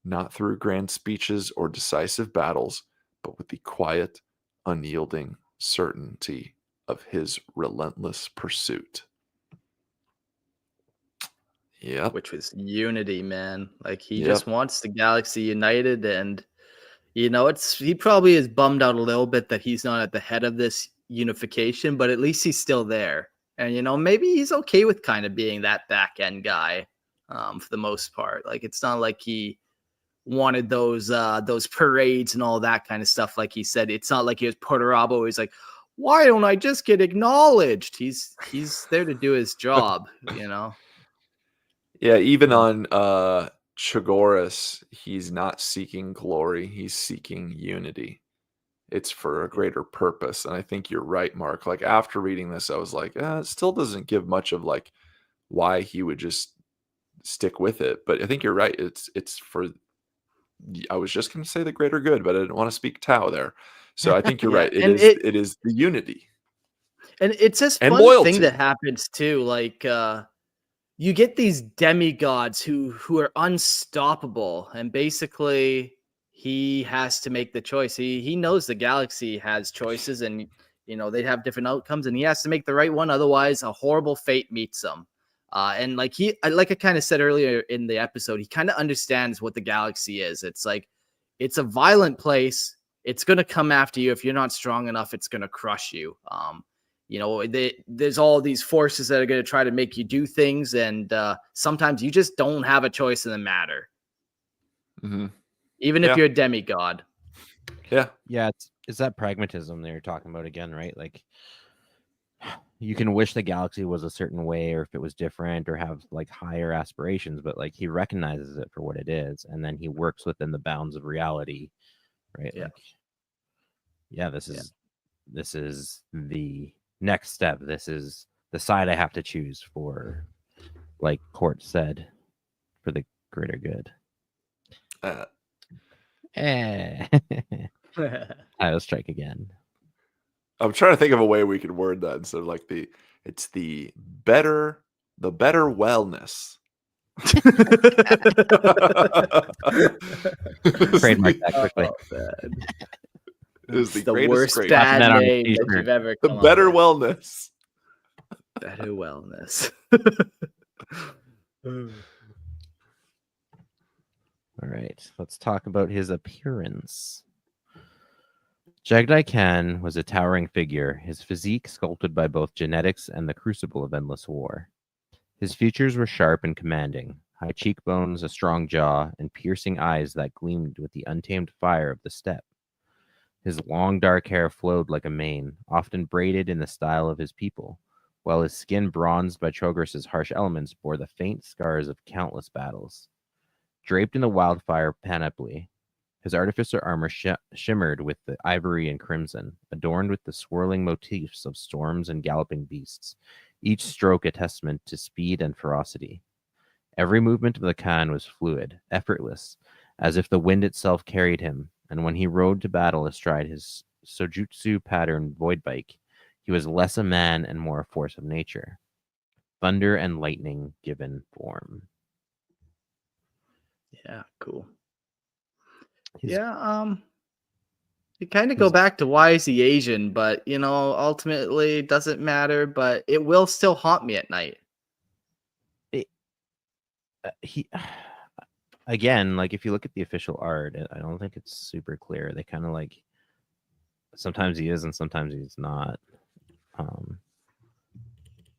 not through grand speeches or decisive battles, but with the quiet, unyielding certainty of his relentless pursuit. Yeah. Which was unity, man. Like he Yep. just wants the galaxy united, and he probably is bummed out a little bit that he's not at the head of this unification, but at least he's still there. And maybe he's okay with kind of being that back end guy, for the most part. Like it's not like he wanted those parades and all that kind of stuff. Like he said, it's not like he was Porterabo. He's like, why don't I just get acknowledged? He's there to do his job, Yeah, even on Chogoris, he's not seeking glory, he's seeking unity. It's for a greater purpose. And I think you're right, Mark. Like after reading this, I was like, it still doesn't give much of like why he would just stick with it. But I think you're right. It's for, I was just going to say the greater good, but I didn't want to speak Tao there. So I think you're right. It is the unity. And it's this and fun loyalty. thing that happens too. Like you get these demigods who are unstoppable, and basically he has to make the choice. He knows the galaxy has choices, and they'd have different outcomes, and he has to make the right one. Otherwise, a horrible fate meets him. And like I kind of said earlier in the episode, he kind of understands what the galaxy is. It's like it's a violent place. It's gonna come after you if you're not strong enough. It's gonna crush you. There's all these forces that are going to try to make you do things, and sometimes you just don't have a choice in the matter. Mm-hmm. Even if you're a demigod. Yeah. Yeah, it's that pragmatism that you're talking about again, right? Like you can wish the galaxy was a certain way, or if it was different, or have like higher aspirations, but like he recognizes it for what it is, and then he works within the bounds of reality, right? Yeah. This is the next step. This is the side I have to choose for, like Court said, for the greater good. I will strike again. I'm trying to think of a way we could word that instead of like it's the better wellness. Trademark that quickly. Is the worst greatest bad that on a name that t-shirt. you've ever the come better up with. wellness. Better wellness. All right, let's talk about his appearance. Jaghatai Khan was a towering figure, his physique sculpted by both genetics and the crucible of endless war. His features were sharp and commanding, high cheekbones, a strong jaw, and piercing eyes that gleamed with the untamed fire of the steppe. His long dark hair flowed like a mane, often braided in the style of his people, while his skin, bronzed by Chogoris' harsh elements, bore the faint scars of countless battles. Draped in the wildfire panoply, his artificer armor shimmered with the ivory and crimson, adorned with the swirling motifs of storms and galloping beasts, each stroke a testament to speed and ferocity. Every movement of the Khan was fluid, effortless, as if the wind itself carried him, and when he rode to battle astride his Sojutsu pattern void bike, he was less a man and more a force of nature. Thunder and lightning given form. Yeah, cool. His- Yeah, you kind of go back to why is he Asian, but ultimately it doesn't matter, but it will still haunt me at night. He again, like if you look at the official art, I don't think it's super clear. They kind of like sometimes he is and sometimes he's not.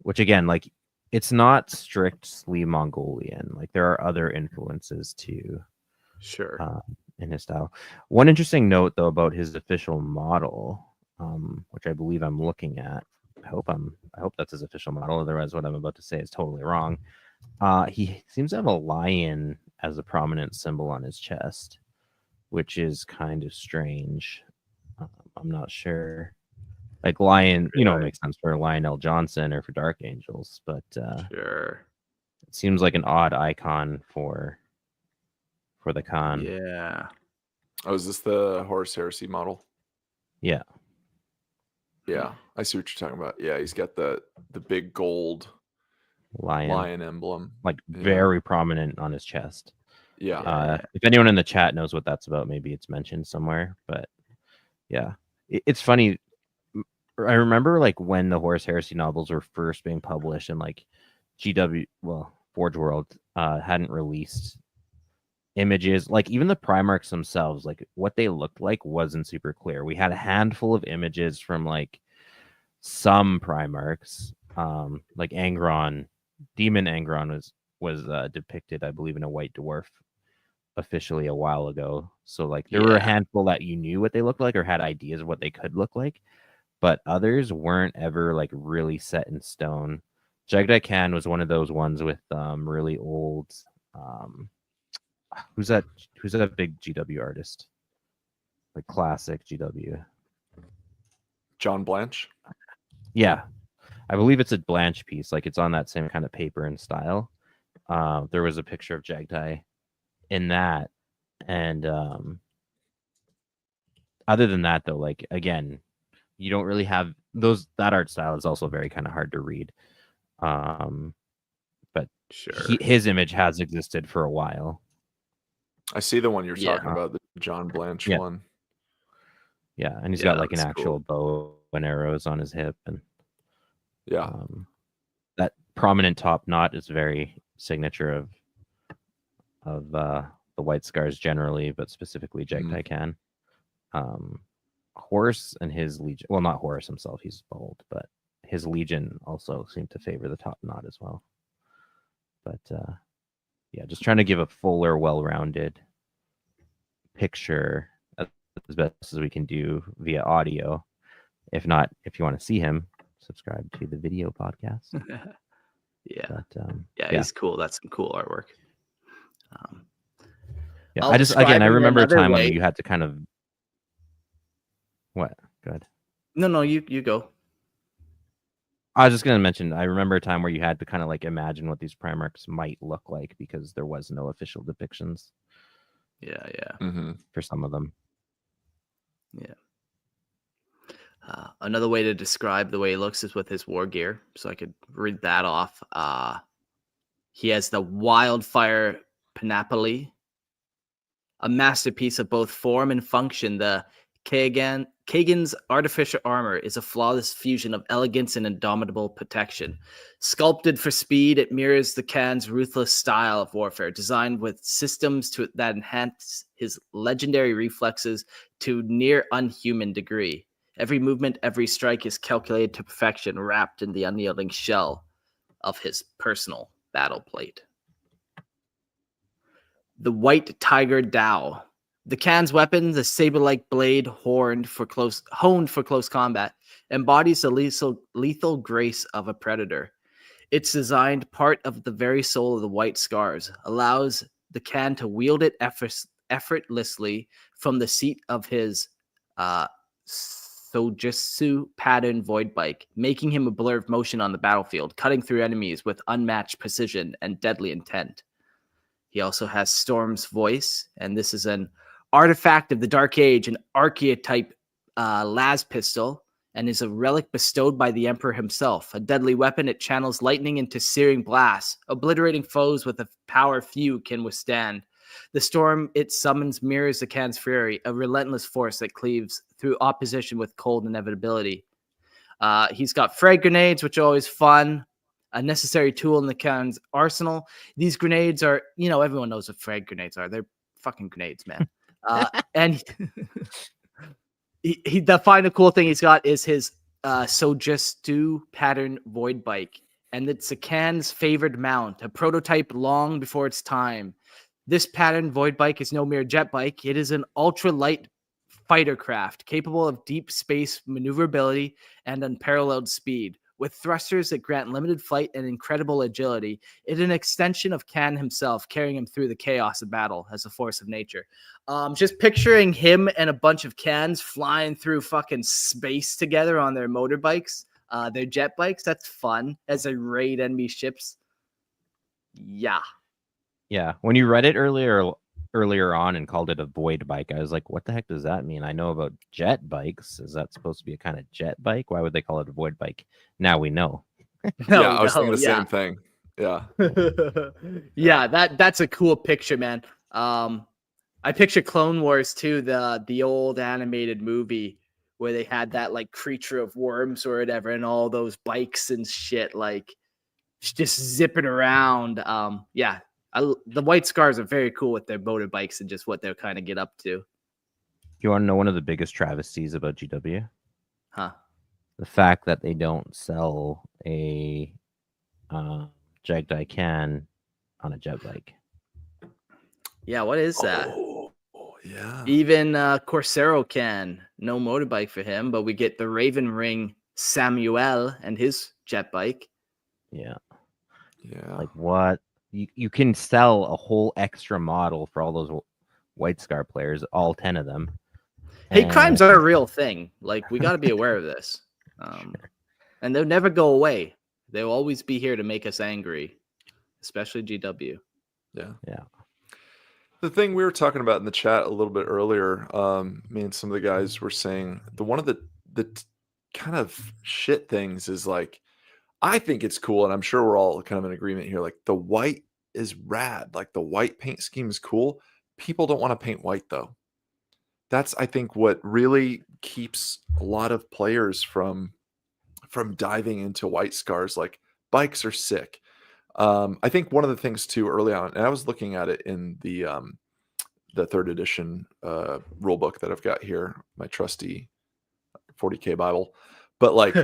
Which again, like it's not strictly Mongolian. Like there are other influences too. Sure. In his style. One interesting note though about his official model, which I believe I'm looking at. I hope that's his official model. Otherwise, what I'm about to say is totally wrong. He seems to have a lion as a prominent symbol on his chest, which is kind of strange. I'm not sure. Like lion, it makes sense for Lionel Johnson or for Dark Angels, but Sure. it seems like an odd icon for the Khan. Yeah. Oh, is this the Horus Heresy model? Yeah. Yeah, I see what you're talking about. Yeah, he's got the big gold lion emblem, like very prominent on his chest. Yeah. If anyone in the chat knows what that's about, maybe it's mentioned somewhere. But yeah, it's funny. I remember like when the Horus Heresy novels were first being published, and like Forge World hadn't released images. Like even the Primarchs themselves, like what they looked like wasn't super clear. We had a handful of images from like some Primarchs, like Angron, Demon Angron was depicted, I believe, in a white dwarf officially a while ago. So like there were a handful that you knew what they looked like or had ideas of what they could look like, but others weren't ever like really set in stone. Jaghatai Khan was one of those ones with really old who's that big GW artist? Like classic GW. John Blanche? Yeah. I believe it's a Blanche piece. Like it's on that same kind of paper and style. There was a picture of Jaghatai in that. And other than that, though, like again, you don't really have that art style is also very kind of hard to read. But sure, his image has existed for a while. I see the one you're talking about, the John Blanche one. Yeah, and he's got like an actual bow and arrows on his hip, and that prominent top knot is very signature of the White Scars generally, but specifically Jaghatai Khan. Horus and his legion, well, not Horus himself, he's bald, but his legion also seemed to favor the top knot as well. But yeah, just trying to give a fuller, well-rounded picture as best as we can do via audio. If not, if you want to see him, subscribe to the video podcast. He's cool. That's some cool artwork. I remember a time when you had to kind of what? Go ahead. No, you go. I was just going to mention, I remember a time where you had to kind of like imagine what these Primarchs might look like because there was no official depictions. Yeah. For some of them. Yeah. Another way to describe the way he looks is with his war gear. So I could read that off. He has the wildfire panoply, a masterpiece of both form and function. The Kagan's artificial armor is a flawless fusion of elegance and indomitable protection. Sculpted for speed, it mirrors the Khan's ruthless style of warfare, designed with systems that enhance his legendary reflexes to near unhuman degree. Every movement, every strike is calculated to perfection, wrapped in the unyielding shell of his personal battle plate. The White Tiger Dao. The Khan's weapon, the saber-like blade honed for close combat, embodies the lethal grace of a predator. It's designed part of the very soul of the White Scars, allows the Khan to wield it effortlessly from the seat of his Sojutsu pattern void bike, making him a blur of motion on the battlefield, cutting through enemies with unmatched precision and deadly intent. He also has Storm's voice, and this is an artifact of the Dark Age, an archetype las pistol, and is a relic bestowed by the Emperor himself. A deadly weapon, it channels lightning into searing blasts, obliterating foes with a power few can withstand. The storm it summons mirrors the Khan's fury, a relentless force that cleaves through opposition with cold inevitability. He's got frag grenades, which are always fun. A necessary tool in the Khan's arsenal. These grenades are, everyone knows what frag grenades are. They're fucking grenades, man. And the final cool thing he's got is his Sojutsu pattern void bike. And it's a Khan's favored mount, a prototype long before its time. This pattern void bike is no mere jet bike. It is an ultra-light fighter craft capable of deep space maneuverability and unparalleled speed. With thrusters that grant limited flight and incredible agility, it is an extension of Khan himself, carrying him through the chaos of battle as a force of nature. Just picturing him and a bunch of Khans flying through fucking space together on their motorbikes, their jet bikes, that's fun as they raid enemy ships. Yeah. Yeah. When you read it earlier on and called it a void bike, I was like, what the heck does that mean? I know about jet bikes. Is that supposed to be a kind of jet bike? Why would they call it a void bike? Now we know. I was thinking the same thing. Yeah. Yeah, that's a cool picture, man. I picture Clone Wars too, the old animated movie where they had that like creature of worms or whatever, and all those bikes and shit like just zipping around. The White Scars are very cool with their motorbikes and just what they'll kind of get up to. You want to know one of the biggest travesties about GW? Huh? The fact that they don't sell a Jaghatai Khan on a jet bike. Yeah, what is that? Oh, yeah. Even Corsaro Khan, no motorbike for him, but we get the Raven Ring Samuel and his jet bike. Yeah. Yeah. Like what? You can sell a whole extra model for all those White Scar players, all 10 of them. Hate crimes are a real thing. Like, we got to be aware of this. And they'll never go away. They'll always be here to make us angry, especially GW. Yeah. Yeah. The thing we were talking about in the chat a little bit earlier, me and some of the guys were saying one of the kind of shit things is like, I think it's cool, and I'm sure we're all kind of in agreement here. Like the white is rad. Like the white paint scheme is cool. People don't want to paint white though. That's, I think, what really keeps a lot of players from diving into White Scars. Like bikes are sick. I think one of the things too early on, and I was looking at it in the 3rd edition rule book that I've got here, my trusty 40K Bible, but like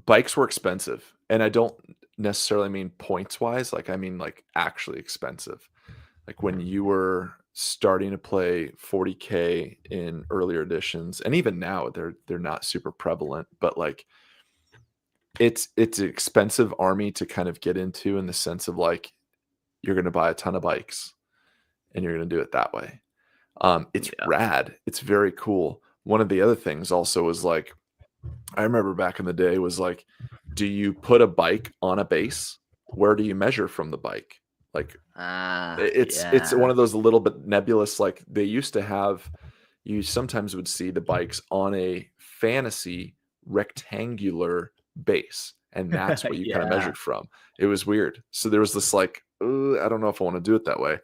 bikes were expensive, and I don't necessarily mean points wise. Like I mean like actually expensive. Like when you were starting to play 40K in earlier editions, and even now they're not super prevalent, but like it's an expensive army to kind of get into, in the sense of like you're going to buy a ton of bikes and you're going to do it that way. It's rad. It's very cool. One of the other things also is like, I remember back in the day was like, do you put a bike on a base? Where do you measure from the bike? Like it's one of those a little bit nebulous. Like they used to have, you sometimes would see the bikes on a fantasy rectangular base, and that's what you kind of measured from. It was weird. So there was this like, I don't know if I want to do it that way.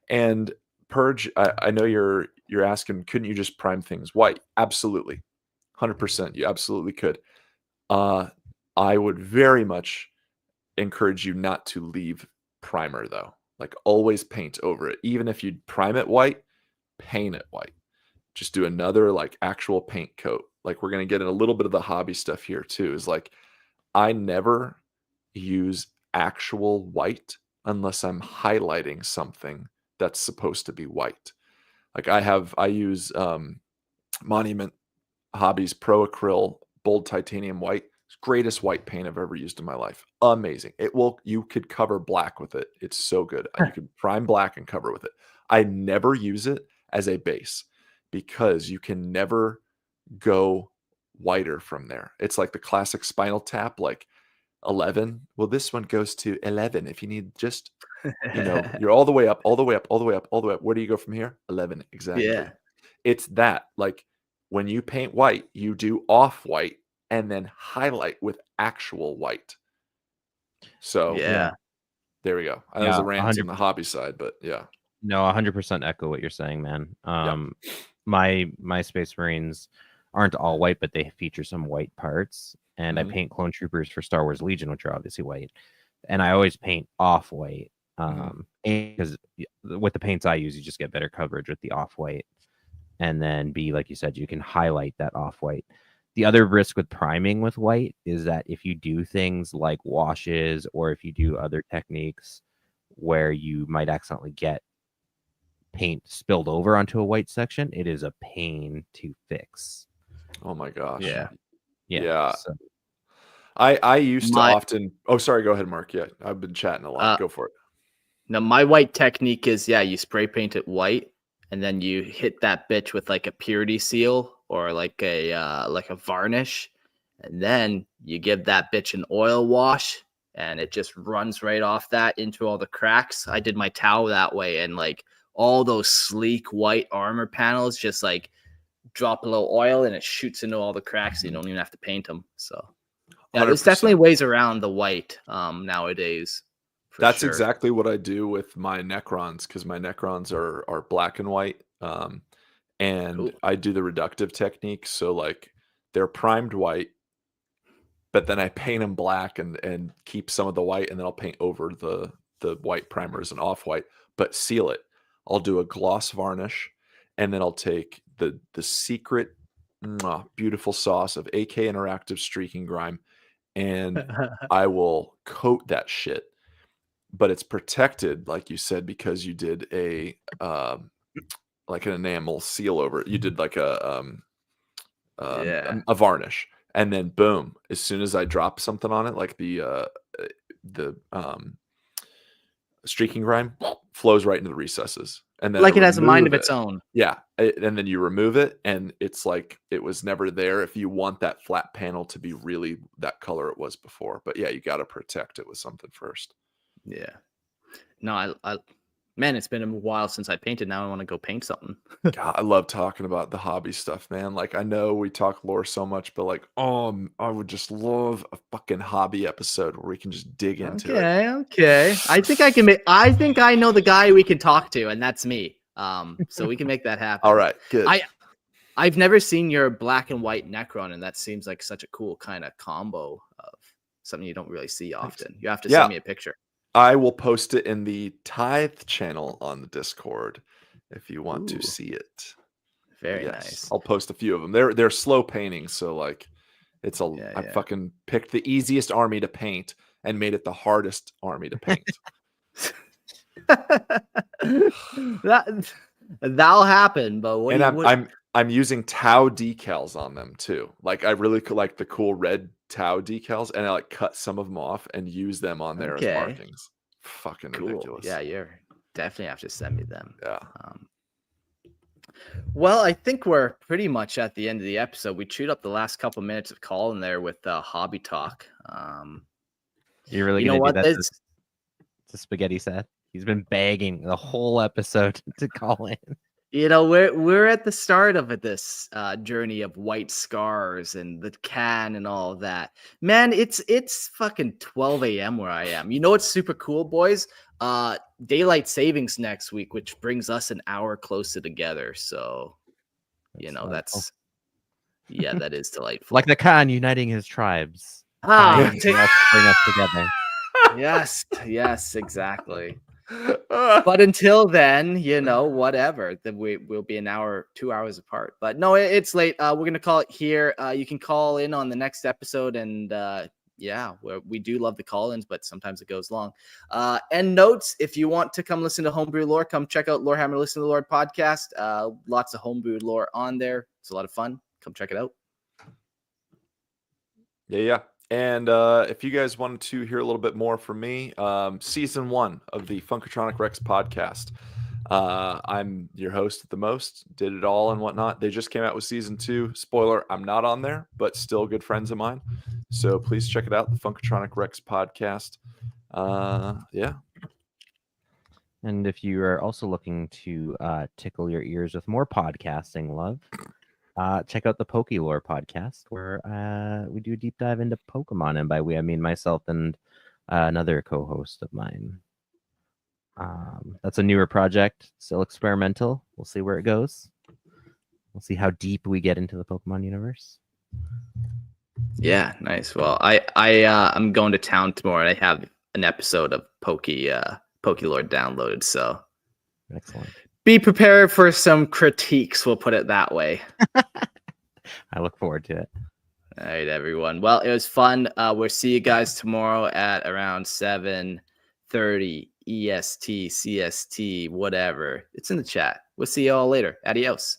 And Purge, I know you're asking, couldn't you just prime things white? Absolutely. 100%. You absolutely could. I would very much encourage you not to leave primer though. Like always paint over it. Even if you prime it white, paint it white. Just do another like actual paint coat. Like we're going to get in a little bit of the hobby stuff here too, is like, I never use actual white unless I'm highlighting something that's supposed to be white. Like I use Monument Hobbies Pro Acryl Bold Titanium White. It's greatest white paint I've ever used in my life. Amazing. You could cover black with it. It's so good. You could prime black and cover with it. I never use it as a base because you can never go whiter from there. It's like the classic Spinal Tap, like 11. Well, this one goes to 11. If you need just, you're all the way up, all the way up, all the way up, all the way up. Where do you go from here? 11. Exactly. Yeah. It's that, like, when you paint white, you do off white and then highlight with actual white. So Yeah. there we go. I know there's a rant 100%. on the hobby side, but yeah. No, 100% echo what you're saying, man. My Space Marines aren't all white, but they feature some white parts. And I paint clone troopers for Star Wars Legion, which are obviously white. And I always paint off white. Because with the paints I use, you just get better coverage with the off white. And then B, like you said, you can highlight that off white. The other risk with priming with white is that if you do things like washes, or if you do other techniques where you might accidentally get paint spilled over onto a white section, it is a pain to fix. Oh my gosh. Yeah. So, I used to often. Oh, sorry. Go ahead, Mark. Yeah, I've been chatting a lot. Go for it. Now, my white technique is, you spray paint it white, and then you hit that bitch with like a purity seal or like a varnish, and then you give that bitch an oil wash, and it just runs right off that into all the cracks. I did my Tau that way, and like all those sleek white armor panels just like drop a little oil and it shoots into all the cracks. So you don't even have to paint them. So yeah, there's 100%. definitely ways around the white nowadays. That's sure. exactly what I do with my Necrons, because my Necrons are black and white. And Cool. I do the reductive technique. So like they're primed white, but then I paint them black and keep some of the white, and then I'll paint over the white primers and off white, but seal it. I'll do a gloss varnish, and then I'll take the secret beautiful sauce of AK Interactive Streaking Grime, and I will coat that shit. But it's protected, like you said, because you did a like an enamel seal over it. You did like a varnish, and then boom, as soon as I drop something on it, like the streaking grime flows right into the recesses, and then like it has a mind of its own. Yeah, and then you remove it, and it's like it was never there. If you want that flat panel to be really that color it was before, but yeah, you got to protect it with something first. Yeah. No, man, it's been a while since I painted. Now I want to go paint something. God, I love talking about the hobby stuff, man. Like, I know we talk lore so much, but like, I would just love a fucking hobby episode where we can just dig into it. Okay. I think I can I think I know the guy we can talk to, and that's me. So we can make that happen. All right, good. I've never seen your black and white Necron, and that seems like such a cool kind of combo of something you don't really see often. You have to send me a picture. I will post it in the Tithe channel on the Discord if you want to see it. Very nice. I'll post a few of them. They're slow painting, so like it's I fucking picked the easiest army to paint and made it the hardest army to paint. That'll happen, but I'm using Tau decals on them too. Like I really like the cool red Tau decals, and I like cut some of them off and use them on there as markings. Fucking ridiculous. Yeah, you're definitely have to send me them. Yeah. Well, I think we're pretty much at the end of the episode. We chewed up the last couple minutes of call in there with hobby talk. You're really gonna do that to Spaghetti Seth? He's been begging the whole episode to call in. We're at the start of this journey of white scars and the can and all of that. Man, it's fucking 12 a.m. where I am. You know what's super cool, boys? Daylight savings next week, which brings us an hour closer together. So, that is delightful. Like the Khan uniting his tribes. Bring us together. Yes, exactly. But until then, whatever. Then we'll be an hour, 2 hours apart. But no, it's late. We're gonna call it here. You can call in on the next episode and Yeah, we do love the call-ins, but sometimes it goes long. And notes, if you want to come listen to Homebrew Lore, come check out Lorehammer Listen to the Lord podcast. Lots of homebrew lore on there. It's a lot of fun. Come check it out. Yeah. And if you guys wanted to hear a little bit more from me, season 1 of the Funkatronic Rex podcast. I'm your host at the most, did it all and whatnot. They just came out with season 2. Spoiler, I'm not on there, but still good friends of mine. So please check it out, the Funkatronic Rex podcast. Yeah. And if you are also looking to tickle your ears with more podcasting love, check out the Pokélore podcast, where we do a deep dive into Pokemon. And by we, I mean myself and another co-host of mine. That's a newer project, still experimental. We'll see where it goes. We'll see how deep we get into the Pokemon universe. Yeah, nice. Well, I'm going to town tomorrow, and I have an episode of Pokélore downloaded, so Excellent. be prepared for some critiques, we'll put it that way. I look forward to it. All right, everyone. Well, it was fun. We'll see you guys tomorrow at around 7:30 EST, CST, whatever. It's in the chat. We'll see you all later. Adios.